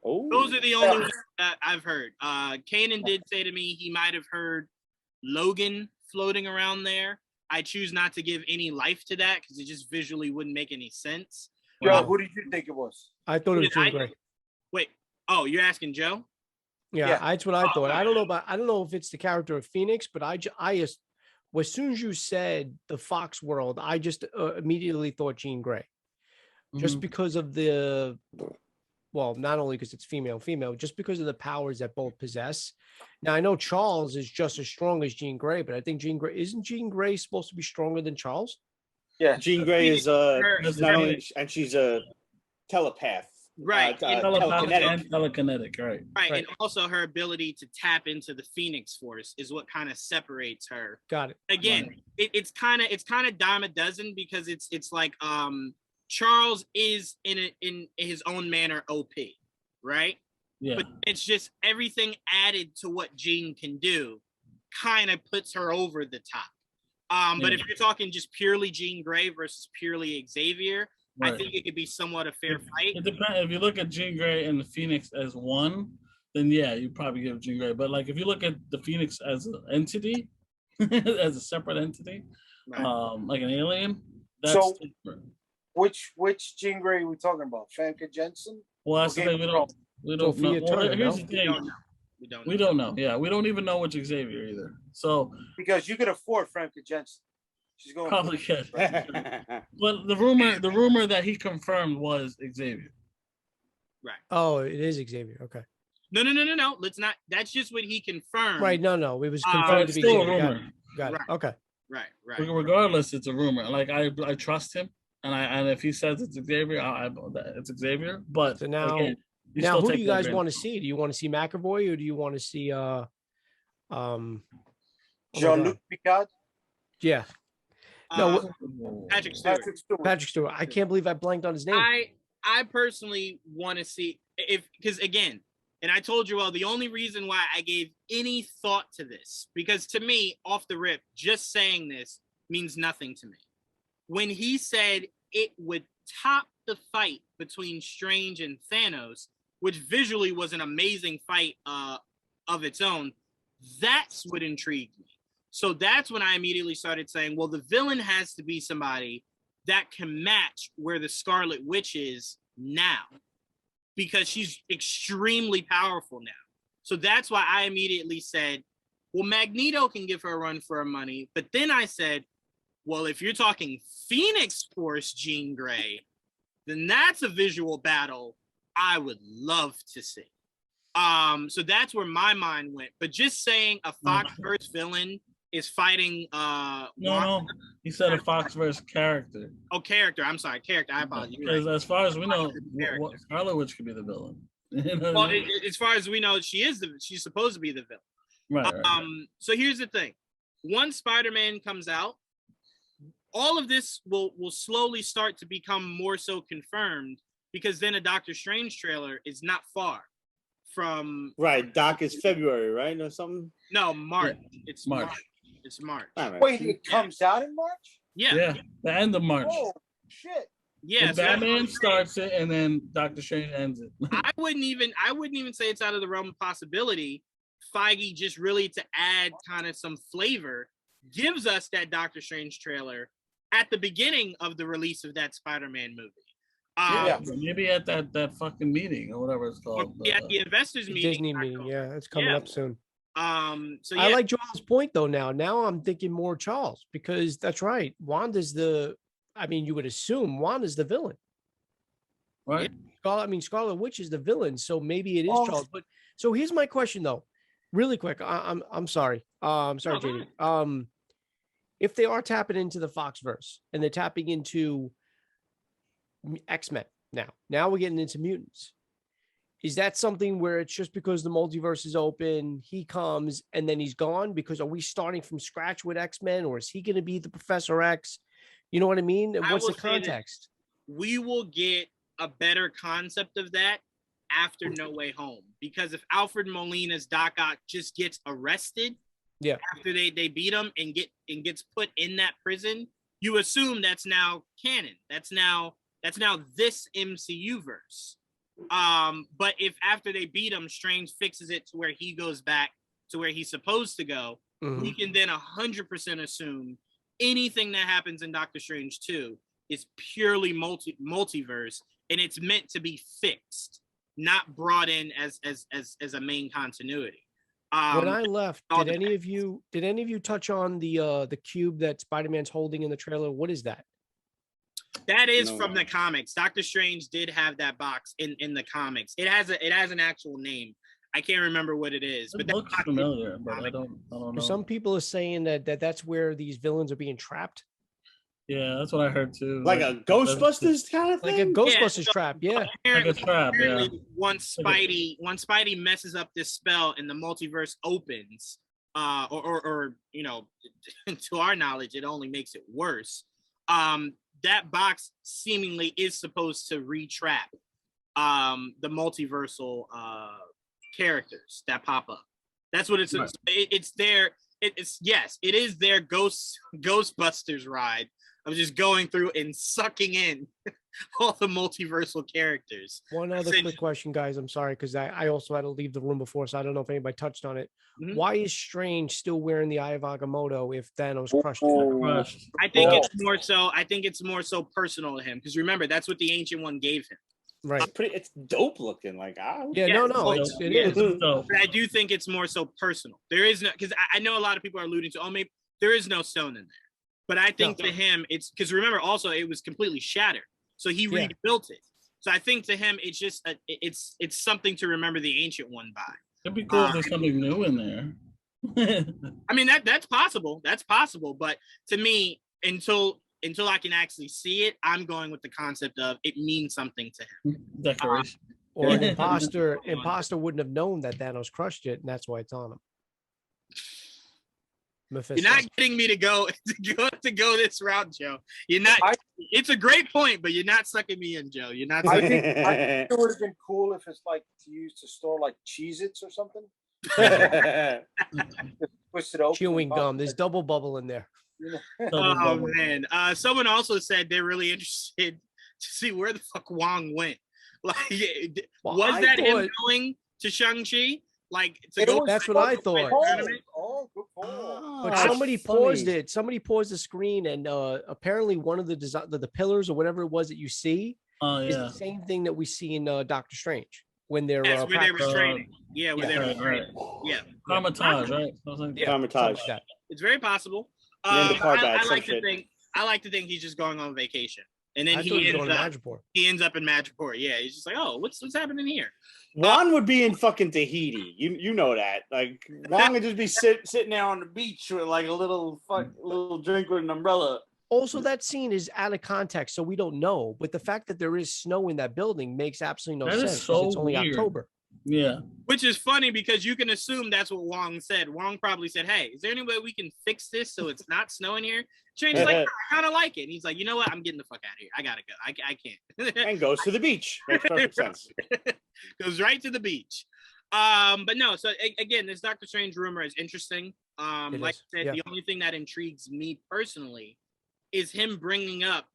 Oh, those are the only ones that I've heard. Kanan did say to me he might have heard Logan floating around there. I choose not to give any life to that because it just visually wouldn't make any sense. Joe, who did you think it was? I thought it was Jean Grey. Wait. Oh, you're asking Joe? Yeah, that's what I thought. I don't know if it's the character of Phoenix, but I just as soon as you said the Fox world, I just immediately thought Jean Grey, just because of not only because it's female, just because of the powers that both possess. Now I know Charles is just as strong as Jean Grey, but I think Jean Grey supposed to be stronger than Charles? Yeah, Jean Grey is not only, and she's a telepath. Right. Telekinetic, right. Right. And also her ability to tap into the Phoenix Force is what kind of separates her. Got it. Again, it's kind of dime a dozen because it's like Charles is in his own manner OP, right? Yeah. But it's just everything added to what Jean can do kind of puts her over the top. But if you're talking just purely Jean Grey versus purely Xavier, Right. I think it could be somewhat a fair fight. It depends. If you look at Jean Grey and the Phoenix as one, then yeah, you probably give Jean Grey. But like if you look at the Phoenix as an entity, as a separate entity, Right. like an alien, that's So- different. Which Jean Grey are we talking about? Famke Jensen? Well, that's the Okay, thing. We don't Sophia know. Well, Turner, here's no? the thing. We don't know. Yeah, we don't even know which Xavier either. So Because you could afford Famke Jensen. She's going probably could. But the rumor that he confirmed was Xavier. Right. Oh, it is Xavier. Okay. No. Let's not. That's just what he confirmed. Right. No. It was But confirmed It's to be still a Xavier. rumor. Got it. Right. Okay. Right. Regardless, it's a rumor. Like I trust him, and if he says it's Xavier, it's Xavier. But So now, again, who do you guys want to see? Do you want to see McAvoy or do you want to see oh my Jean-Luc God. Picard? Yeah, No, Patrick Stewart. Patrick Stewart. I can't believe I blanked on his name. I personally want to see because again, and I told you all the only reason why I gave any thought to this, because to me, off the rip, just saying this means nothing to me. When he said it would top the fight between Strange and Thanos, which visually was an amazing fight of its own, that's what intrigued me. So that's when I immediately started saying, well, the villain has to be somebody that can match where the Scarlet Witch is now, because she's extremely powerful now. So that's why I immediately said, well, Magneto can give her a run for her money. But then I said, well, if you're talking Phoenix Force Jean Grey, then that's a visual battle I would love to see. So that's where my mind went. But just saying a Foxverse villain is fighting no, he said a Foxverse character. Oh, character. I'm sorry, character. I apologize. Because as far as we know, Scarlet Witch could be the villain. Well, as far as we know, she's supposed to be the villain. Right. So here's the thing: once Spider-Man comes out, all of this will slowly start to become more so confirmed, because then a Doctor Strange trailer is not far from. Right, Doc is February, right, or something? No, March. Yeah. It's March. It's March. Right. Wait, it comes out in March? Yeah. The end of March. Oh shit! Yeah. So Batman starts it, and then Doctor Strange ends it. I wouldn't even say it's out of the realm of possibility. Feige just really to add kind of some flavor gives us that Doctor Strange trailer at the beginning of the release of that Spider-Man movie. Maybe at that fucking meeting or whatever it's called. At the investors meeting. Disney meeting, yeah, it's coming up soon. So I like Joel's point though. Now I'm thinking more Charles, because that's right. Wanda's you would assume Wanda's the villain, right? Scarlet Witch is the villain, so maybe it is Charles. But so here's my question though, really quick. I'm sorry. Sorry, Jaydee. If they are tapping into the Foxverse and they're tapping into X-Men now we're getting into mutants. Is that something where it's just because the multiverse is open, he comes and then he's gone? Because are we starting from scratch with X-Men, or is he going to be the Professor X? You know what I mean? What's the context? We will get a better concept of that after No Way Home, because if Alfred Molina's Doc Ock just gets arrested, after they beat him and gets put in that prison, you assume that's now canon. That's now this MCU verse. But if after they beat him, Strange fixes it to where he goes back to where he's supposed to go, we can then 100% assume anything that happens in Doctor Strange 2 is purely multiverse, and it's meant to be fixed, not brought in as a main continuity. When I left, did any of you touch on the cube that Spider-Man's holding in the trailer? What is that? That is from the comics. Doctor Strange did have that box in the comics. It has an actual name. I can't remember what it is. It looks familiar, but I don't know. Some people are saying that that's where these villains are being trapped. Yeah, that's what I heard too. Like a Ghostbusters kind of thing? Like a Ghostbusters trap, yeah. Like a trap, yeah. Once Spidey messes up this spell and the multiverse opens, or to our knowledge, it only makes it worse. That box seemingly is supposed to re-trap the multiversal characters that pop up. That's what it's. Right. It's their. It is their Ghostbusters ride of just going through and sucking in all the multiversal characters. One other quick question, guys. I'm sorry, because I also had to leave the room before, so I don't know if anybody touched on it. Mhm. Why is Strange still wearing the Eye of Agamotto if Thanos crushed it? I think it's more so. I think it's more so personal to him because remember that's what the Ancient One gave him. Right. It's dope looking. Like yeah, no, it is. But I do think it's more so personal. There is no because I know a lot of people are alluding to. Oh, maybe there is no stone in there. But I think to him, it's because remember also it was completely shattered, so he rebuilt it. So I think to him, it's just it's something to remember the Ancient One by. It'd be cool if there's something new in there. I mean that's possible. That's possible. But to me, until I can actually see it, I'm going with the concept of it means something to him. Decoration. Or an imposter wouldn't have known that Thanos crushed it, and that's why it's on him. Mephisto. You're not getting me to go this route, Joe. You're not. It's a great point, but you're not sucking me in, Joe. You're not. I think it would have been cool if it's like to use to store like Cheez-Its or something. Twist it open. Chewing gum. There's double bubble in there. Oh man! Someone also said they're really interested to see where the fuck Wong went. Like, was that him going to Shang-Chi? Like, to go? That's what I thought. Oh, good call. But somebody paused it. Somebody paused the screen, and apparently one of the pillars or whatever it was that you see is the same thing that we see in Doctor Strange when they're where they were training. Yeah, where they were training. Yeah, Traumatized, right? Traumatized. It's very possible. I like to think he's just going on vacation, and then he ends up in Madripoor. Yeah, he's just like, oh, what's happening here? Juan would be in fucking Tahiti. You know that. Like Juan would just be sitting there on the beach with like a little drink with an umbrella. Also, that scene is out of context, so we don't know. But the fact that there is snow in that building makes absolutely no sense. So it's only weird. October. Yeah. Which is funny because you can assume that's what Wong said. Wong probably said, hey, is there any way we can fix this so it's not snowing here? Strange is like, I kind of like it. And he's like, you know what? I'm getting the fuck out of here. I gotta go. I can't. And goes to the beach. Makes perfect sense. Goes right to the beach. But no, so again, this Doctor Strange rumor is interesting. Like I said, the only thing that intrigues me personally is him bringing up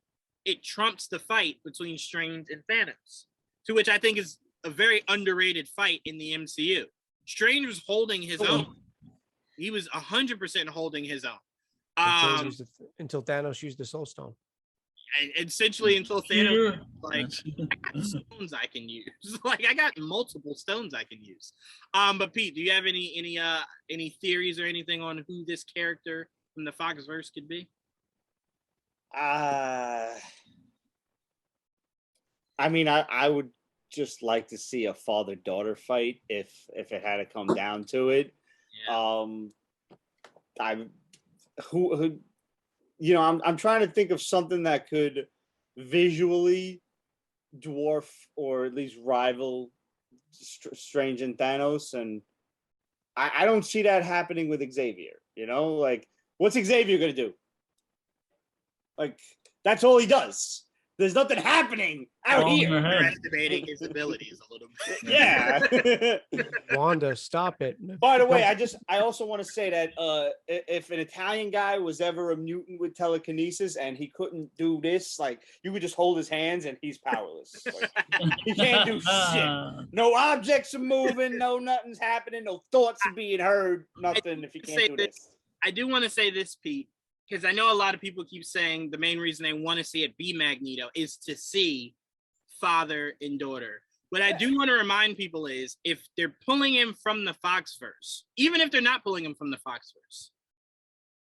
it trumps the fight between Strange and Thanos, to which I think is a very underrated fight in the MCU. Strange was holding his own. He was 100% holding his own. Until Thanos used the Soul Stone. And essentially until Thanos, like, I got stones I can use. Like, I got multiple stones I can use. But Pete, do you have any theories or anything on who this character from the Foxverse could be? I mean, I would just like to see a father-daughter fight if it had to come down to it. Yeah. I'm trying to think of something that could visually dwarf or at least rival Strange and Thanos, and I don't see that happening with Xavier. You know, like, what's Xavier gonna do? Like, that's all he does. There's nothing happening out here. You're estimating his abilities a little bit. Yeah. Wanda, stop it. By the way, I also want to say that if an Italian guy was ever a mutant with telekinesis and he couldn't do this, like, you could just hold his hands and he's powerless. Like, he can't do shit. No objects are moving. No nothing's happening. No thoughts are being heard. Nothing if he can't do this. I do want to say this, Pete, because I know a lot of people keep saying the main reason they want to see it be Magneto is to see father and daughter. What I do want to remind people is if they're pulling him from the Foxverse, even if they're not pulling him from the Foxverse,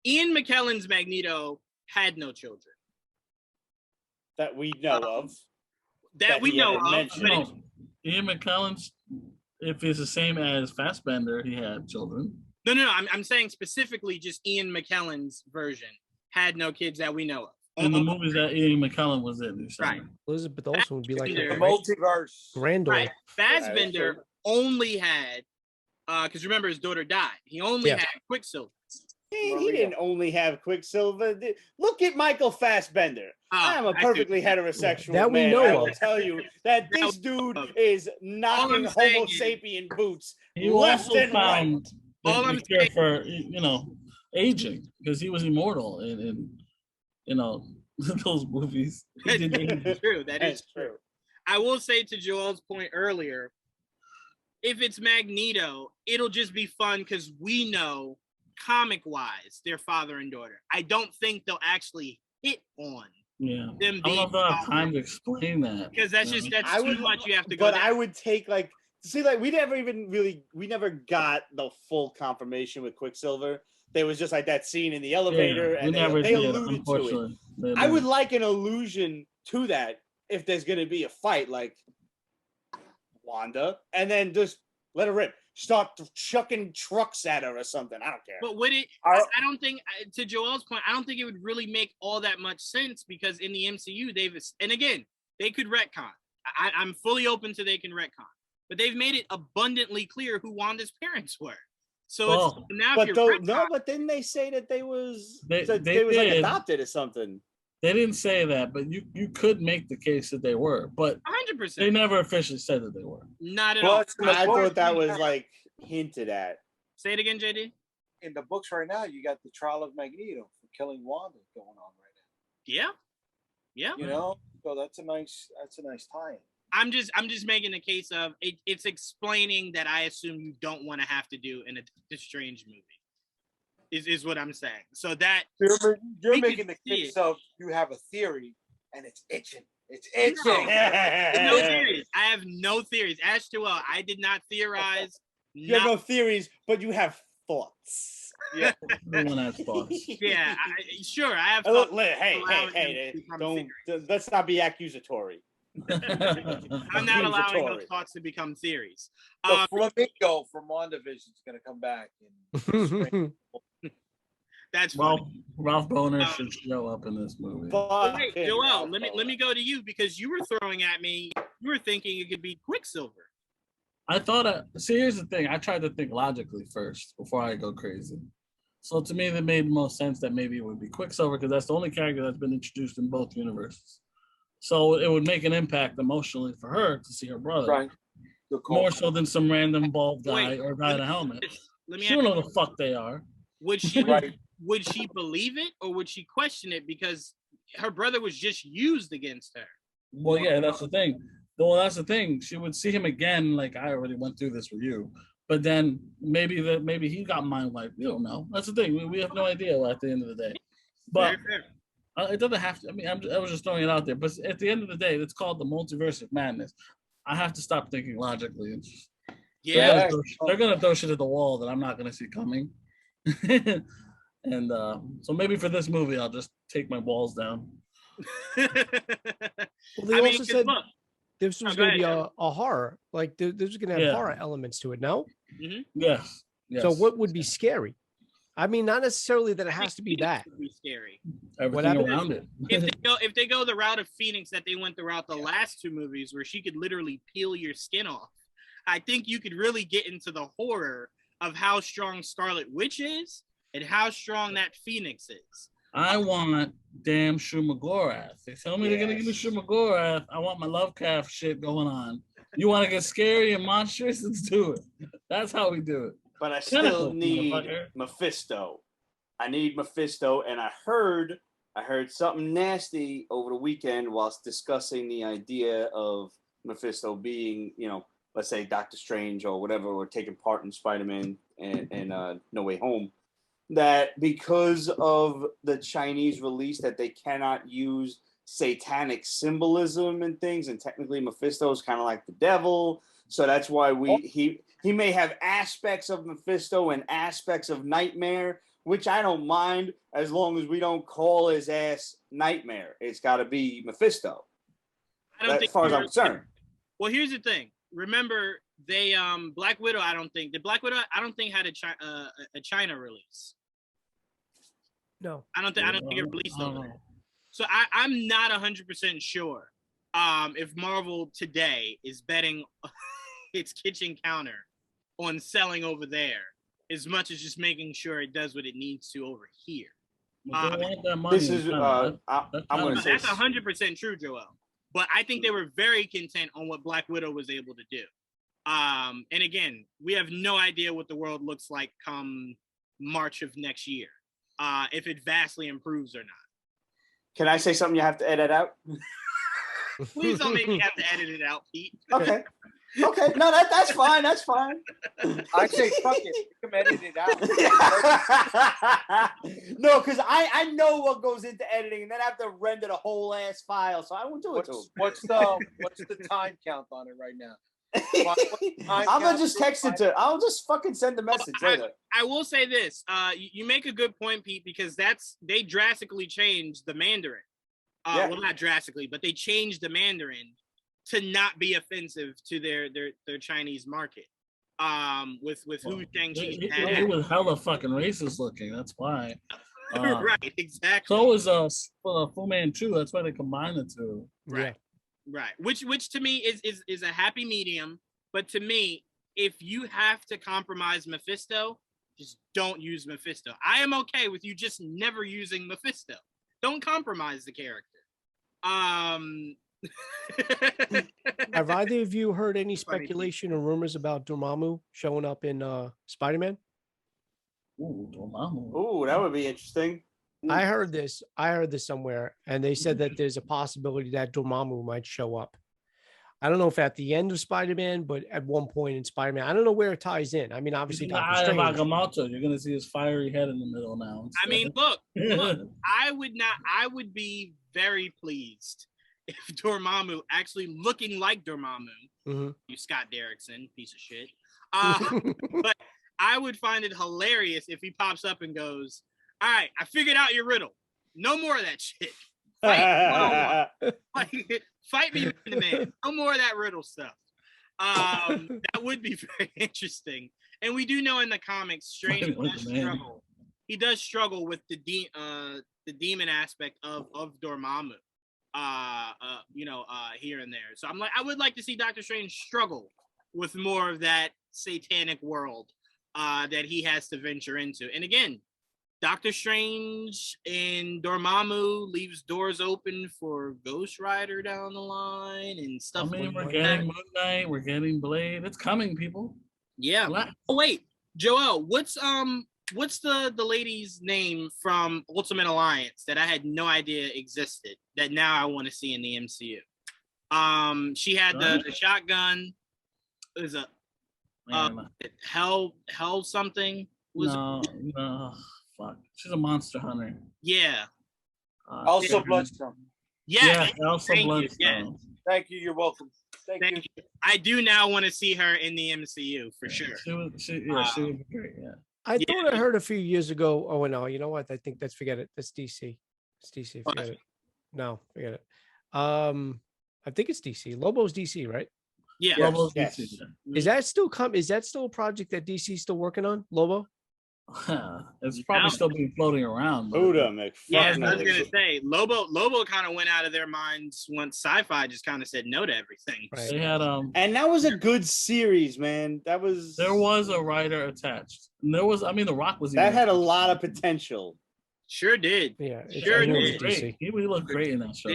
Ian McKellen's Magneto had no children. That we know of. That we know of. Ian McKellen's, if it's the same as Fassbender, he had children. No. I'm saying specifically just Ian McKellen's version had no kids that we know of. In the movies that Ian McKellen was in. Right. Elizabeth Olsen would be like the multiverse. Granddaughter. Right. Fassbender only had, because remember his daughter died. He only had Quicksilver. He didn't only have Quicksilver. Look at Michael Fassbender. I am a perfectly heterosexual that man. We know I will tell you that this dude is knocking Homo sapien boots left and right. All I'm saying for aging, because he was immortal, and those movies. That is true. That is true. I will say to Joel's point earlier, if it's Magneto, it'll just be fun because we know comic-wise they're father and daughter. I don't think they'll actually hit on them being. I don't know if I have time to explain that because that's too much. You have to go. But I would take we never got the full confirmation with Quicksilver. There was just like that scene in the elevator, and they alluded to it. I would like an allusion to that if there's gonna be a fight, like Wanda, and then just let her rip. Start chucking trucks at her or something. I don't care. But would it? I don't think, to Joel's point, I don't think it would really make all that much sense because in the MCU, they could retcon. I'm fully open to they can retcon, but they've made it abundantly clear who Wanda's parents were. So but didn't they say that they was like adopted or something? They didn't say that, but you could make the case that they were, but 100%. They never officially said that they were. Not at all. I thought that was like hinted at. Say it again, Jaydee. In the books right now, you got the trial of Magneto for killing Wanda going on right now. Yeah. You know, so that's a nice tie-in. I'm just making the case of it's explaining that I assume you don't want to have to do in a Strange movie. Is what I'm saying. So that you're making the case of you have a theory and it's itching. It's itching. No theories. I have no theories. As to I did not theorize. You have no theories, but you have thoughts. Yeah, everyone has thoughts. Yeah, sure. I have thoughts. Hey! Let's not be accusatory. I'm not allowing those thoughts to become theories. The flamingo from WandaVision is going to come back. That's Ralph Boner should show up in this movie. Wait, Joel, let me go to you because you were throwing at me. You were thinking it could be Quicksilver. I thought. Here's the thing. I tried to think logically first before I go crazy. So to me, that made most sense that maybe it would be Quicksilver because that's the only character that's been introduced in both universes. So it would make an impact emotionally for her to see her brother. Right. More so than some random bald guy or guy in a helmet. She don't know the fuck they are. Would she would she believe it or would she question it because her brother was just used against her? Well, yeah, that's the thing. Well, that's the thing. She would see him again, like I already went through this with you. But then maybe he got mind wiped. We don't know. That's the thing. We have no idea at the end of the day. But it doesn't have to. I mean, I was just throwing it out there. But at the end of the day, it's called the multiverse of madness. I have to stop thinking logically. And just, they're gonna throw shit at the wall that I'm not gonna see coming. And so maybe for this movie, I'll just take my balls down. Well, they also said this was going to be a horror. Like this was going to have horror elements to it. No. Mm-hmm. Yes. So what would be scary? I mean, not necessarily that it has to be that. Would be scary. Everything around it. if they go the route of Phoenix that they went throughout the last two movies, where she could literally peel your skin off, I think you could really get into the horror of how strong Scarlet Witch is and how strong that Phoenix is. I want damn Shumagorath. They tell me they're gonna give me Shumagorath. I want my Lovecraft shit going on. You want to get scary and monstrous? Let's do it. That's how we do it. But I still need Mephisto. I need Mephisto, and I heard something nasty over the weekend whilst discussing the idea of Mephisto being, let's say Doctor Strange or whatever, or taking part in Spider-Man and No Way Home. That because of the Chinese release that they cannot use satanic symbolism and things, and technically Mephisto is kind of like the devil, so that's why he may have aspects of Mephisto and aspects of Nightmare, which I don't mind as long as we don't call his ass Nightmare. It's got to be Mephisto. As far as I'm concerned. Well, here's the thing. Remember, they Black Widow. I don't think had a China release. No, I don't think it released over there. So I'm not 100% sure if Marvel today is betting its kitchen counter on selling over there as much as just making sure it does what it needs to over here. This is I'm going to say that's 100% true, Joel. But I think they were very content on what Black Widow was able to do. And again, we have no idea what the world looks like come March of next year. If it vastly improves or not. Can I say something you have to edit out? Please don't make me have to edit it out, Pete. Okay. Okay. No, that's fine. That's fine. I say fuck it. You can edit it out. No, because I know what goes into editing, and then I have to render the whole ass file, so I won't do it to him. What's the time count on it right now? I'm gonna just text it to. I'll just fucking send a message later. I will say this. You make a good point, Pete, because they drastically changed the Mandarin. Well, not drastically, but they changed the Mandarin to not be offensive to their Chinese market. With who Shang-Chi it was hella fucking racist looking. That's why. Right, exactly. So was Fu Manchu. That's why they combined the two. Right. Yeah. Right. Which to me is a happy medium. But to me, if you have to compromise Mephisto, just don't use Mephisto. I am okay with you just never using Mephisto. Don't compromise the character. Have either of you heard any speculation or rumors about Dormammu showing up in Spider-Man? Ooh, Dormammu. Ooh, that would be interesting. I heard this somewhere, and they said that there's a possibility that Dormammu might show up. I don't know if at the end of Spider-Man, but at one point in Spider-Man, I don't know where it ties in. I mean, obviously, Doctor Strange. You're gonna see his fiery head in the middle now. I mean, look, I would be very pleased if Dormammu actually looking like Dormammu, you Scott Derrickson, piece of shit. But I would find it hilarious if he pops up and goes, "All right, I figured out your riddle. No more of that shit. Fight me, man. No more of that riddle stuff." That would be very interesting. And we do know in the comics, Strange does struggle. He does struggle with the demon aspect of Dormammu. Here and there. So I'm like, I would like to see Doctor Strange struggle with more of that satanic world that he has to venture into. And again, Doctor Strange and Dormammu leaves doors open for Ghost Rider down the line and stuff. I mean, we're getting Moon Knight, we're getting Blade. It's coming, people. Yeah. Oh wait, Joel, what's the lady's name from Ultimate Alliance that I had no idea existed that now I want to see in the MCU? She had the shotgun. It was a hell something. No. Fuck. She's a monster hunter. Yeah. Also Bloodstone. Yeah. Also Bloodstone. Yeah. Thank you. You're welcome. Thank you. I do now want to see her in the MCU for sure. She would be great. Yeah. I thought I heard a few years ago. Oh no, you know what? I think forget it. That's DC. It's DC. Forget it. No, forget it. I think it's DC. Lobo's DC, right? Yeah. Lobo's yes. DC. Yeah. Is that still Is that still a project that DC's still working on? Lobo? It's probably still being floating around. Buddha McFarlane. Yeah, I was gonna say Lobo kind of went out of their minds once Sci-Fi just kind of said no to everything. Right. They had and that was a good series, man. There was a writer attached. And The Rock was that had a lot of potential. Sure did. Yeah, sure did. Great. He looked great in that show.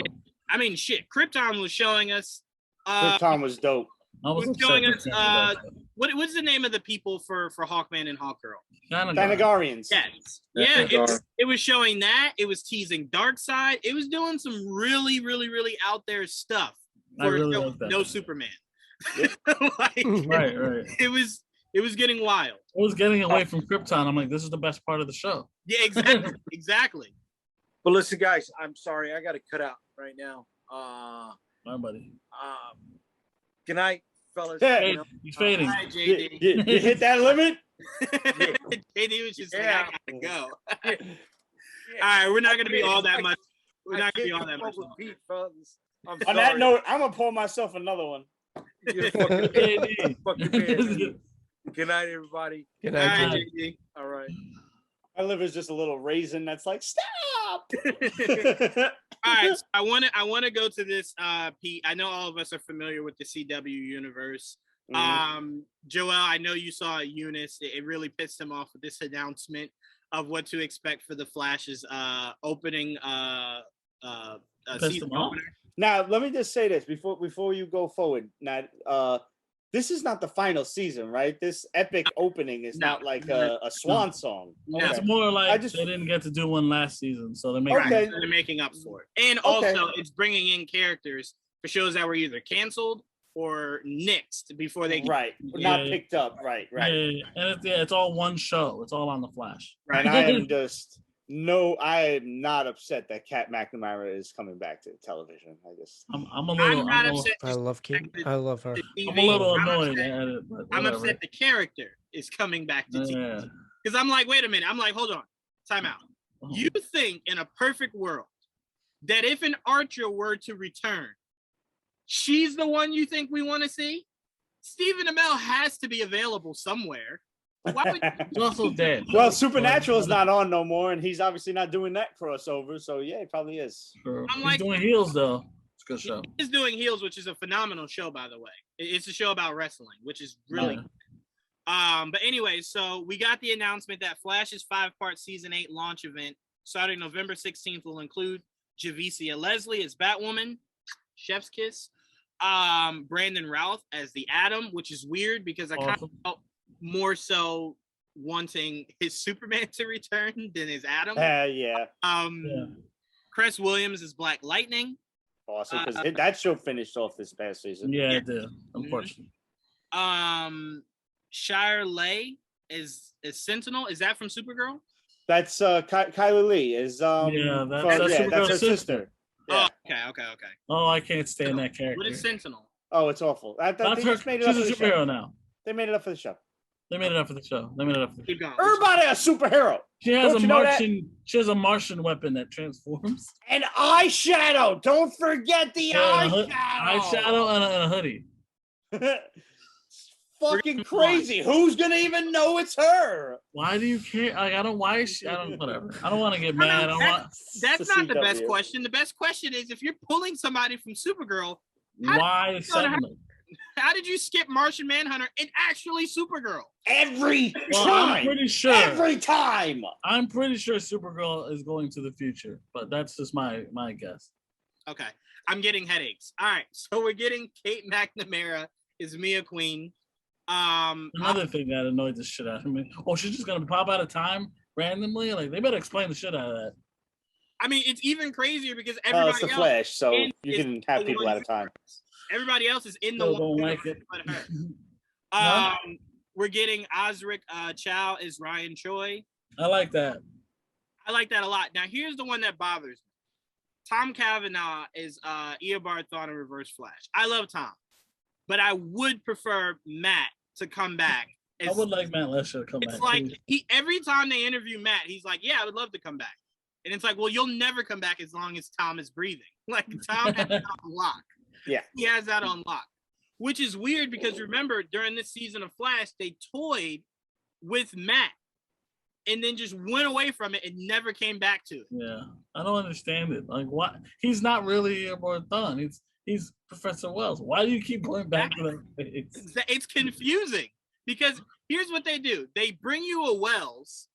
I mean, shit. Krypton was showing us. Krypton was dope. Was showing us. What's the name of the people for Hawkman and Hawkgirl? Thanagarians. Yes. Yeah. It was showing that. It was teasing Darkseid. It was doing some really, really, really out there stuff for no Superman. Yep. Right. It was getting wild. It was getting away from Krypton. I'm like, this is the best part of the show. Yeah, exactly. But listen, guys, I'm sorry, I got to cut out right now. My buddy. Good night, fellas. Hey, he's fading. Hi, Jaydee. You hit that limit? Jaydee was just like, I gotta go. All right, we're not gonna be all that much. We're not gonna be all that much. Pete, fellas. On that note, I'm gonna pour myself another one. You're fucking bad. Good night, everybody. Good night, all right, Jaydee. All right. My liver's just a little raisin that's like, stop. All right, so I want to go to this, Pete. I know all of us are familiar with the CW universe. Joel, I know you saw Eunice. It really pissed him off with this announcement of what to expect for the Flash's opening season opener. Now, let me just say this before you go forward. Now, this is not the final season, right? This epic opening is not like a swan song. No. It's more like they didn't get to do one last season, so they're making up for it. And also, it's bringing in characters for shows that were either canceled or nixed before they not picked up. Right. Yeah. And it's all one show. It's all on the Flash. Right. And I am not upset that Cat McNamara is coming back to television. I'm a little. I love Kate. I love her. I'm a little annoyed at it. I'm upset the character is coming back to TV. Because I'm like, wait a minute. I'm like, hold on. Time out. You think in a perfect world that if an Archer were to return, she's the one you think we want to see? Stephen Amell has to be available somewhere. Why would he's also dead? Well, Supernatural is not on no more, and he's obviously not doing that crossover. So yeah, he probably is. Sure. He's doing Heels though. It's a good show. He's doing Heels, which is a phenomenal show, by the way. It's a show about wrestling, which is really good. But anyway, so we got the announcement that Flash's 5-part season 8 launch event starting November 16th will include Javicia Leslie as Batwoman, chef's kiss. Brandon Routh as the Atom, which is weird because I kind of felt more so wanting his Superman to return than his Atom. Cress Williams is Black Lightning. Awesome, because that show finished off this past season. Yeah, it did. Unfortunately. Leigh is Sentinel. Is that from Supergirl? That's Chyler Leigh is that's her sister. Yeah. Oh, okay. Oh, I can't stand that character. What is Sentinel? Oh, it's awful. She's a superhero now. They made it up for the show. Keep going. Everybody a superhero. She has a Martian weapon that transforms. An eyeshadow. Don't forget the eyeshadow. Eyeshadow and a hoodie. Fucking crazy. Who's gonna even know it's her? Why do you care? I don't. Why is she? I don't. Whatever. I don't want to get mad. That's not the best question. The best question is if you're pulling somebody from Supergirl. Why Sentinel? How did you skip Martian Manhunter and actually Supergirl? Every time. I'm pretty sure. Every time. I'm pretty sure Supergirl is going to the future, but that's just my guess. Okay. I'm getting headaches. All right. So we're getting Kate McNamara is Mia Queen. Another thing that annoyed the shit out of me. Oh, she's just gonna pop out of time randomly? Like they better explain the shit out of that. I mean, it's even crazier because everybody it's the Flash, so you can have people out of time. Everybody else is in the one. Don't like it. We're getting Osric. Chau is Ryan Choi. I like that. I like that a lot. Now, here's the one that bothers me. Tom Cavanaugh is Eobard, Thawne, and Reverse Flash. I love Tom, but I would prefer Matt to come back. I would like Matt Lesher to come back. It's like every time they interview Matt, he's like, "Yeah, I would love to come back," and it's like, "Well, you'll never come back as long as Tom is breathing." Like Tom has that on lock. Yeah, he has that on lock, which is weird because remember during this season of Flash, they toyed with Matt and then just went away from it and never came back to it. Yeah, I don't understand it. Like, what? He's not really Eobard Thawne. He's Professor Wells. Why do you keep going back to that? It's confusing because here's what they do. They bring you a Wells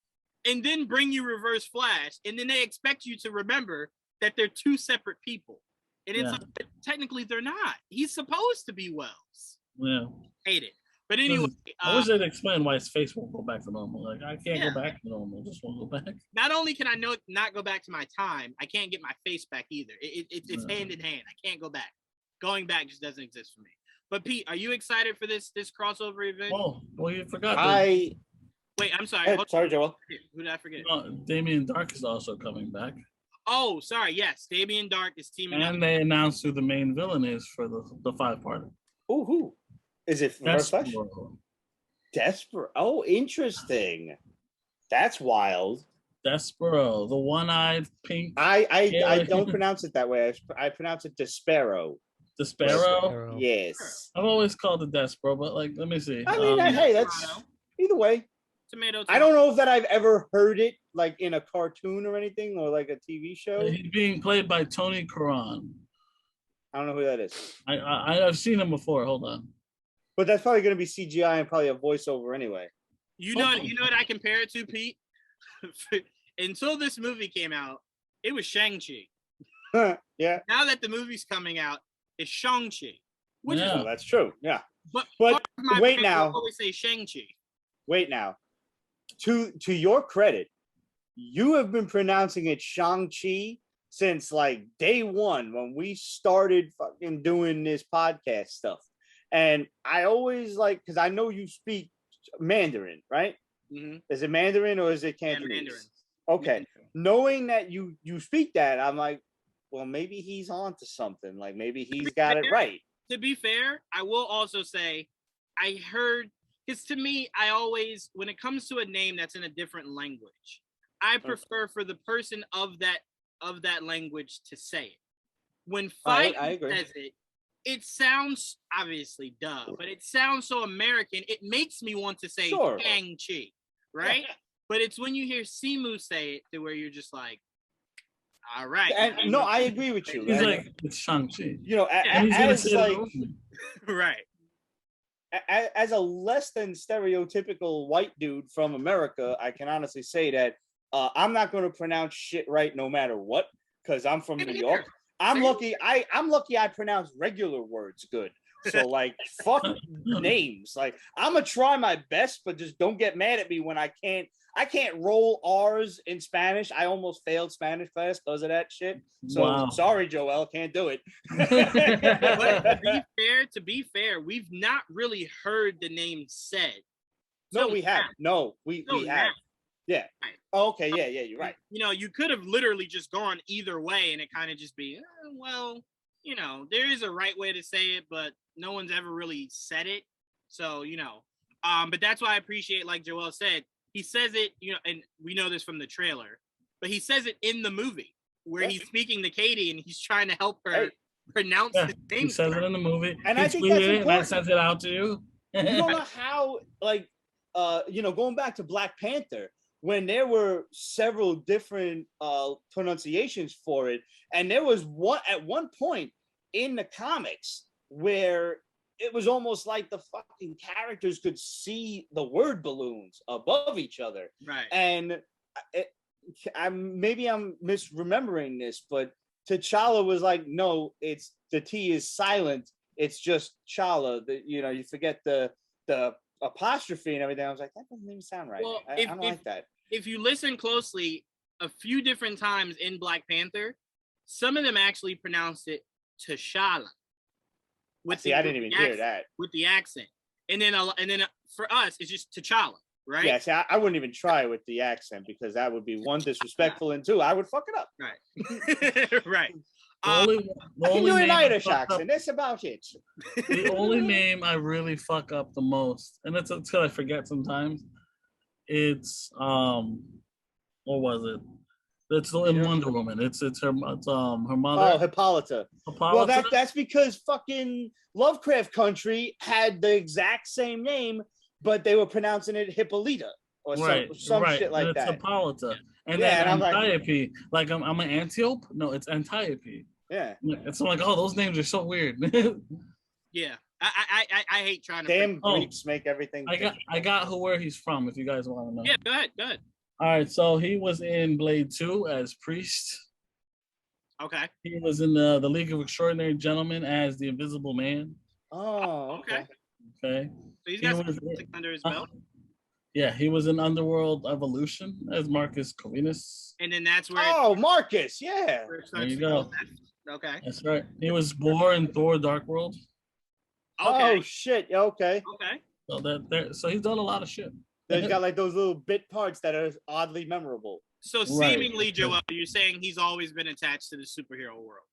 and then bring you Reverse Flash, and then they expect you to remember that they're two separate people. And it's like, technically they're not. He's supposed to be Wells. Yeah. Hate it. But anyway. I wish they'd explain why his face won't go back to normal. Like, I can't go back to normal. Just won't go back. Not only can I not go back to my time, I can't get my face back either. It's hand in hand. I can't go back. Going back just doesn't exist for me. But Pete, are you excited for this crossover event? Oh, well, you forgot. Wait, I'm sorry. Sorry, Joel. Who did I forget? Damien Dark is also coming back. Oh, sorry. Yes, Damien Dark is teaming up. And they announced who the main villain is for the 5-parter. Oh, who? Is it Reverse Flash? Despero. Oh, interesting. That's wild. Despero, the one-eyed pink. I don't pronounce it that way. I pronounce it Despero. Despero? Yes. I've always called it Despero, but like, let me see. I mean, hey, that's either way. Tomato. I don't know if that I've ever heard it like in a cartoon or anything or like a TV show. He's being played by Tony Curran. I don't know who that is. I've seen him before. Hold on. But that's probably going to be CGI and probably a voiceover anyway. You know what I compare it to, Pete? Until this movie came out, it was Shang-Chi. Yeah. Now that the movie's coming out, it's Shang-Chi. That's true. Yeah. But wait now. Always say Shang-Chi. Wait now. To your credit, you have been pronouncing it Shang-Chi since like day one when we started fucking doing this podcast stuff. And I always because I know you speak Mandarin, right? Mm-hmm. Is it Mandarin or is it Cantonese? Mandarin. Okay. Mandarin. Knowing that you speak that, I'm like, well, maybe he's on to something. Like maybe he's got it right. To be fair, I will also say I heard, because to me, I always, when it comes to a name that's in a different language, I prefer for the person of that language to say it. When Feige says it, it sounds obviously but it sounds so American. It makes me want to say Shang-Chi, right? But it's when you hear Simu say it to where you're just like, all right. And no, I agree with you. He's like, it's Shang-Chi. You know, as like, right. As a less than stereotypical white dude from America, I can honestly say that I'm not going to pronounce shit right no matter what, because I'm from New York. I'm lucky I pronounce regular words good. So like fuck names. Like I'm gonna try my best, but just don't get mad at me when I can't roll R's in Spanish. I almost failed Spanish class because of that shit. So sorry, Joel, can't do it. But to be fair, we've not really heard the name said. No, we have. No, we have. Yeah. Right. Oh, okay. Yeah. You're right. You know, you could have literally just gone either way, and it kind of just be, well, you know, there is a right way to say it, but no one's ever really said it. So, you know, but that's why I appreciate, like Joel said, he says it, you know, and we know this from the trailer, but he says it in the movie where he's speaking to Katie and he's trying to help her pronounce the name. He says it in the movie, and I think that's important. And I sent it out to you. You don't know how, like, you know, going back to Black Panther, when there were several different pronunciations for it, and there was at one point in the comics where it was almost like the fucking characters could see the word balloons above each other. Right. And maybe I'm misremembering this, but T'Challa was like, no, it's the T is silent. It's just Chala. You know, you forget the apostrophe and everything. I was like, that doesn't even sound right. Well, I don't like that. If you listen closely, a few different times in Black Panther, some of them actually pronounced it T'Challa. I didn't even hear that with the accent, and then for us, it's just T'Challa, right? Yeah, see, I wouldn't even try with the accent because that would be one disrespectful, and two, I would fuck it up. Right, right. I can do an Irish accent. That's about it. The only name I really fuck up the most, and it's because I forget sometimes. It's what was it? It's in Wonder Woman. It's her mother. Oh, Hippolyta. Well, that's because fucking Lovecraft Country had the exact same name, but they were pronouncing it Hippolyta or some shit like that. It's Hippolyta. And then Antiope. Like I'm an Antiope? No, it's Antiope. Yeah. It's like, oh, those names are so weird. Yeah. I hate trying to. Damn Greeks make everything. I got where he's from. If you guys want to know. Yeah, go ahead. All right, so he was in Blade 2 as Priest. Okay. He was in the League of Extraordinary Gentlemen as the Invisible Man. Oh, okay. Okay. So he's got something under his belt. Yeah, he was in Underworld Evolution as Marcus Covenus. And then that's where. Oh, Marcus, yeah. There you go. Okay. That's right. He was Boar in Thor: Dark World. Okay. Oh shit. Okay. Okay. So he's done a lot of shit. He's got like those little bit parts that are oddly memorable. So seemingly, Joel, you're saying he's always been attached to the superhero world.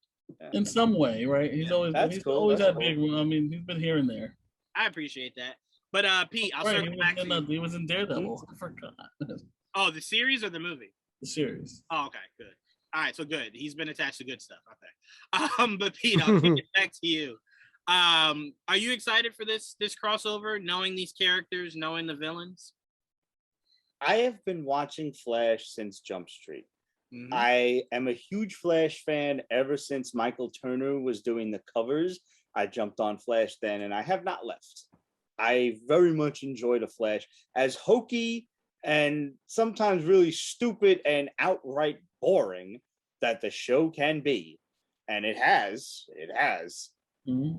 In some way, right? He's always had big. I mean, he's been here and there. I appreciate that. But Pete, I'll circle back to you. He was in Daredevil. I forgot. Oh, the series or the movie? The series. Oh, okay, good. All right, so good. He's been attached to good stuff. Okay. But Pete, I'll kick it back to you. Are you excited for this crossover, knowing these characters, knowing the villains? I have been watching Flash since Jump Street. Mm-hmm. I am a huge Flash fan ever since Michael Turner was doing the covers. I jumped on Flash then, and I have not left. I very much enjoy the Flash, as hokey and sometimes really stupid and outright boring that the show can be, and it has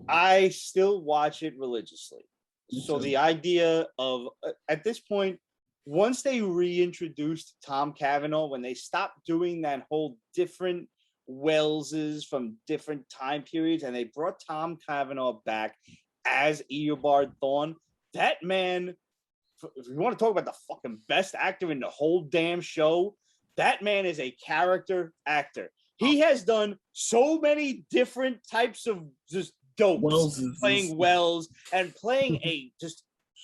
I still watch it religiously. So the idea of at this point, once they reintroduced Tom Cavanaugh, when they stopped doing that whole different Welleses from different time periods, and they brought Tom Cavanaugh back as Eobard Thawne, that man, if you want to talk about the fucking best actor in the whole damn show, that man is a character actor. He has done so many different types of just dopes, playing Wells and playing a just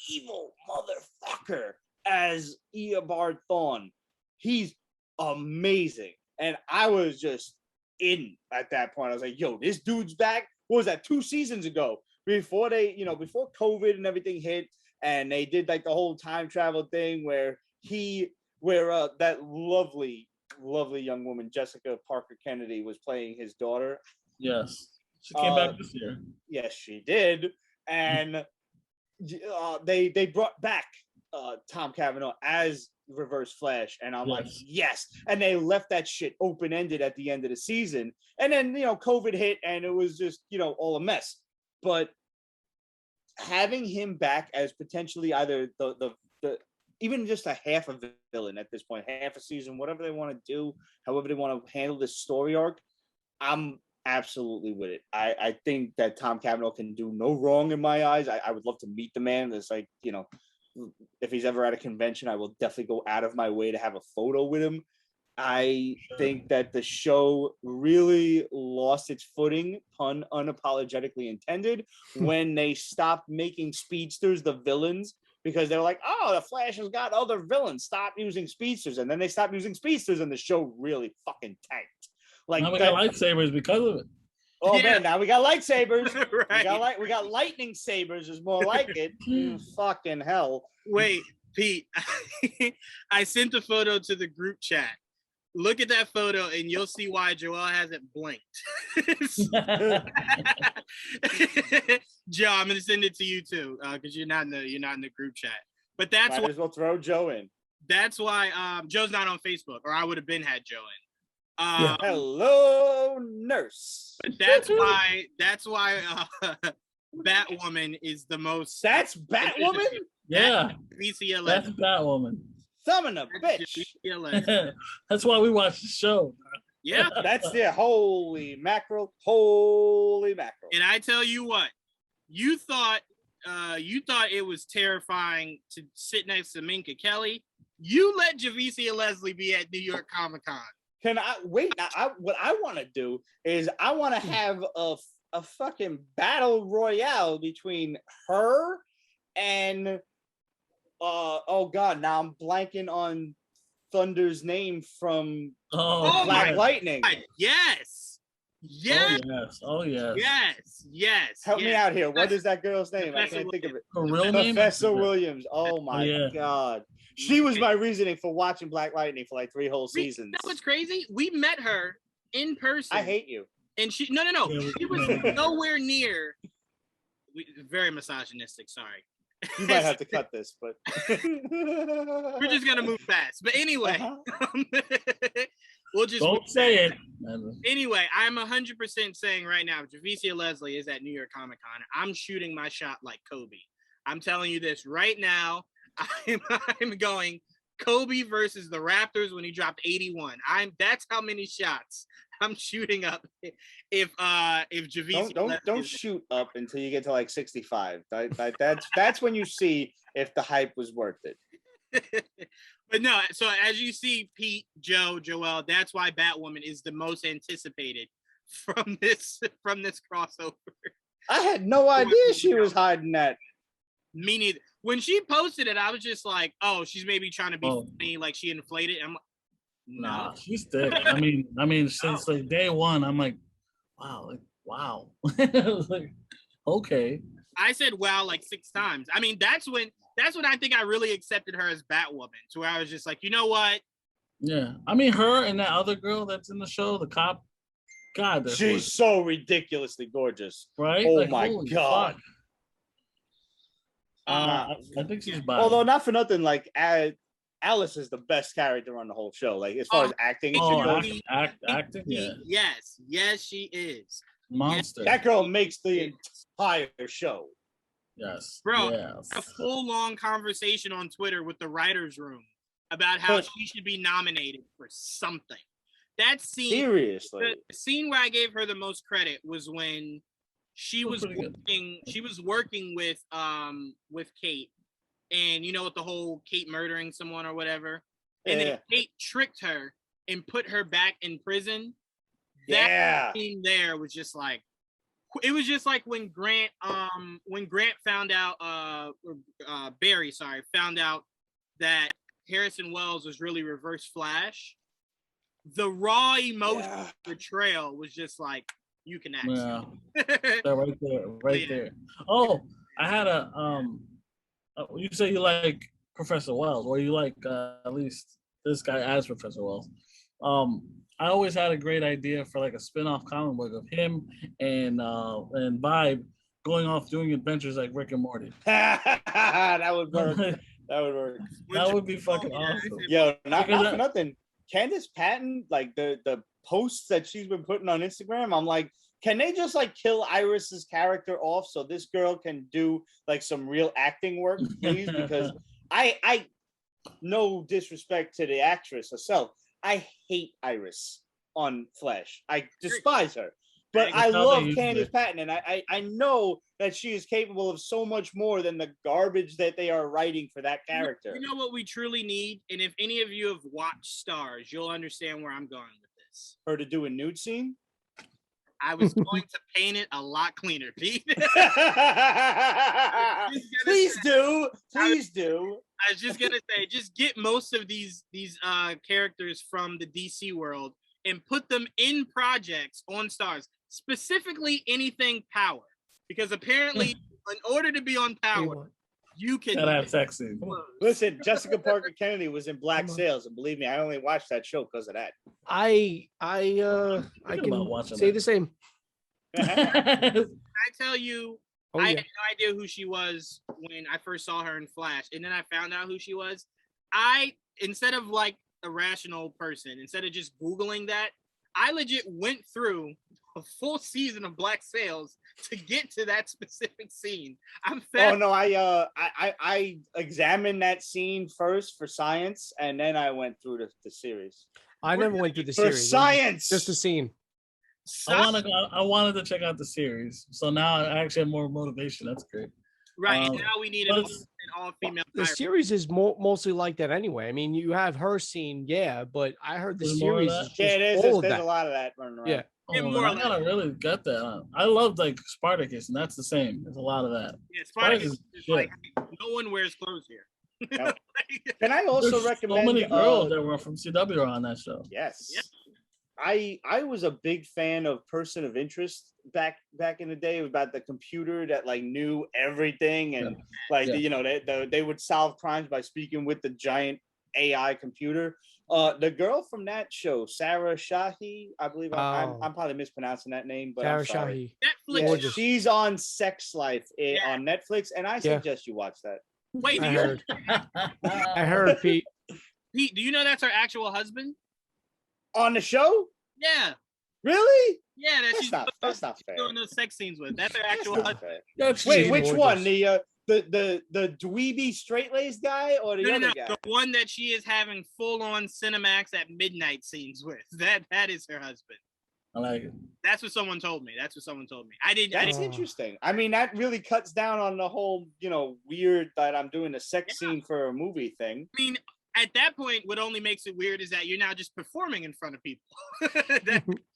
evil motherfucker as Eobard Thawne. He's amazing. And I was just in at that point. I was like, yo, this dude's back. What was that, 2 seasons ago? Before they, before COVID and everything hit, and they did like the whole time travel thing where that lovely young woman, Jessica Parker Kennedy, was playing his daughter. Yes. She came back this year. Yes, she did. And they brought back Tom Cavanaugh as Reverse Flash. And I'm like, yes. And they left that shit open-ended at the end of the season. And then, COVID hit and it was just, all a mess. But having him back as potentially either the even just a half a villain at this point, half a season, whatever they want to do, however they want to handle this story arc, I'm absolutely with it. I think that Tom Cavanaugh can do no wrong in my eyes. I would love to meet the man. It's like, if he's ever at a convention, I will definitely go out of my way to have a photo with him. I think that the show really lost its footing, pun unapologetically intended, when they stopped making speedsters the villains, because they're like, oh, the Flash has got other villains. Stop using speedsters. And then they stopped using speedsters and the show really fucking tanked. Like, now we got lightsabers because of it. Oh man, now we got lightsabers. Right. We got lightning sabers is more like it. Fucking hell. Wait, Pete, I sent a photo to the group chat. Look at that photo and you'll see why Joel hasn't blinked. Joe, I'm gonna send it to you too, because you're not in the group chat. But that's might as well throw Joe in. That's why Joe's not on Facebook, or I would have been had Joe in. Hello, nurse. But that's why Batwoman is the most. That's Batwoman? Yeah. VCLS. That's Batwoman. Summon a bitch. That's why we watch the show. Yeah. That's the holy mackerel. Holy mackerel. And I tell you what, you thought it was terrifying to sit next to Minka Kelly. You let Javicia Leslie be at New York Comic-Con. Can I wait? What I want to do is I want to have a fucking battle royale between her and oh god, now I'm blanking on Thunder's name from Black Lightning. God. Yes. Yes. Oh yes. Yes. Help me out here. What is that girl's name? Professor I can't think of it. Her real name? Professor Williams. Oh my god. She was my reasoning for watching Black Lightning for like 3 whole seasons. You know what's crazy? We met her in person. I hate you. And she no. She was nowhere near. Very misogynistic. Sorry. You might have to cut this, but we're just gonna move fast. But anyway, we'll just don't say it. Anyway, I'm 100% saying right now, Javicia Leslie is at New York Comic Con. I'm shooting my shot like Kobe. I'm telling you this right now. I'm going Kobe versus the Raptors when he dropped 81. That's how many shots I'm shooting up. If Javicia don't shoot up until you get to like 65. That's when you see if the hype was worth it. But no, so as you see, Pete, Joe, Joel, that's why Batwoman is the most anticipated from this crossover. I had no idea she was hiding that. Me neither. When she posted it, I was just like, "Oh, she's maybe trying to be funny, like she inflated." I'm like, nah, she's thick. I mean, since like day one, I'm like, wow. Like, okay. I said wow like 6 times. I mean, that's when I think I really accepted her as Batwoman, to where I was just like, you know what? Yeah, I mean, her and that other girl that's in the show, the cop. God, she's so ridiculously gorgeous, right? Oh like, my god. Fuck. I think she's bi. Although not for nothing, like Alice is the best character on the whole show. Like as far as acting, acting, yeah. Yes, she is. monster. That girl makes the entire show. Yes, bro. Yes. A full long conversation on Twitter with the writers' room about how she should be nominated for something. That scene, seriously, the scene where I gave her the most credit was when she was working. She was working with Kate, and you know, with the whole Kate murdering someone or whatever, and then Kate tricked her and put her back in prison. That scene there was just like, it was just like when Grant found out, Barry found out that Harrison Wells was really Reverse Flash. The raw emotion betrayal was just like, you can act. Yeah. right there. Oh, I had you say you like Professor Wells, or you like at least this guy as Professor Wells. I always had a great idea for like a spin-off comic book of him and Vibe going off doing adventures like Rick and Morty. That would work. That would work. That would be fucking awesome. Yo, not for nothing. Candace Patton, like the posts that she's been putting on Instagram, I'm like, can they just like kill Iris's character off so this girl can do like some real acting work, please? Because I no disrespect to the actress herself, I hate Iris on Flash. I despise her. But I love Candace Patton, and I know that she is capable of so much more than the garbage that they are writing for that character. You know what we truly need? And if any of you have watched Stars, you'll understand where I'm going with this. Her to do a nude scene? I was going to paint it a lot cleaner, Pete. Please do. Please do. I was just gonna say, just get most of these characters from the DC world and put them in projects on Stars, specifically anything Power, because apparently, in order to be on Power, you can have sex scenes. Listen, Jessica Parker Kennedy was in Black Sails, and believe me, I only watched that show because of that. I can say the same. I tell you, I had no idea who she was when I first saw her in Flash, and then I found out who she was. Instead of like a rational person, instead of just Googling that, I legit went through a full season of Black Sails to get to that specific scene. Oh no, I examined that scene first for science, and then I went through the series. I never went through the series. For science, just the scene. I wanted to check out the series, so now I actually have more motivation. That's great. Right, now we need an all-female. The series is mostly like that anyway. I mean, you have her scene, but I heard the series is just there's all of there's that. a lot of that running around. Yeah. I gotta really get that. I love like Spartacus, and that's the same. There's a lot of that. Yeah, Spartacus is like, no one wears clothes here. No. Can I also recommend? So many girls that were from CW are on that show. Yes. Yep. I was a big fan of Person of Interest back in the day, about the computer that like knew everything, and you know, they would solve crimes by speaking with the giant AI computer. The girl from that show, Sarah Shahi, I believe I'm probably mispronouncing that name, but Sarah I'm sorry. Netflix. Yeah, she's on Sex Life on Netflix, and I suggest you watch that. Wait, I heard Pete. Pete, do you know that's her actual husband? On the show? Yeah. Really? Yeah, that's not fair. Doing those sex scenes with. That's her actual husband. Wait, which one? The dweeby straight-laced guy, or the other guy? The one that she is having full-on Cinemax at midnight scenes with. That is her husband. I like it. That's what someone told me. That's interesting. I mean, that really cuts down on the whole, you know, weird that I'm doing a sex scene for a movie thing. I mean, at that point, what only makes it weird is that you're now just performing in front of people.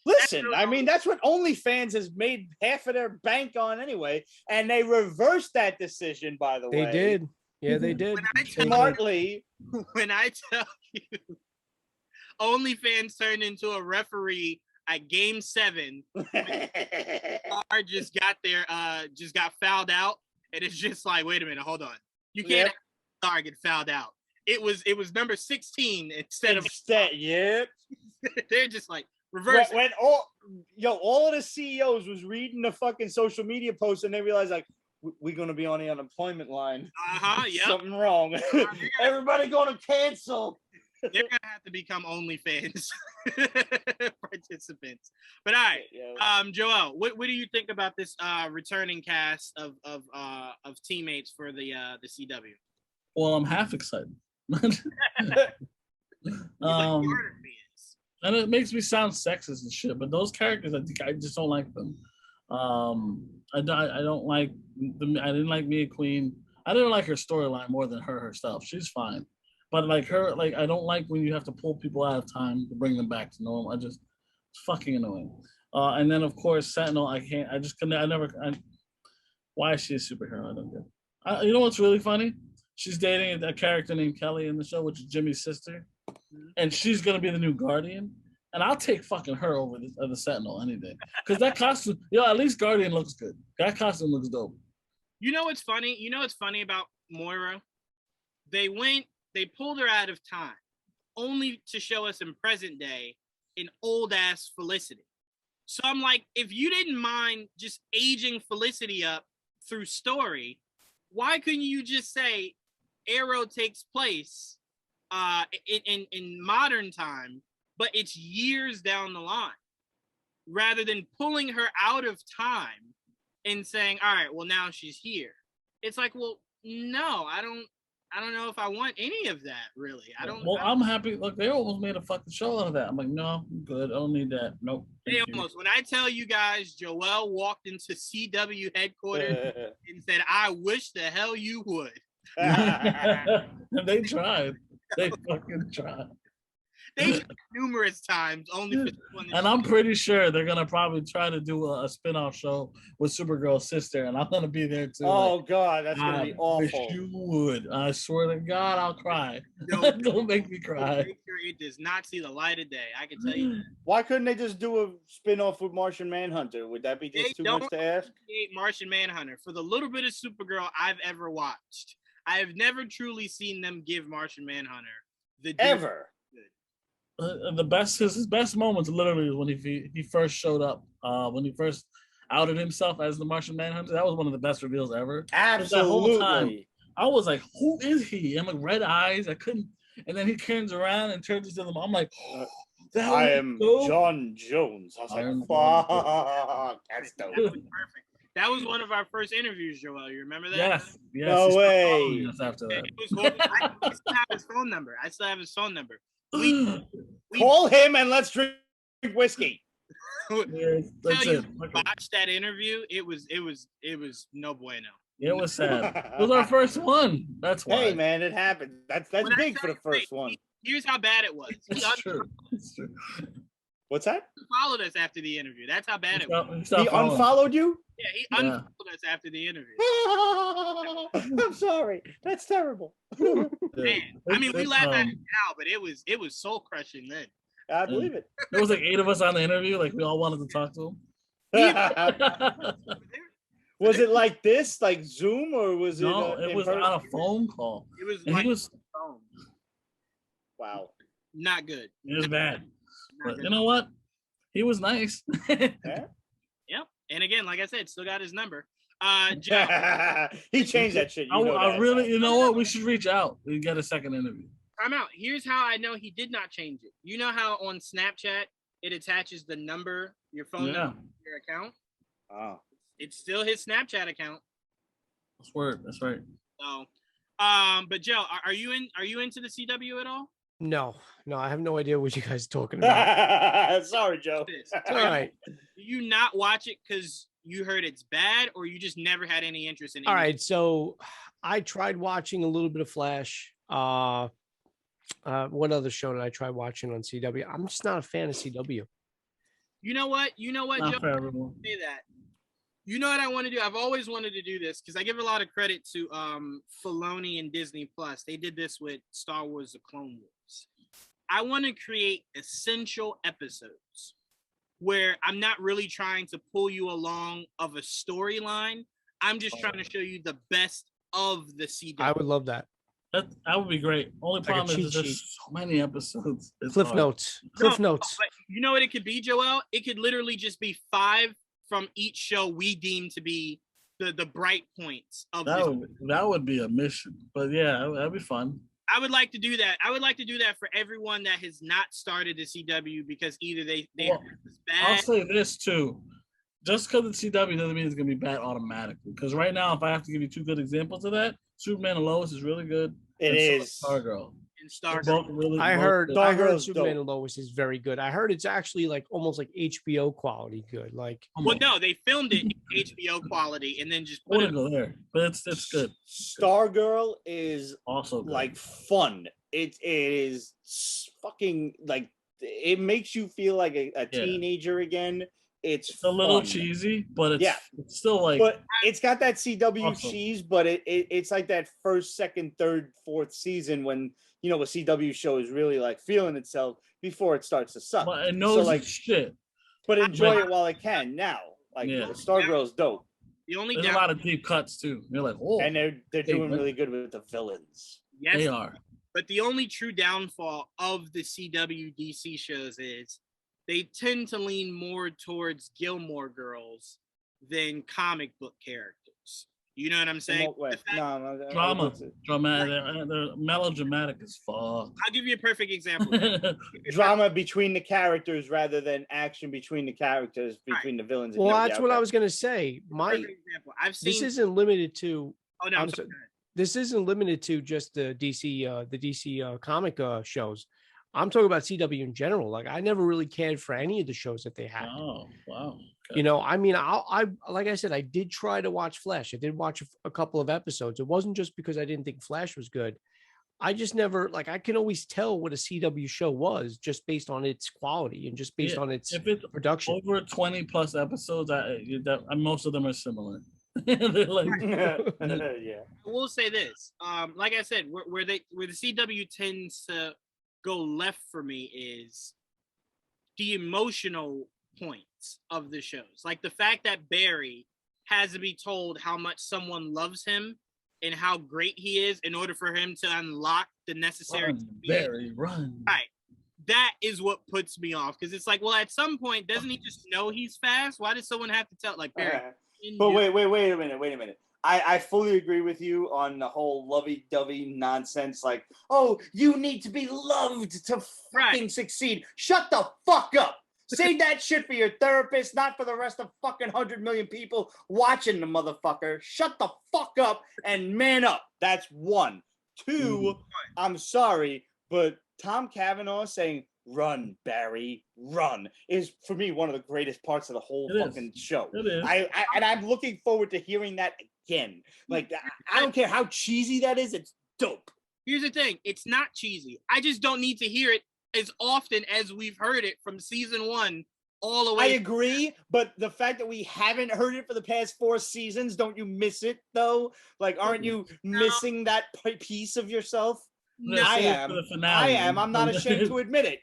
Listen, I mean, that's what OnlyFans has made half of their bank on anyway, and they reversed that decision, by the way. They did. Yeah, they did. Smartly. When I tell you, OnlyFans turned into a referee at Game 7. just got fouled out, and it's just like, wait a minute, hold on. You can't have a star get fouled out. It was number 16 instead. Yep. They're just like reverse. When all of the CEOs was reading the fucking social media posts, and they realized like, we're gonna be on the unemployment line. Yep. Something wrong. Everybody gonna cancel. They're gonna have to become OnlyFans participants. But all right, Joel, what do you think about this returning cast of teammates for the CW? Well, I'm half excited. And it makes me sound sexist and shit, but those characters, I just don't like them. I don't like them. I didn't like Mia Queen. I didn't like her storyline more than her herself. She's fine, but like her, like I don't like when you have to pull people out of time to bring them back to normal. It's fucking annoying. And then of course Sentinel, I just couldn't. Why is she a superhero? I don't get it. You know what's really funny? She's dating a character named Kelly in the show, which is Jimmy's sister. And she's gonna be the new Guardian, and I'll take fucking her over the Sentinel any day. Because that costume, at least Guardian looks good. That costume looks dope. You know what's funny? You know what's funny about Moira? They pulled her out of time, only to show us in present day an old ass Felicity. So I'm like, if you didn't mind just aging Felicity up through story, why couldn't you just say Arrow takes place in modern time, but it's years down the line, rather than pulling her out of time and saying, all right, well, now she's here. It's like, well, no, I don't know if I want any of that, really. I'm happy. Look, they almost made a fucking show out of that. I'm like, no, I'm good. I don't need that. Nope. They almost. When I tell you guys, Joel walked into CW headquarters and said, I wish the hell you would. They tried. They fucking tried. They tried numerous times, only for one. And I'm pretty sure they're gonna probably try to do a spin-off show with Supergirl's sister, and I'm gonna be there too. Oh God, that's gonna be awful. Wish you would. I swear to God, I'll cry. Don't make me cry. Make sure it does not see the light of day. I can tell you. Why couldn't they just do a spin-off with Martian Manhunter? Would that be just too much to ask? Martian Manhunter. For the little bit of Supergirl I've ever watched, I have never truly seen them give Martian Manhunter the ever. His best moments literally when he first showed up, when he first outed himself as the Martian Manhunter. That was one of the best reveals ever. Absolutely. That whole time, I was like, who is he? I'm like, red eyes. I couldn't. And then he turns around and turns into them. I'm like, I am John Jones. I was like, fuck, that's dope. That was perfect. That was one of our first interviews, Joel. You remember that? Yes. No way. After that. I still have his phone number. Call him and let's drink whiskey. That's it. Watch that interview. It was no bueno. It was sad. It was our first one. That's why. Hey man, it happened. That's big for the first one. Here's how bad it was. It's true. What's that? He followed us after the interview. That's how bad it was. He unfollowed you? Yeah, he unfollowed us after the interview. I'm sorry. That's terrible. Man, I mean, we laugh at it now, but it was soul crushing then. I believe it. There was like 8 of us on the interview. Like we all wanted to talk to him. Was it like this, like Zoom, or was it? No, it was on a phone call. It was and like he was. phone. Wow. Not good. It was bad. But you know what? He was nice. Yeah. Yep. And again, like I said, still got his number. He changed that shit. I really, you know what? We should reach out and get a second interview. I'm out. Here's how I know he did not change it. You know how on Snapchat it attaches the number, your phone number, to your account? Oh. It's still his Snapchat account. That's word. That's right. So, but Joe, are you into the CW at all? No, I have no idea what you guys are talking about. Sorry, Joe. All right. Do you not watch it because you heard it's bad, or you just never had any interest in it? All right, so I tried watching a little bit of Flash. One other show that I tried watching on CW. I'm just not a fan of CW. You know what, Not Joe? for everyone. Say that. You know what I want to do? I've always wanted to do this because I give a lot of credit to Filoni and Disney Plus. They did this with Star Wars: The Clone Wars. I want to create essential episodes where I'm not really trying to pull you along of a storyline. I'm just trying to show you the best of the CW. I would love that. That would be great. Only Like a problem is cheat there's sheet. so many episodes. It's Cliff hard. notes. But you know what it could be, Joel? It could literally just be 5 from each show we deem to be the bright points of That would be a mission. But yeah, that'd be fun. I would like to do that. I would like to do that for everyone that has not started the CW because either they Well, I'll say this too. Just because it's CW doesn't mean it's gonna be bad automatically. Because right now, if I have to give you two good examples of that, Superman and Lois is really good. It is. Stargirl. And Stargirl. I heard Stargirl's Superman dope. and Lois is very good. I heard it's actually like almost like HBO quality good. Like, Well, no, they filmed it in HBO quality and then just I put it. wouldn't go there, but it's good. Stargirl is Also good. like fun. It is fucking like it makes you feel like a teenager again. It's a little fun. cheesy, but it's still like. But it's got that CW awesome. cheese, but it's like that first, second, third, fourth season when a CW show is really like feeling itself before it starts to suck. But it knows like shit. But enjoy it while it can. Now, like Stargirl's dope. The only There's a lot of deep cuts too. You're like, oh, and they're doing really good with the villains. Yes, they are. But the only true downfall of the CW DC shows is they tend to lean more towards Gilmore Girls than comic book characters. You know what I'm saying? Drama. They're melodramatic as fuck. I'll give you a perfect example. Drama between the characters rather than action between the characters, between the villains. Well, that's what I was going to say. Example. I've seen... This isn't limited to... Oh, no, this isn't limited to just the DC comic shows. I'm talking about CW in general. Like, I never really cared for any of the shows that they had. Oh, wow. Okay. You know, I mean, I like I said, I did try to watch Flash. I did watch a couple of episodes. It wasn't just because I didn't think Flash was good. I just never, like, I can always tell what a CW show was just based on its quality and just based on its production. Over 20 plus episodes, most of them are similar. They're like, yeah. I will say this. Like I said, where the CW tends to go left for me is the emotional points of the shows. Like the fact that Barry has to be told how much someone loves him and how great he is in order for him to unlock the necessary run. Right. That is what puts me off. Because it's like, well, at some point, doesn't he just know he's fast? Why does someone have to tell like Barry? But wait a minute. I fully agree with you on the whole lovey-dovey nonsense. Like, oh, you need to be loved to fucking succeed. Shut the fuck up. Save that shit for your therapist, not for the rest of fucking 100 million people watching the motherfucker. Shut the fuck up and man up. That's one. Two, I'm sorry, but Tom Cavanaugh saying, "Run, Barry, run," is for me one of the greatest parts of the whole fucking show. It is. And I'm looking forward to hearing that again. Like, I don't care how cheesy that is, it's dope. Here's the thing, it's not cheesy. I just don't need to hear it as often as we've heard it from season 1 all the way. I agree, but the fact that we haven't heard it for the past 4 seasons, don't you miss it though? Like, aren't you missing that piece of yourself? No, I am. I'm not ashamed to admit it.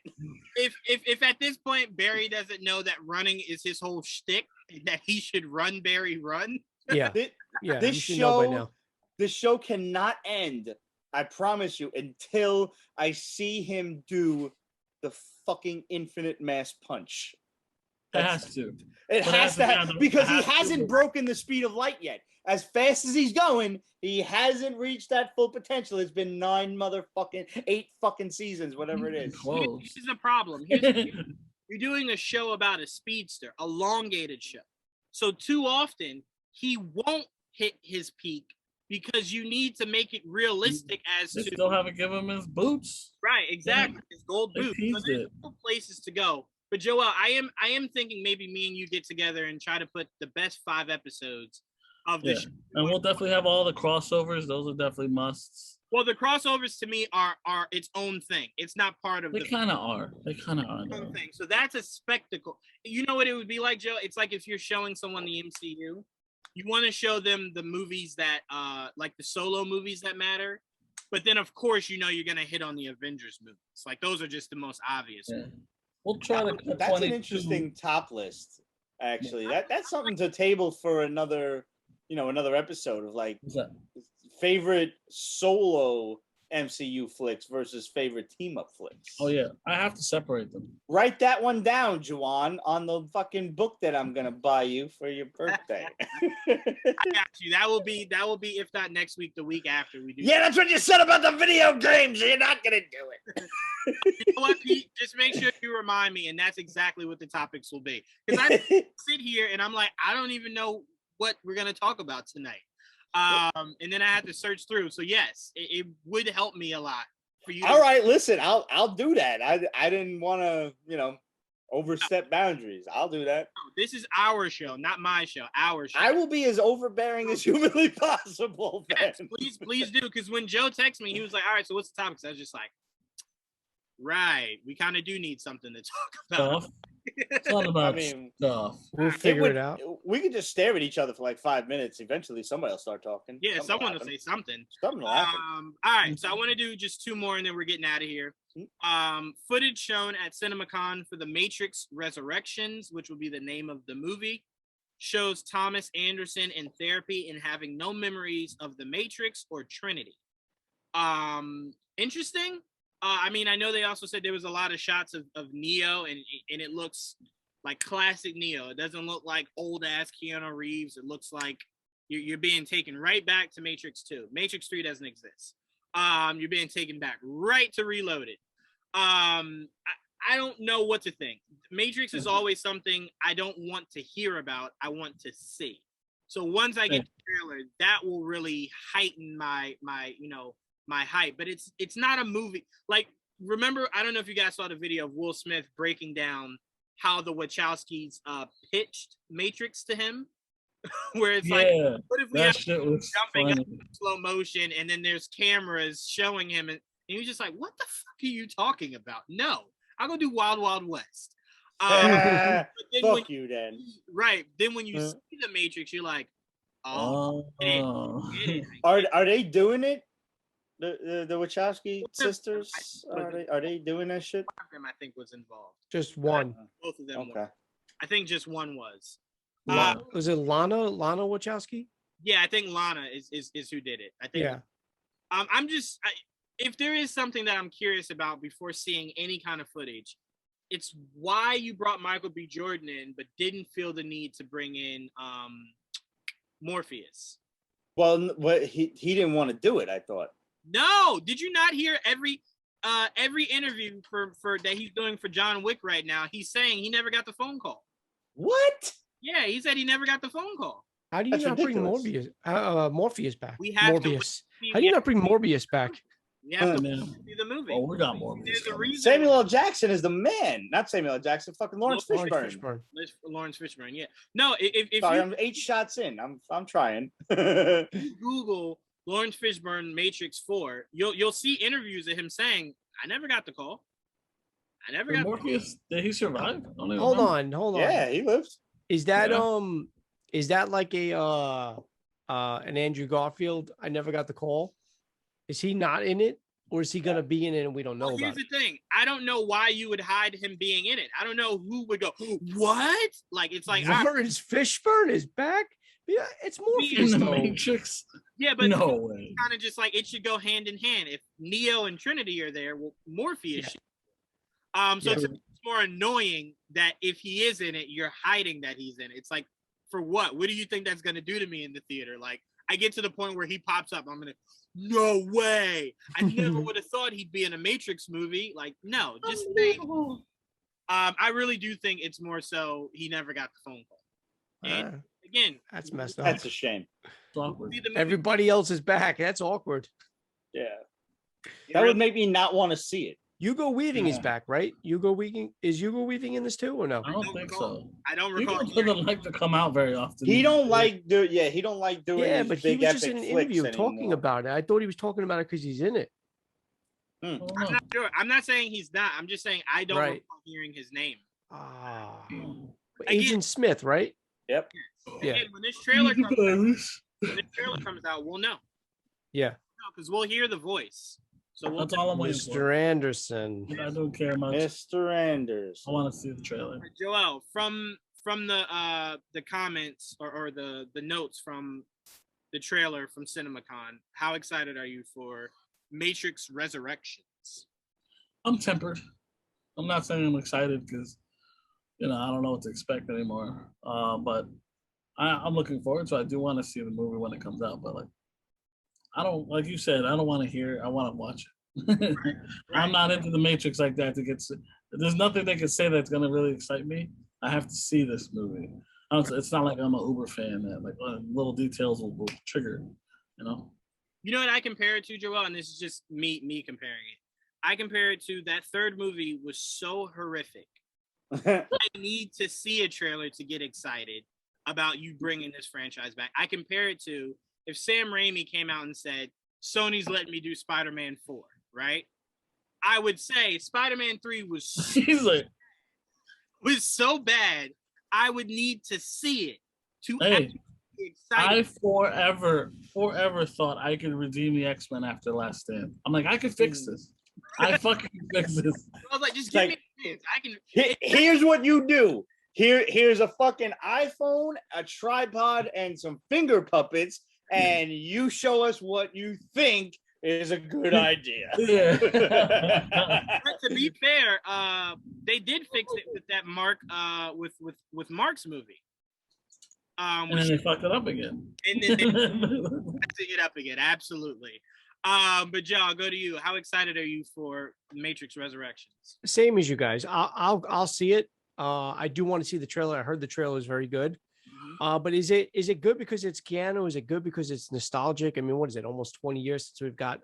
If at this point Barry doesn't know that running is his whole shtick, that he should run, Barry, run. Yeah. This show cannot end, I promise you, until I see him do the fucking infinite mass punch. It has to. It has to, because he hasn't broken the speed of light yet. As fast as he's going, he hasn't reached that full potential. It's been 8 fucking seasons, whatever it is. This is a problem. You're doing a show about a speedster, a elongated show. So too often, he won't hit his peak because you need to make it realistic they still haven't given him his boots. Right, exactly. His gold boots. So there's no places to go. But Joel, I am thinking maybe me and you get together and try to put the best 5 episodes of the show. And we'll definitely have all the crossovers. Those are definitely musts. Well, the crossovers to me are its own thing. It's not part of They kind of are. They kind of are. Own thing. So that's a spectacle. You know what it would be like, Joe? It's like if you're showing someone the MCU, you want to show them the movies that, like the solo movies that matter. But then, of course, you're going to hit on the Avengers movies. Like, those are just the most obvious ones. We'll try to cut That's an interesting top list, actually. That's something to table for another episode of, like, favorite solo MCU flicks versus favorite team-up flicks. Oh yeah, I have to separate them. Write that one down, Juwaan, on the fucking book that I'm gonna buy you for your birthday. I got you. That will be if not next week, the week after we do. Yeah, that's what you said about the video games. You're not gonna do it. You know what, Pete? Just make sure you remind me, and that's exactly what the topics will be. Because I sit here and I'm like, I don't even know what we're gonna talk about tonight. And then I had to search through. So yes, it would help me a lot for you. All right, listen, I'll do that. I didn't want to, overstep boundaries. I'll do that. No, this is our show, not my show. Our show. I will be as overbearing as humanly possible. Yes, please do. Because when Joe texted me, he was like, "All right, so what's the topic?" So I was just like, "Right, we kind of do need something to talk about." Stuff. It's all about stuff. We'll figure it out. We could just stare at each other for like 5 minutes. Eventually, somebody will start talking. Yeah, someone will say something. Something will happen. All right, so I want to do just 2 more, and then we're getting out of here. Footage shown at CinemaCon for The Matrix Resurrections, which will be the name of the movie, shows Thomas Anderson in therapy and having no memories of The Matrix or Trinity. Interesting. I mean, I know they also said there was a lot of shots of Neo, and it looks like classic Neo. It doesn't look like old-ass Keanu Reeves. It looks like you're being taken right back to Matrix 2. Matrix 3 doesn't exist. You're being taken back right to Reloaded. I don't know what to think. Matrix is always something I don't want to hear about. I want to see. So once I get the trailer, that will really heighten my hype. But it's not a movie. Like, remember, I don't know if you guys saw the video of Will Smith breaking down how the Wachowskis pitched Matrix to him, where it's like, what if we have jumping up in slow motion and then there's cameras showing him, and he was just like, what the fuck are you talking about? No, I'll go do Wild Wild West. Fuck you then. Right. Then when you see the Matrix, you're like, oh. Are they doing it? The Wachowski sisters, are they doing that shit? One of them, I think, was involved. Just one. Both of them. Okay. I think just one was. Was it Lana Wachowski? Yeah, I think Lana is who did it. I think. Yeah. If there is something that I'm curious about before seeing any kind of footage, it's why you brought Michael B. Jordan in, but didn't feel the need to bring in Morpheus. Well, he didn't want to do it, I thought. No, did you not hear every interview for that he's doing for John Wick right now? He's saying he never got the phone call. What? Yeah, he said he never got the phone call. How do you not bring Morpheus back? We have Morbius. How do you not bring Morbius back? We have to see the movie. Oh, we got Morbius. Samuel L. Jackson is the man. Not Samuel L. Jackson. Fucking Lawrence Fishburne. Lawrence Fishburne. Yeah. No. Sorry, I'm 8 shots in. I'm trying. Google Lawrence Fishburne Matrix 4, you'll see interviews of him saying, I never got the call. I never got Morpheus. Did he survive? Hold on. Yeah, he lived. Is that like a an Andrew Garfield? I never got the call. Is he not in it, or is he gonna be in it and we don't know about it? Here's the thing. I don't know why you would hide him being in it. I don't know who would go, what? Like, it's like Lawrence Fishburne is back. Yeah, it's Morpheus in the Matrix. Yeah, but no way. Kind of just like it should go hand in hand. If Neo and Trinity are there, well, Morpheus should. So it's more annoying that if he is in it, you're hiding that he's in it. It's like, for what? What do you think that's gonna do to me in the theater? Like, I get to the point where he pops up, I'm gonna, no way. I never would have thought he'd be in a Matrix movie. Like, no, just think. I really do think it's more so he never got the phone call. And again, that's messed up. That's a shame. Everybody else is back. That's awkward. Yeah. That would make me not want to see it. Hugo Weaving is back, right? Is Hugo Weaving in this too, or no? I don't think so. I don't recall. He doesn't like to come out very often. He don't like doing. Yeah, but he was just in an interview talking about it. I thought he was talking about it because he's in it. I'm not sure. I'm not saying he's not. I'm just saying I don't recall hearing his name. Agent Smith, right? Yep. Again, when this trailer comes out, we'll know. Yeah. No, because we'll hear the voice. So that's all I'm waiting for. Mr. Anderson. I don't care much. Mr. Anderson. I want to see the trailer. Joel, from the comments or the notes from the trailer from CinemaCon, how excited are you for Matrix Resurrections? I'm tempered. I'm not saying I'm excited because, I don't know what to expect anymore. But I'm looking forward to it. I do want to see the movie when it comes out, but I don't, like you said, I don't want to hear it. I want to watch it. I'm not into the Matrix like that. There's nothing they can say that's going to really excite me. I have to see this movie. It's not like I'm an Uber fan that little details will trigger, You know what I compare it to, Joel? And this is just me comparing it. I compare it to that third movie was so horrific. I need to see a trailer to get excited about you bringing this franchise back. I compare it to if Sam Raimi came out and said, Sony's letting me do Spider-Man 4, right? I would say Spider-Man 3 was so bad, I would need to see it to actually be excited. I forever thought I could redeem the X-Men after Last Stand. I'm like, I can fix this. I fucking fix this. I was like, just give me a chance. I can. Here's what you do. Here's a fucking iPhone, a tripod, and some finger puppets, and you show us what you think is a good idea. Yeah. But to be fair, they did fix it with that Mark, with Mark's movie. And then they fucked it up again. And then they fucked it up again. Absolutely. But Joe, I'll go to you. How excited are you for Matrix Resurrections? Same as you guys. I'll see it. I do want to see the trailer. I heard the trailer is very good. But is it good because it's Keanu? Is it good because it's nostalgic? I mean, what is it? Almost 20 years since we've got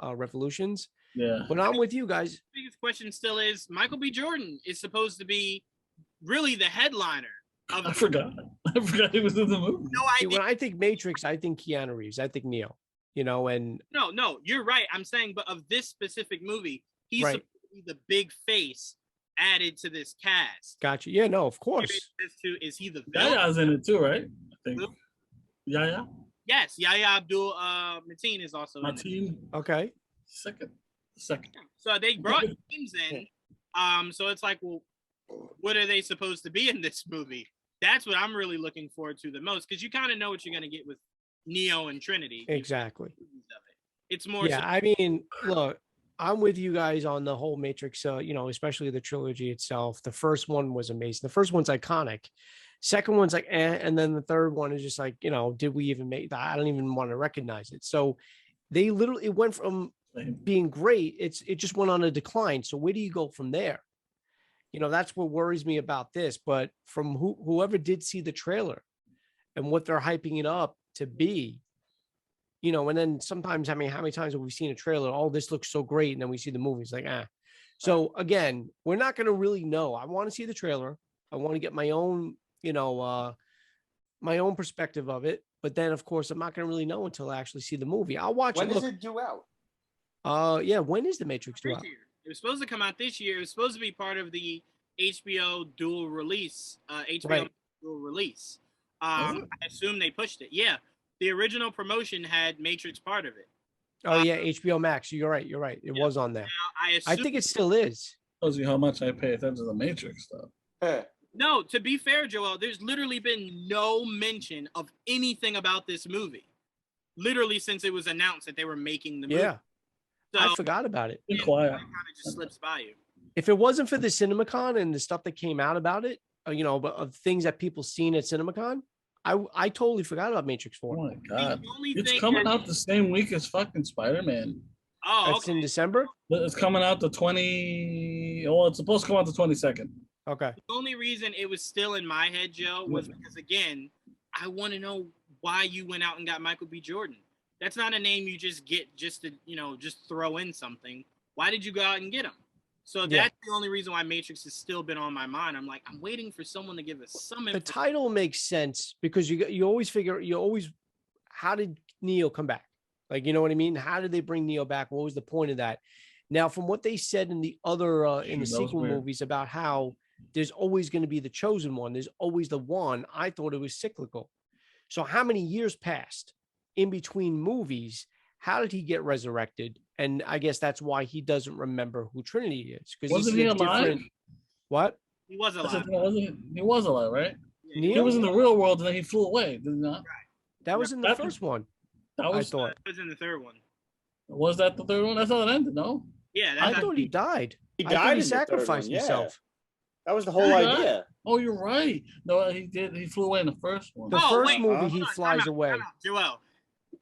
Revolutions. Yeah. But I'm with you guys. The biggest question still is Michael B. Jordan is supposed to be really the headliner. I forgot he was in the movie. No idea. When I think Matrix, I think Keanu Reeves. I think Neo. And no, you're right. I'm saying, but of this specific movie, he's right. supposed to be the big face added to this cast. Gotcha. Yeah, no, of course. Is he the villain? Yaya's in it too, right? I think. Yaya? Yes, Yahya Abdul Mateen is also in it. Okay. Second. So they brought names in. So it's like, well, what are they supposed to be in this movie? That's what I'm really looking forward to the most, because you kind of know what you're gonna get with Neo and Trinity. Exactly. It's more. Yeah, I mean, look, I'm with you guys on the whole Matrix. Especially the trilogy itself. The first one was amazing. The first one's iconic. Second one's like, and then the third one is just like, did we even make that? I don't even want to recognize it. So it went from being great. It just went on a decline. So where do you go from there? That's what worries me about this. But from whoever did see the trailer and what they're hyping it up to be, and then sometimes, how many times have we seen a trailer? Oh, this looks so great. And then we see the movie. It's like, So again, we're not going to really know. I want to see the trailer. I want to get my own, my own perspective of it. But then, of course, I'm not going to really know until I actually see the movie. I'll watch it. When does it due out? Yeah. When is the Matrix due out? It was supposed to come out this year. It was supposed to be part of the HBO dual release. Dual release. I assume they pushed it. Yeah. The original promotion had Matrix part of it. Oh yeah, HBO Max. You're right. It was on there. Now, I think it still is. Tells you how much I pay attention to the Matrix stuff. No, to be fair, Joel, there's literally been no mention of anything about this movie. Literally since it was announced that they were making the movie. Yeah. So, I forgot about it. Be quiet. It kind of just slips by you. If it wasn't for the CinemaCon and the stuff that came out about it, of things that people seen at CinemaCon, I totally forgot about Matrix 4. Oh my god! It's coming out the same week as fucking Spider-Man. Oh, that's in December. It's coming out the 20. Oh, it's supposed to come out the 22nd. Okay. The only reason it was still in my head, Joe, was because again, I want to know why you went out and got Michael B. Jordan. That's not a name you just get just to just throw in something. Why did you go out and get him? So that's the only reason why Matrix has still been on my mind. I'm like, I'm waiting for someone to give us some information. The title makes sense because you always figure, how did Neo come back? Like, you know what I mean? How did they bring Neo back? What was the point of that? Now, from what they said in the other, in the sequel movies about how there's always going to be the chosen one, there's always the one, I thought it was cyclical. So how many years passed in between movies? How did he get resurrected? And I guess that's why he doesn't remember who Trinity is. Because wasn't he alive? What? He was alive. He was alive, right? Neo? He was in the real world, and then he flew away. Did he not? That was in the first one. I thought it was in the third one. Was that the third one? That's how it ended, no? Yeah, I thought he died. He I thought died he in the third sacrificed one, yeah. himself. That was the whole idea. Oh, you're right. No, he did. He flew away in the first one. The first wait, movie, huh? he Hold on, flies time out, away. time out. Joel,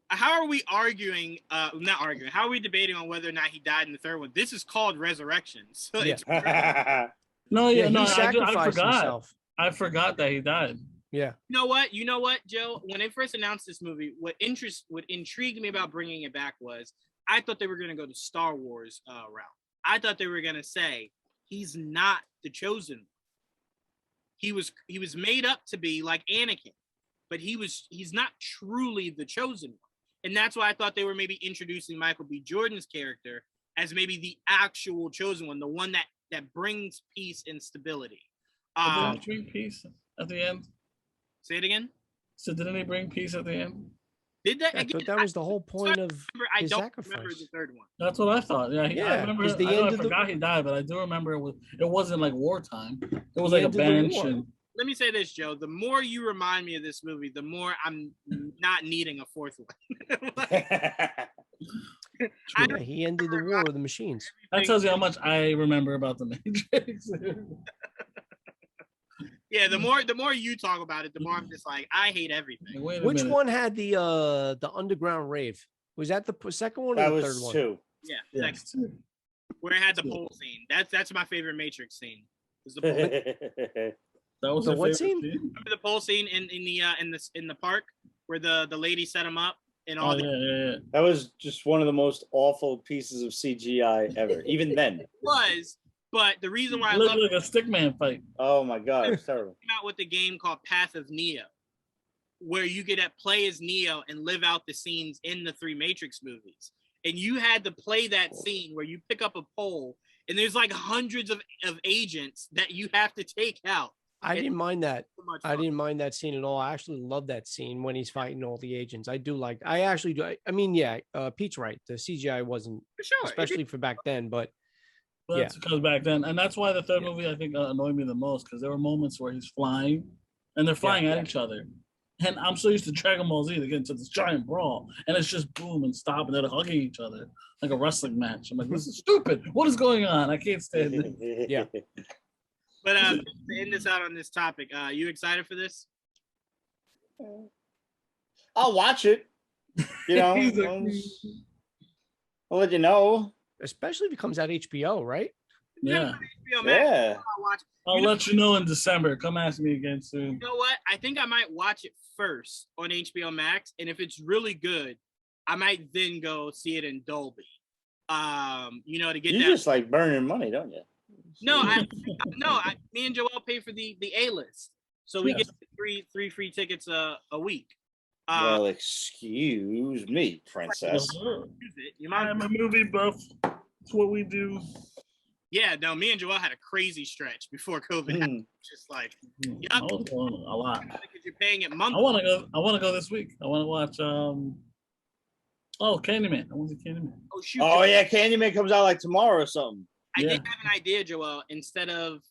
how are we arguing? Not arguing. How are we debating on whether or not he died in the third one? This is called Resurrections. So Yeah. No, Yeah, no, he sacrificed I forgot. himself. I forgot that he died. Yeah. You know what, Joe? When they first announced this movie, what intrigued me about bringing it back was I thought they were going to go the Star Wars route. I thought they were going to say he's not the chosen one. He was made up to be like Anakin, but he's not truly the chosen one. And that's why I thought they were maybe introducing Michael B. Jordan's character as maybe the actual chosen one, the one that brings peace and stability. Did he bring peace at the end? Say it again. So didn't he bring peace at the end? Did that? Yeah, I thought that was the whole point of I his don't sacrifice. remember the third one. That's what I thought. Yeah, I remember. I forgot he died, but I do remember it wasn't like wartime. It was like a bench. And let me say this, Joe. The more you remind me of this movie, the more I'm not needing a fourth one. Yeah, he ended the war with the machines. That tells you how much I remember about the Matrix. Yeah, the more you talk about it, the more I'm just like, I hate everything. Which one had the underground rave? Was that the second one or the third one? Two. Yeah, Yes. second. Where it had the pole scene. That's my favorite Matrix scene. Was the pole. That was The your what favorite scene? Remember the pole scene in the park where the lady set him up and all. Yeah. That was just one of the most awful pieces of CGI ever. Even then. It was, but the reason why I It love looked like a stickman fight. Oh my god, it's terrible. came out with the game called Path of Neo, where you get to play as Neo and live out the scenes in the 3 Matrix movies. And you had to play that scene where you pick up a pole and there's like hundreds of agents that you have to take out. I didn't mind that. So much I fun. didn't mind that scene at all. I actually love that scene when he's fighting all the agents. I do like. I actually do. I mean, yeah, Pete's right. The CGI wasn't, For sure. especially for back then. But But that's because back then, and that's why the third movie I think annoyed me the most, because there were moments where he's flying, and they're flying at each other, and I'm so used to Dragon Ball Z to get into this giant brawl, and it's just boom and stop, and they're hugging each other like a wrestling match. I'm like, this is stupid. What is going on? I can't stand it. Yeah. But to end this out on this topic, you excited for this? I'll watch it. You know, I'll let you know. especially if it comes out HBO, right? Yeah. HBO Max, Yeah. I'll watch it. I'll let you know in December. Come ask me again soon. You know what? I think I might watch it first on HBO Max, and if it's really good, I might then go see it in Dolby. To get You that. just like burning money, don't you? No, me and Joel pay for the A-list, so we get three free tickets a week. Well, excuse me, princess. You I mind? am a movie buff. That's what we do. Yeah, no, me and Joel had a crazy stretch before COVID happened. Just like, I was going a lot. because you're paying it monthly. I want to go this week. I want to watch Candyman. I want to see Candyman. Oh shoot! Oh yeah, Candyman comes out like tomorrow or something. I did have an idea, Joel. Instead of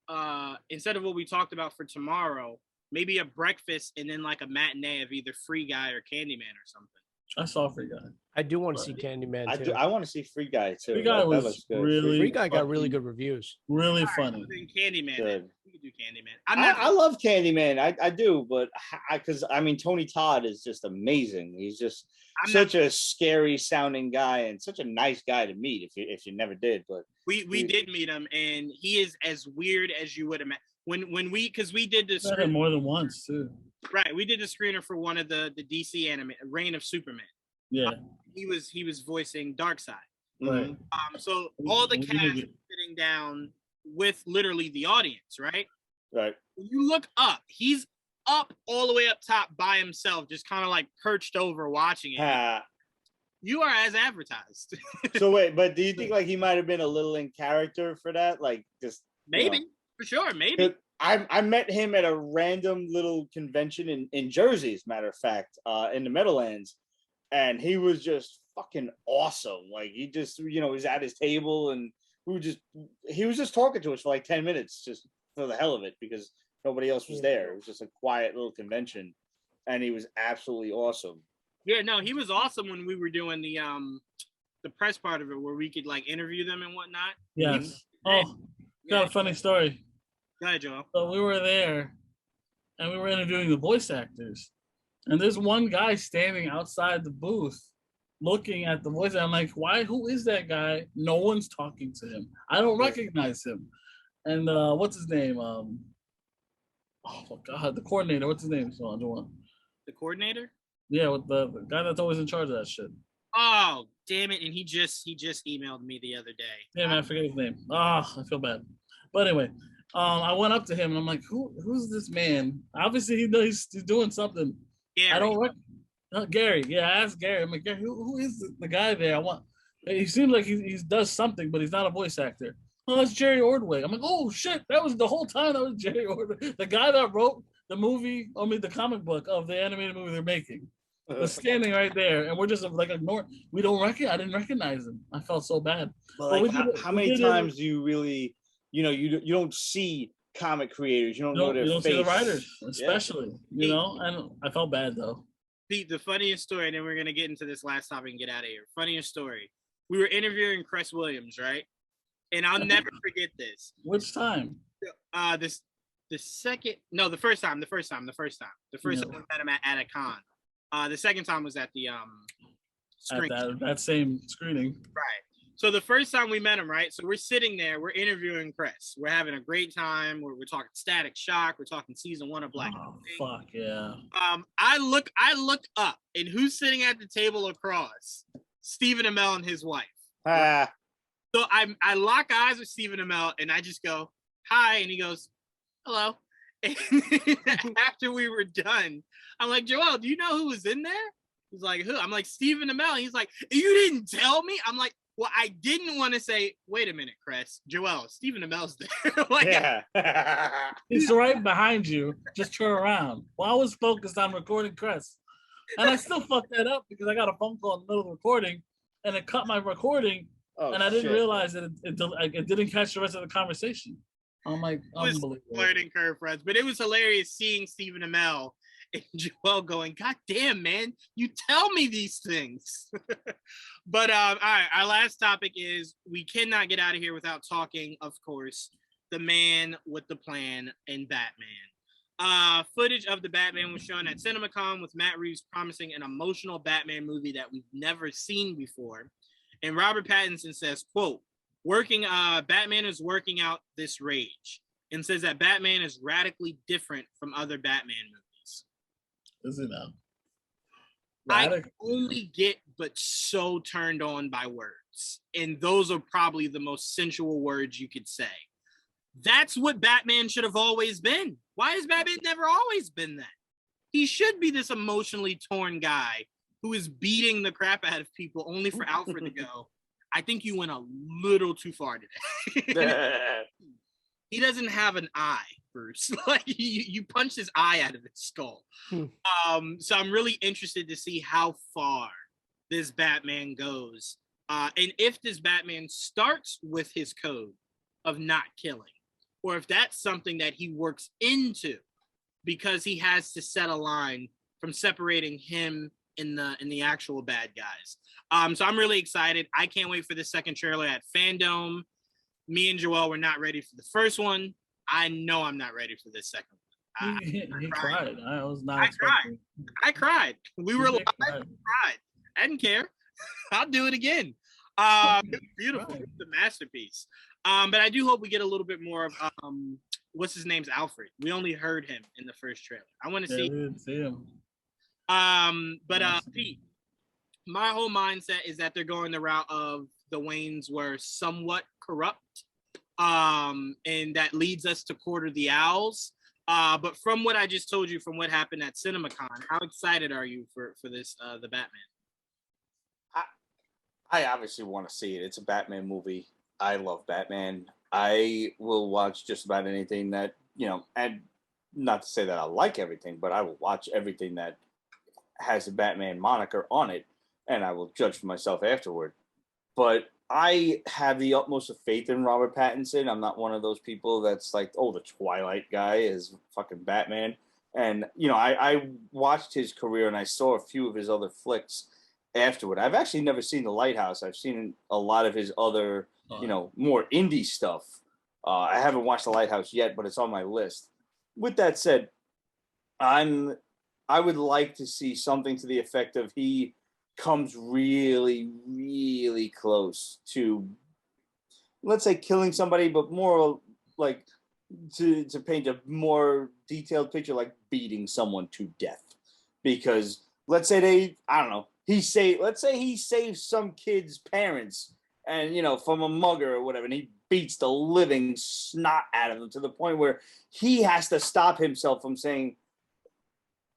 what we talked about for tomorrow, maybe a breakfast and then like a matinee of either Free Guy or Candyman or something. I saw Free Guy. I do want to see Candyman too. I want to see Free Guy too. Free Guy that was looks good. really Free Guy got really good reviews. Really funny. Then Candyman. Good. We could do Candyman. I love Candyman. I do, but because I mean Tony Todd is just amazing. He's just such a scary sounding guy and such a nice guy to meet if you never did. But we did meet him, and he is as weird as you would imagine. When we did the I had more than once too. Right, we did the screener for one of the DC anime, Reign of Superman. Yeah. He was voicing Darkseid. Right. So all the cast was sitting down with literally the audience, right? Right. When you look up, he's up all the way up top by himself, just kind of like perched over watching it. You are as advertised. So wait, but do you think like he might have been a little in character for that? Like just maybe, for sure, maybe. I met him at a random little convention in Jersey, as a matter of fact, in the Meadowlands, and he was just fucking awesome. Like he just, was at his table and he was just talking to us for like 10 minutes just for the hell of it because nobody else was there. It was just a quiet little convention, and he was absolutely awesome. Yeah, no, he was awesome when we were doing the press part of it where we could like interview them and whatnot. Yes. Got a funny story. Go ahead, Joel. So we were there and we were interviewing the voice actors. And there's one guy standing outside the booth looking at the voice. I'm like, who is that guy? No one's talking to him. I don't recognize him. And what's his name? Oh God, the coordinator. What's his name? The coordinator? Yeah, with the guy that's always in charge of that shit. Oh, damn it. And he just emailed me the other day. Yeah, man, I forget his name. I feel bad. But anyway, I went up to him and I'm like, who's this man? Obviously he's doing something. Gary. I don't Gary. Yeah, I asked Gary. I'm like, Gary, who is the guy there? He seems like he does something, but he's not a voice actor. Oh, that's Jerry Ordway. I'm like, oh shit, that was the whole time. That was Jerry Ordway, the guy that wrote the movie. The comic book of the animated movie they're making. Was standing right there, and we're just like ignoring. I didn't recognize him. I felt so bad. But like, how many times do you really, you don't see comic creators. You don't know their face. You don't see the writers, especially. You know, and I felt bad though. Pete, the funniest story, and then we're gonna get into this last topic and get out of here. Funniest story. We were interviewing Cress Williams, right? And I'll never forget this. Which time? The first time. The first time we met him at a con. The second time was at the screen. At that same screening. Right. So the first time we met him, right? So we're sitting there, we're interviewing Cress. We're having a great time. We're talking Static Shock. We're talking season 1 of Black. Oh, fuck yeah. I look up, and who's sitting at the table across? Stephen Amell and his wife. So I lock eyes with Stephen Amell, and I just go, hi, and he goes, hello. And after we were done, I'm like, Joel, do you know who was in there? He's like, who? I'm like, Stephen Amell. He's like, you didn't tell me? I'm like, well, I didn't want to say, wait a minute, Cress. Joel, Stephen Amell's there. Like, yeah. He's right behind you. Just turn around. Well, I was focused on recording Cress. And I still fucked that up because I got a phone call in the middle of the recording, and it cut my recording. And I didn't realize that it didn't catch the rest of the conversation. I'm like, unbelievable. Learning curve, friends. But it was hilarious seeing Stephen Amell and Joel going, God damn, man, you tell me these things. But all right, our last topic is we cannot get out of here without talking, of course, the man with the plan in Batman. Footage of the Batman was shown at CinemaCon with Matt Reeves promising an emotional Batman movie that we've never seen before. And Robert Pattinson says, quote, Batman is working out this rage, and says that Batman is radically different from other Batman movies. Is it now? I only get but so turned on by words. And those are probably the most sensual words you could say. That's what Batman should have always been. Why has Batman never always been that? He should be this emotionally torn guy who is beating the crap out of people only for Alfred to go, I think you went a little too far today. He doesn't have an eye, Bruce. Like you punched his eye out of his skull. So I'm really interested to see how far this Batman goes. And if this Batman starts with his code of not killing, or if that's something that he works into because he has to set a line from separating him in the actual bad guys. So I'm really excited. I can't wait for the second trailer at Fandom. Me and Joel were not ready for the first one. I know I'm not ready for this second one. He cried. I was not expecting. I cried. We were live. I cried. I didn't care. I'll do it again. It's beautiful. It's a masterpiece. But I do hope we get a little bit more of what's his name's Alfred. We only heard him in the first trailer. I want to see. We didn't see him. Pete, my whole mindset is that they're going the route of the Waynes were somewhat corrupt, and that leads us to Quarter the Owls. But from what I just told you, from what happened at CinemaCon, how excited are you for this the Batman? I obviously want to see it. It's a Batman movie. I love Batman. I will watch just about anything that, and not to say that I like everything, but I will watch everything that has a Batman moniker on it, and I will judge for myself afterward. But I have the utmost of faith in Robert Pattinson. I'm not one of those people that's like, oh, the Twilight guy is fucking Batman. And I watched his career and I saw a few of his other flicks afterward. I've actually never seen The Lighthouse. I've seen a lot of his other, more indie stuff. I haven't watched The Lighthouse yet, but it's on my list. With that said, I would like to see something to the effect of he comes really, really close to, let's say, killing somebody, but more like to paint a more detailed picture, like beating someone to death. Because let's say he saves some kid's parents and from a mugger or whatever, and he beats the living snot out of them to the point where he has to stop himself from saying,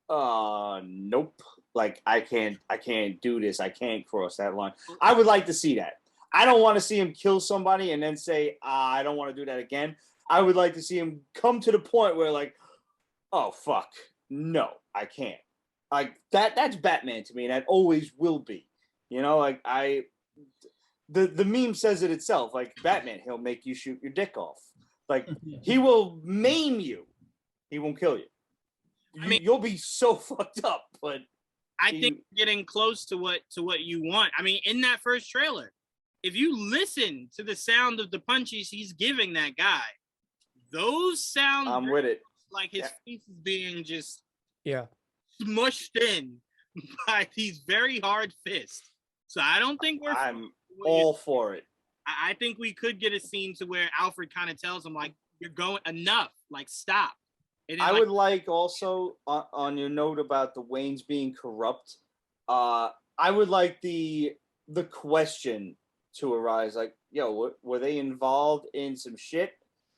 nope, like I can't do this, I can't cross that line. I would like to see that. I don't want to see him kill somebody and then say, I don't want to do that again. I would like to see him come to the point where, like, oh fuck, no, I can't. Like that's Batman to me, and that always will be. Like the meme says it itself. Like Batman, he'll make you shoot your dick off. Like he will maim you. He won't kill you. You'll be so fucked up. But I think getting close to what you want. I mean, in that first trailer, if you listen to the sound of the punches he's giving that guy, those sound I'm with it. Like his face is being just smushed in by these very hard fists. So I don't think I'm all for it. I think we could get a scene to where Alfred kind of tells him, like, you're going enough, like, stop. And I would like also on your note about the Waynes being corrupt. I would like the question to arise, like, yo, were they involved in some shit?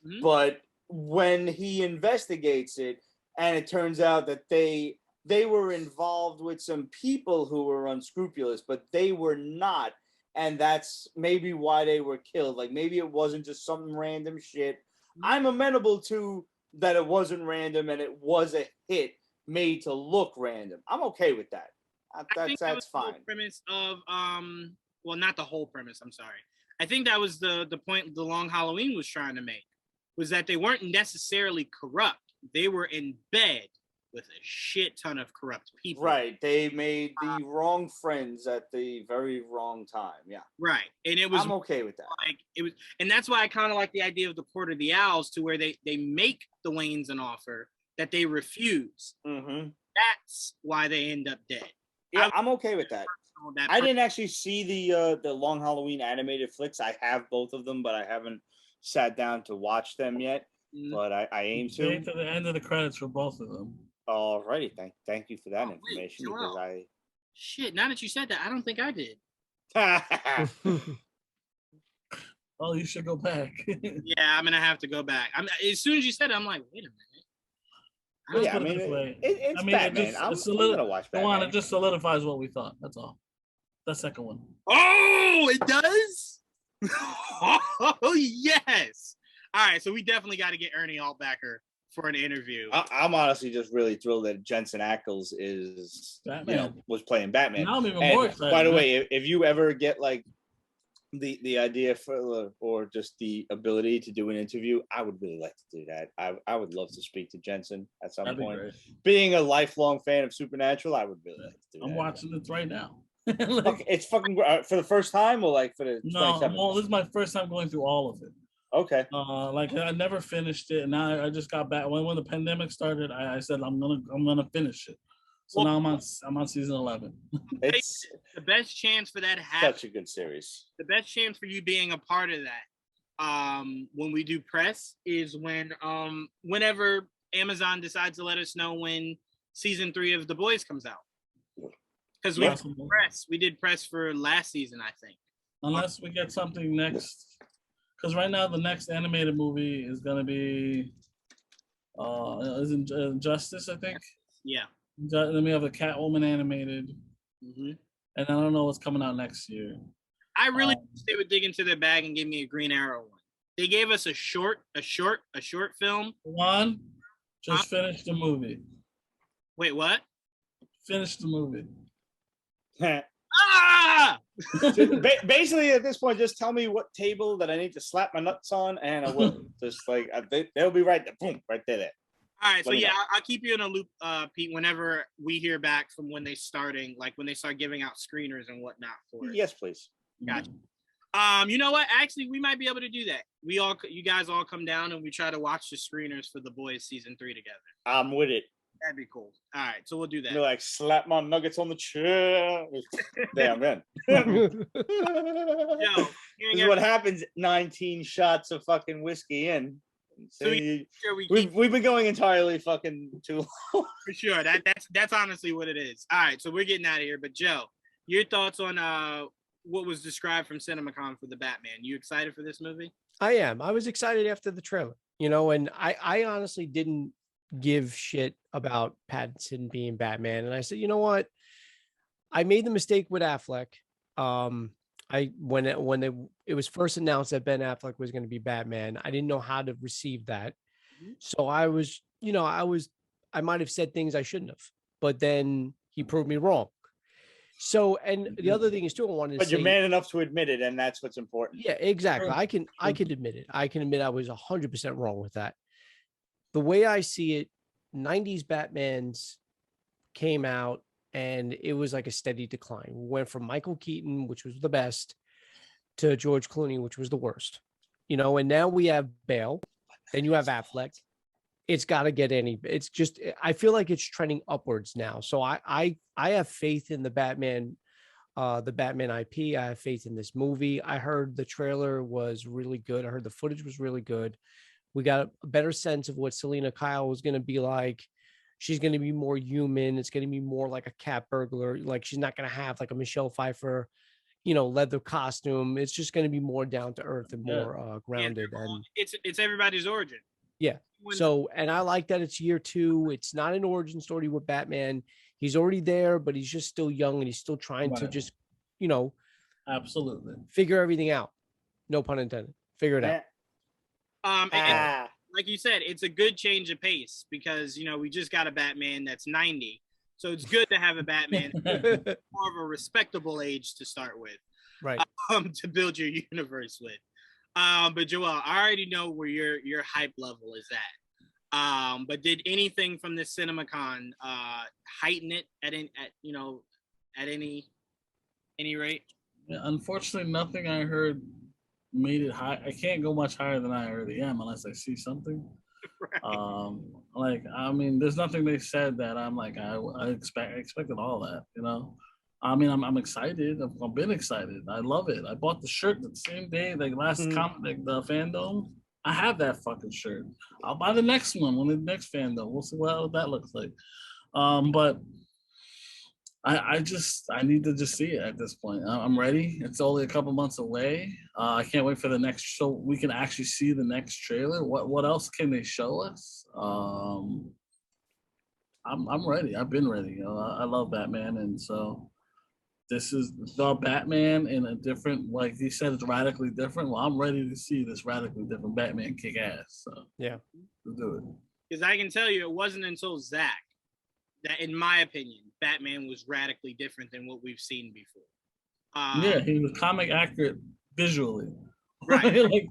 Mm-hmm. But when he investigates it, and it turns out that they were involved with some people who were unscrupulous, but they were not, and that's maybe why they were killed. Like maybe it wasn't just some random shit. Mm-hmm. I'm amenable to that. It wasn't random, and it was a hit made to look random. I'm okay with that. That's fine. The premise of well, not the whole premise. I'm sorry. I think that was the point the Long Halloween was trying to make, was that they weren't necessarily corrupt. They were in bed with a shit ton of corrupt people. Right. They made the wrong friends at the very wrong time. Yeah. Right. And it was. I'm okay with that. Like it was, and that's why I kind of like the idea of the Court of the Owls, to where they make the Waynes an offer that they refuse. Mm-hmm. That's why they end up dead. Yeah, I'm okay with that. I didn't actually see the Long Halloween animated flicks. I have both of them, but I haven't sat down to watch them yet. Mm-hmm. But I aim to. Wait to the end of the credits for both of them. Alrighty, thank you for that information. Wait, because shit, now that you said that, I don't think I did. Oh, you should go back. Yeah, I'm gonna have to go back. As soon as you said it, I'm like, wait a minute. Yeah, I mean, it's Batman. I'm gonna watch Batman. It just solidifies what we thought. That's all. The second one. Oh, it does? Oh, yes. All right, so we definitely got to get Ernie Altbacker for an interview. I'm honestly just really thrilled that Jensen Ackles is was playing Batman. Now I'm even more excited. By the way, if you ever get like the idea for or just the ability to do an interview, I would really like to do that. I would love to speak to Jensen at some point. Being a lifelong fan of Supernatural, I would really like to do that. I'm watching this right now. Like, it's fucking for the first time, or like for the well, this is my first time going through all of it. Okay. Like I never finished it, and now I just got back when the pandemic started. I said I'm gonna finish it. So now I'm on season 11. It's the best chance for that to happen. Such a good series. The best chance for you being a part of that, when we do press, is when whenever Amazon decides to let us know when season 3 of The Boys comes out. Because we did press for last season, I think. Unless we get something next. Because right now the next animated movie is gonna be Justice, I think. Yeah. Then we have a Catwoman animated, and I don't know what's coming out next year. I really wish they would dig into their bag and give me a Green Arrow one. They gave us a short film. Juwaan just finished the movie. Wait, what? Finished the movie. Basically, at this point, just tell me what table that I need to slap my nuts on, and I will. Just like they'll be right there, boom, right there. All right, so yeah, I'll keep you in a loop, Pete, whenever we hear back from when they start giving out screeners and whatnot for it. Yes, please. Gotcha. You know what? Actually, we might be able to do that. You guys all come down and we try to watch the screeners for The Boys season 3 together. I'm with it. That'd be cool. All right, so we'll do that. You're like, slap my nuggets on the chair. Damn, man. Yo, this is what happens 19 shots of fucking whiskey in. So we've been going entirely fucking too long. For sure. That's honestly what it is. All right, so we're getting out of here. But Joe, your thoughts on what was described from CinemaCon for the Batman? You excited for this movie? I am. I was excited after the trailer, and I honestly didn't give shit about Pattinson being Batman. And I said, you know what? I made the mistake with Affleck. When it was first announced that Ben Affleck was going to be Batman, I didn't know how to receive that. So I might have said things I shouldn't have, but then he proved me wrong. So, and the other thing is too, I wanted to But you're man enough to admit it, and that's what's important. Yeah, exactly. I can admit it. I can admit I was 100% wrong with that. The way I see it, 90s Batmans came out and it was like a steady decline. We went from Michael Keaton, which was the best, to George Clooney, which was the worst. And now we have Bale, then you have Affleck. It's got to get it's just, I feel like it's trending upwards now. So I have faith in the Batman IP. I have faith in this movie. I heard the trailer was really good. I heard the footage was really good. We got a better sense of what Selena Kyle was going to be like. She's going to be more human. It's going to be more like a cat burglar. Like she's not going to have like a Michelle Pfeiffer, leather costume. It's just going to be more down to earth and more grounded. And it's everybody's origin. Yeah. So, and I like that it's year 2. It's not an origin story with Batman. He's already there, but he's just still young and he's still trying to just, absolutely figure everything out. No pun intended. Figure it out. And like you said, it's a good change of pace because we just got a Batman that's 90, so it's good to have a Batman more of a respectable age to start with, right? To build your universe with. But Joel, I already know where your hype level is at. But did anything from the CinemaCon heighten it at any rate? Yeah, unfortunately, nothing I heard made it high. I can't go much higher than I already am unless I see something. Right. There's nothing they said that I'm like I expected all that. I'm excited. I've been excited. I love it. I bought the shirt the same day, like last comic, the fandom. I have that fucking shirt. I'll buy the next one when the next fandom. We'll see what that looks like. But I need to just see it at this point. I'm ready. It's only a couple months away. I can't wait for the next show. We can actually see the next trailer. What else can they show us? I'm ready. I've been ready. I love Batman, and so this is the Batman in a different, like he said, it's radically different. Well, I'm ready to see this radically different Batman kick ass. So yeah, let's do it. Because I can tell you, it wasn't until Zach that, in my opinion, Batman was radically different than what we've seen before. Yeah, he was comic accurate visually. Right. Like,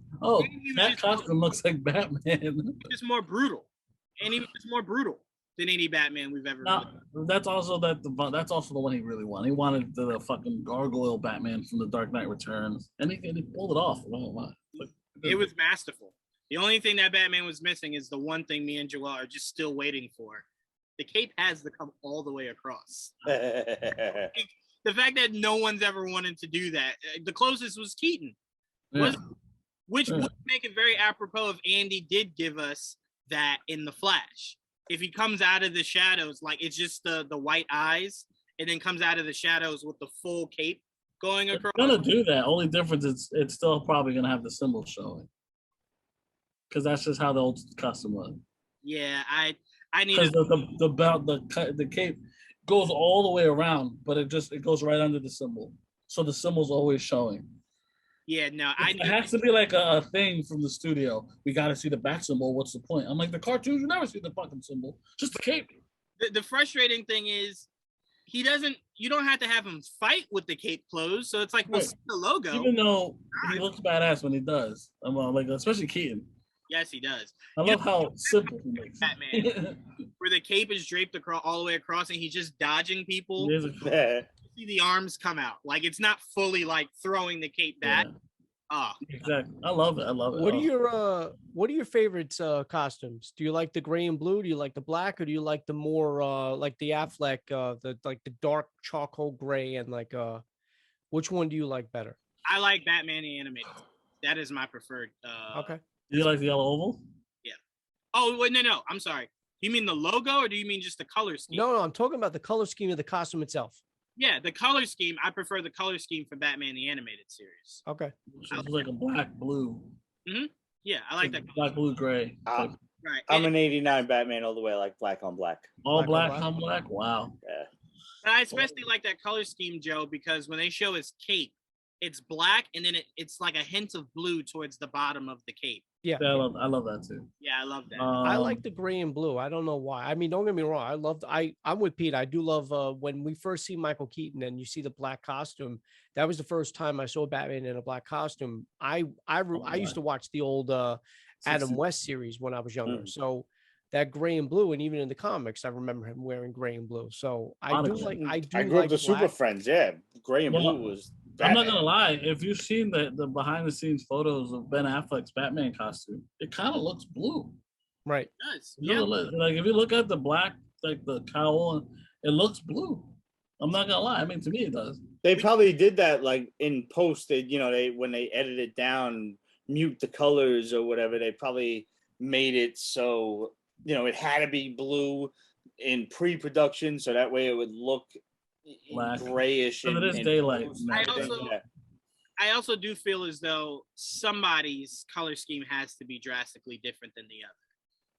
that costume looks like Batman. Just more brutal. And he was more brutal than any Batman we've ever done. That's also the one he really wanted. He wanted the fucking gargoyle Batman from The Dark Knight Returns. And he pulled it off. It was masterful. The only thing that Batman was missing is the one thing me and Joel are just still waiting for. The cape has to come all the way across. The fact that no one's ever wanted to do that. The closest was Keaton. Which would make it very apropos if Andy did give us that in The Flash. If he comes out of the shadows, like it's just the white eyes, and then comes out of the shadows with the full cape going across. It's gonna do that. Only difference is it's still probably gonna have the symbol showing. Because that's just how the old custom was. Yeah, I need because the belt, the cape goes all the way around, but it goes right under the symbol. So the symbol's always showing. Yeah, no, it has to be like a thing from the studio. We got to see the bat symbol. What's the point? I'm like, the cartoons, you never see the fucking symbol. Just the cape. The frustrating thing is, you don't have to have him fight with the cape closed. So it's like, we'll see the logo. Even though he looks badass when he does. I'm like, especially Keaton. Yes, he does. I love how simple he makes Batman, where the cape is draped across all the way across, and he's just dodging people. You see the arms come out, like it's not fully like throwing the cape back. Exactly. I love it. What are your favorites costumes? Do you like the gray and blue? Do you like the black, or do you like the more like the Affleck, the dark charcoal gray, and like which one do you like better? I like Batman the animated. That is my preferred. Okay. Do you like the yellow oval? Yeah. Oh wait, no. I'm sorry. You mean the logo, or do you mean just the color scheme? No, I'm talking about the color scheme of the costume itself. Yeah, the color scheme. I prefer the color scheme for Batman the animated series. Okay. It's like a black blue. Mm-hmm. Yeah, I like that. Black, blue, gray. Right. I'm an '89 Batman all the way. I like black on black. All black on black. Wow. Yeah. But I especially like that color scheme, Joe, because when they show his cape, it's black, and then it's like a hint of blue towards the bottom of the cape. Yeah, I love that too. Yeah, I love that. I like the gray and blue. I don't know why. I mean, don't get me wrong. I'm with Pete. I do love when we first see Michael Keaton and you see the black costume. That was the first time I saw Batman in a black costume. I used to watch the old Adam West series when I was younger. So that gray and blue, and even in the comics, I remember him wearing gray and blue. So I grew up the Super Friends. Yeah, gray and blue was. Batman. I'm not gonna lie. If you've seen the behind the scenes photos of Ben Affleck's Batman costume, it kind of looks blue. Right. It does. Yeah. Like if you look at the black, like the cowl, it looks blue. I'm not gonna lie. I mean, to me, it does. They probably did that like in post. When they edit it down, mute the colors or whatever. They probably made it so it had to be blue in pre-production, so that way it would look black, grayish. So it is daylight. I also do feel as though somebody's color scheme has to be drastically different than the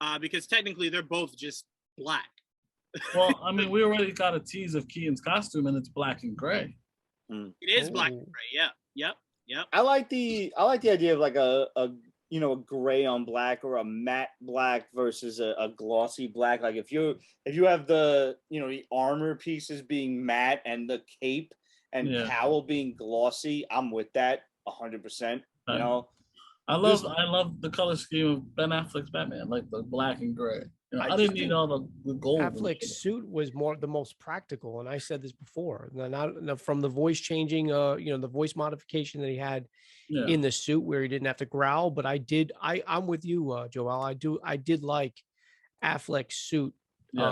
other, because technically they're both just black. Well, I mean, we already got a tease of Keaton's costume, and it's black and gray. It is black and gray. Yeah. Yep. I like the idea of like a gray on black or a matte black versus a glossy black. Like if you have the the armor pieces being matte and the cape and cowl being glossy, I'm with that 100%. I love the color scheme of Ben Affleck's Batman, like the black and gray. I didn't need all the gold. Affleck's suit was the most practical, and I said this before. Not from the voice changing, the voice modification that he had in the suit where he didn't have to growl. But I'm with you, Joel. I did like Affleck's suit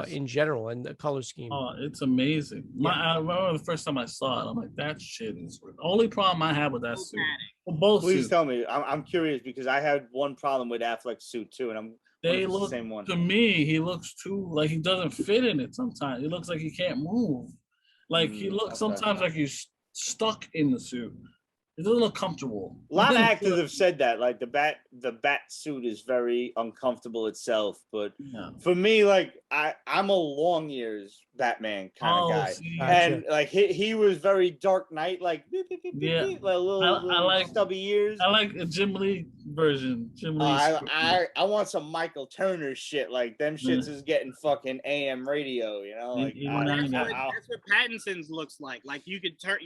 in general and the color scheme. Oh, it's amazing. I remember the first time I saw it, I'm like, that shit is the only problem I have with that suit. Please tell me. I'm curious because I had one problem with Affleck's suit too, and they look the same one. To me, he looks too like he doesn't fit in it sometimes. He looks like he can't move. Like he looks sometimes like he's stuck in the suit. It doesn't look comfortable. A lot of actors have said that. Like the bat suit is very uncomfortable itself. But for me, like I'm a long ears Batman kind of guy, and like he was very Dark Knight, like little stubby ears. I like a Jim Lee version. I want some Michael Turner shit. Like them shits is getting fucking AM radio. Like that's what Pattinson's looks like. Like you could turn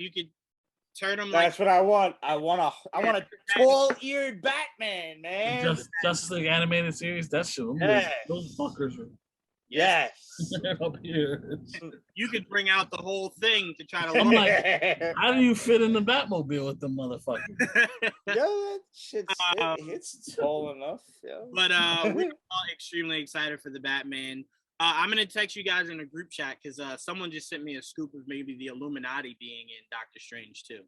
him. That's what I want. I want a tall-eared Batman, man. Justice League animated series. That shit. Those fuckers are. Yes. Up here. You could bring out the whole thing to try to. I'm like, how do you fit in the Batmobile with the motherfucker? That shit's it's tall enough. Yeah. But we're all extremely excited for the Batman. I'm gonna text you guys in a group chat because someone just sent me a scoop of maybe the Illuminati being in Doctor Strange too.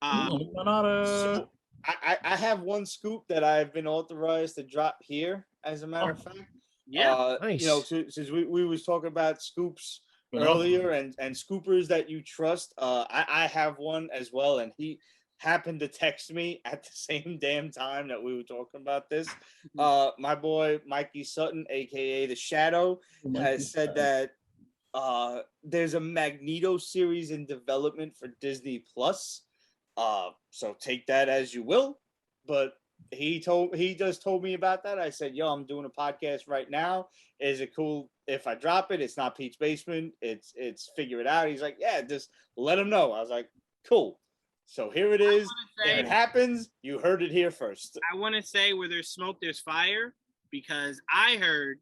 So I have one scoop that I've been authorized to drop here. As a matter of fact, nice. Since we was talking about scoops earlier and scoopers that you trust, I have one as well, and he happened to text me at the same damn time that we were talking about this. My boy Mikey Sutton, aka the Shadow, has said that there's a Magneto series in development for Disney Plus. So take that as you will. But he just told me about that. I said, yo, I'm doing a podcast right now. Is it cool if I drop it? It's not Pete's Basement. It's Figure It Out. He's like, yeah, just let him know. I was like, cool. So here it is. If it happens, you heard it here first. I want to say where there's smoke, there's fire, because I heard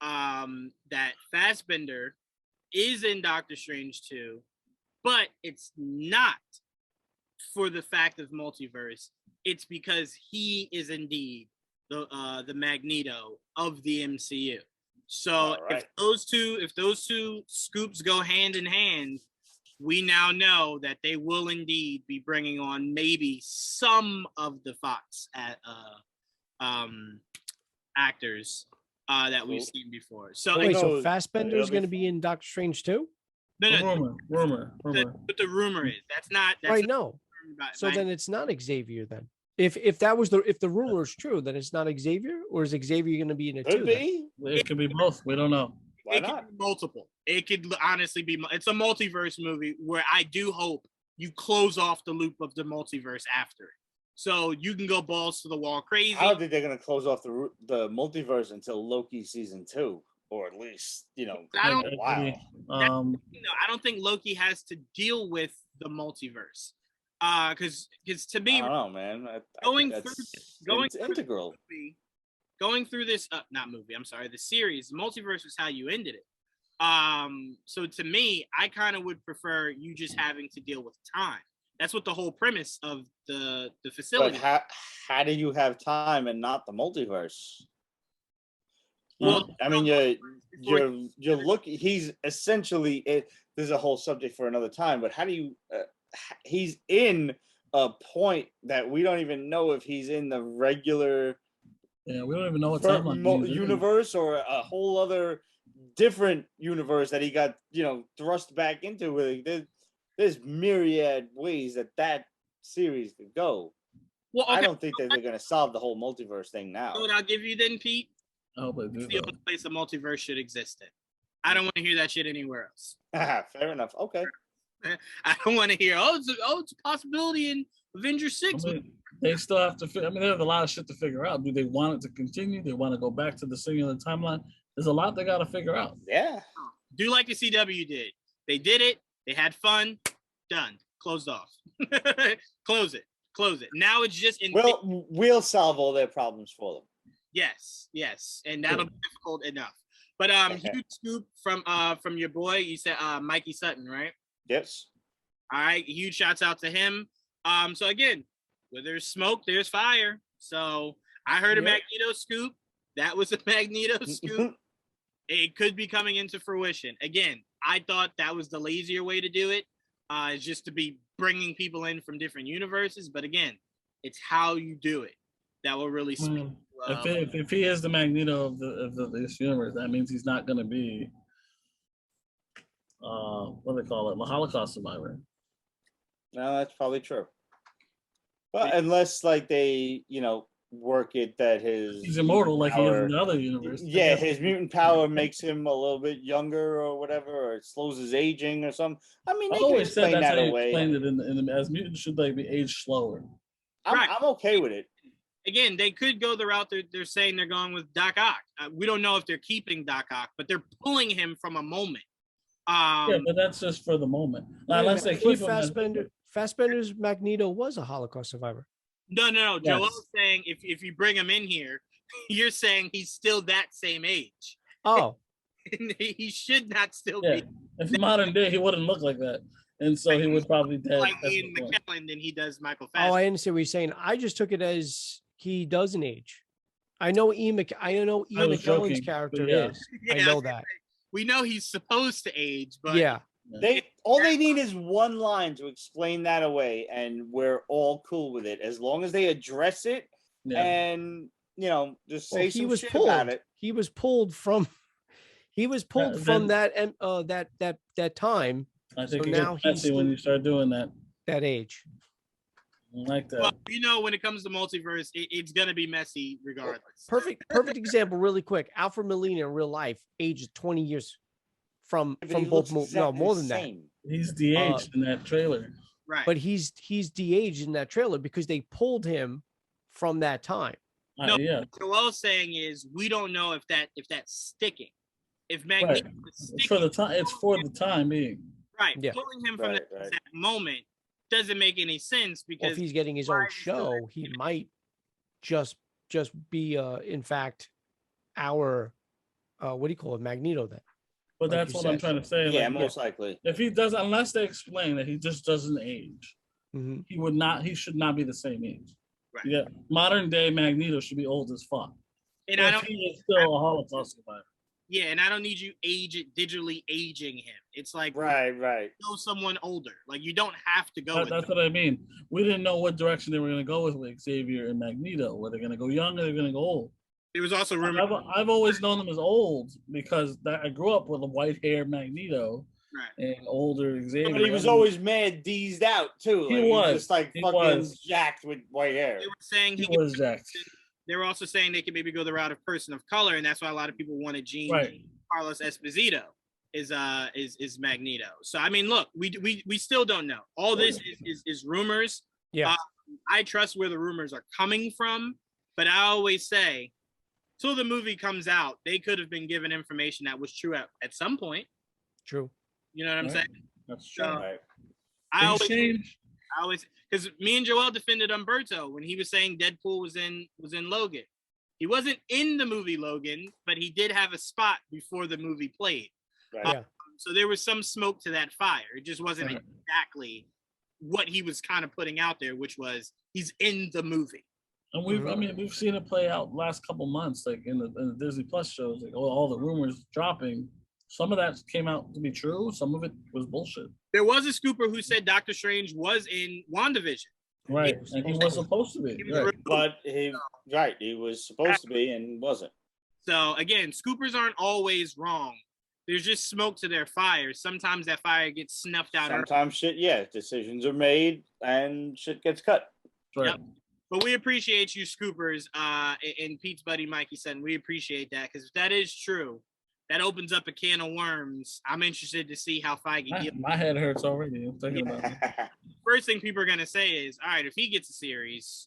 that Fassbender is in Doctor Strange 2, but it's not for the fact of multiverse. It's because he is indeed the Magneto of the MCU. So if those two scoops go hand in hand, we now know that they will indeed be bringing on maybe some of the Fox actors that we've seen before. So wait, so Fassbender is going to be in Doctor Strange too? No. Rumor. But the rumor is that's right. No. So then it's not Xavier then. If the rumor is true, then it's not Xavier, or is Xavier going to be in it too? It could be both. We don't know. Why not? Could be multiple. It could honestly be. It's a multiverse movie where I do hope you close off the loop of the multiverse after it, so you can go balls to the wall crazy. How are they going to close off the multiverse until Loki season 2, or at least I don't. Wow. I don't think Loki has to deal with the multiverse. Because to me, I don't know, man. It's integral. Going through this, not movie. I'm sorry, the series. Multiverse is how you ended it. So to me, I kind of would prefer you just having to deal with time. That's what the whole premise of the facility. But how do you have time and not the multiverse? Well, I mean, you're looking. He's essentially. There's a whole subject for another time. But how do you? He's in a point that we don't even know if he's in the regular. Yeah, we don't even know what timeline universe or a whole other different universe that he got, thrust back into. There's myriad ways that series could go. Well, okay. I don't think that they're going to solve the whole multiverse thing now. So what I'll give you then, Pete. Oh, but it's the only place a multiverse should exist in. I don't want to hear that shit anywhere else. Fair enough. Okay. I don't want to hear. It's a possibility in Avengers 6. They still have to. They have a lot of shit to figure out. Do they want it to continue? They want to go back to the singular timeline. There's a lot they got to figure out. Yeah. Do like the CW did. They did it. They had fun. Done. Closed off. Close it. Now it's just in. We'll solve all their problems for them. Yes, and that'll be difficult enough. But huge scoop from your boy. You said Mikey Sutton, right? Yes. All right. Huge shouts out to him. So again, where there's smoke, there's fire. So I heard a Magneto scoop. That was a Magneto scoop. It could be coming into fruition. Again, I thought that was the lazier way to do it. Is just to be bringing people in from different universes. But again, it's how you do it that will really speak. If he is the Magneto of this universe, that means he's not going to be what do they call it, the Holocaust survivor. No, that's probably true. But unless they, work it that he's immortal like he is in the other universe. Yeah, his mutant power makes him a little bit younger or whatever, or it slows his aging or something. I mean, they always said that's how you explained it as mutants should be aged slower. I'm okay with it. Again, they could go the route they're saying they're going with Doc Ock. We don't know if they're keeping Doc Ock, but they're pulling him from a moment. Yeah, but that's just for the moment. Unless they keep him. Fassbender's Magneto was a Holocaust survivor. No. Yes. Joel's saying if you bring him in here, you're saying he's still that same age. Oh. He should not still be. If modern day, he wouldn't look like that. And so he would probably dead. Like Ian McKellen than he does Michael Fassbender. Oh, I understand what you're saying. I just took it as he doesn't age. I know Ian McKellen's character is. I know that. We know he's supposed to age, but they need is one line to explain that away, and we're all cool with it as long as they address it and just say some shit about it. He was pulled from that time. I think so now he's when you start doing that age. Like that. Well, when it comes to multiverse, it's gonna be messy regardless. Perfect example, really quick. Alfred Molina in real life aged 20 years from both movies. No, more than that. He's de-aged in that trailer. Right. But he's de-aged in that trailer because they pulled him from that time. What Joel's saying is we don't know if that's sticking. If Magneto is sticking, it's for the time being. Right. Pulling him from that moment doesn't make any sense because if he's getting his own show, he might just be in fact our what do you call it, Magneto then. But that's what I'm trying to say. Yeah, most likely. If he doesn't, unless they explain that he just doesn't age, he should not be the same age. Right. Yeah, modern day Magneto should be old as fuck. And I don't. He is still a Holocaust survivor. Yeah, and I don't need you digitally aging him. It's like right. Show someone older. Like you don't have to go. That's what I mean. We didn't know what direction they were going to go with Xavier and Magneto. Were they going to go young or they're going to go old? It was also rumored. I've always known them as old because I grew up with a white hair Magneto and older Xavier. But he was always mad, deezed out too. He was just like fucking jacked with white hair. They were saying he was jacked. They were also saying they could maybe go the route of person of color, and that's why a lot of people wanted Jean Carlos Esposito is Magneto. So I mean, look, we still don't know. All this is rumors. Yeah, I trust where the rumors are coming from, but I always say, till the movie comes out, they could have been given information that was true at some point. True. You know what I'm saying? That's true. I always, because me and Joel defended Umberto when he was saying Deadpool was in Logan. He wasn't in the movie Logan, but he did have a spot before the movie played. Right. So there was some smoke to that fire. It just wasn't exactly what he was kind of putting out there, which was he's in the movie. And we've seen it play out last couple months, like in the Disney Plus shows, like all the rumors dropping. Some of that came out to be true. Some of it was bullshit. There was a scooper who said Doctor Strange was in WandaVision. Right, and he was supposed to be. But he was supposed to be and wasn't. So again, scoopers aren't always wrong. There's just smoke to their fire. Sometimes that fire gets snuffed out. Sometimes decisions are made and shit gets cut. Right. Yep. But we appreciate you, scoopers. And Pete's buddy Mikey said we appreciate that, because if that is true, that opens up a can of worms. I'm interested to see how Feige deals. My head hurts already. I'm thinking about it. First thing people are gonna say is, all right, if he gets a series,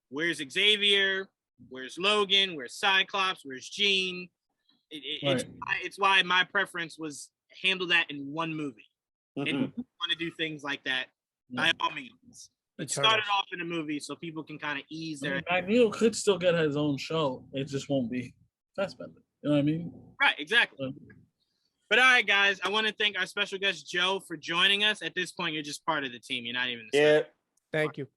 where's Xavier? Where's Logan? Where's Cyclops? Where's Jean? It's why my preference was handle that in one movie. And if you want to do things like that, by all means. It started off in a movie so people can kind of ease their. Magneto could still get his own show. It just won't be Fassbender. You know what I mean? Right, exactly. But all right, guys, I want to thank our special guest Joe for joining us. At this point, you're just part of the team. You're not even the Yeah. Thank you.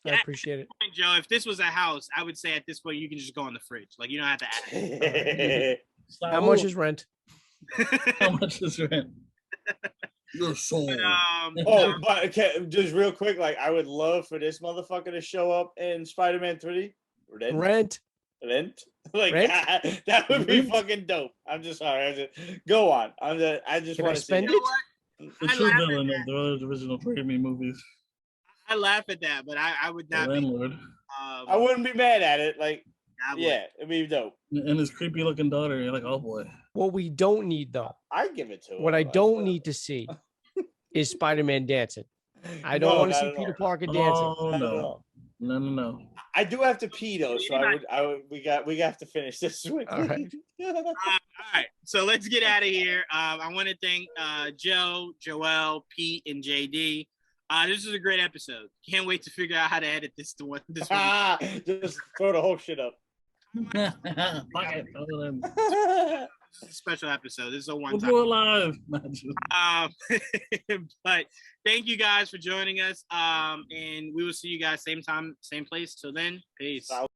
I appreciate it. Point, Joe, if this was a house, I would say at this point you can just go in the fridge. Like you don't have to ask. How much is rent? How much is rent? Your soul. But okay, just real quick, like I would love for this motherfucker to show up in Spider-Man 3. Rent. Like that would be fucking dope. I'm just sorry. Go on. I just want to spend it. The true villain of the original Raimi movies. I laugh at that, but I would not be. I wouldn't be mad at it. Like, it'd be dope. And his creepy looking daughter, you're like, oh boy. What we don't need though, I give it to him. What I don't need to see is Spider-Man dancing. I don't want to see Peter Parker dancing. Oh no. I do have to pee though, so we have to finish this week. All right. All right. So let's get out of here. I want to thank Joe, Joel, Pete, and Jaydee. This is a great episode. Can't wait to figure out how to edit this one. Just throw the whole shit up. This is a special episode. This is a one-time. We'll do it live. But thank you guys for joining us. And we will see you guys same time, same place. Till then, peace.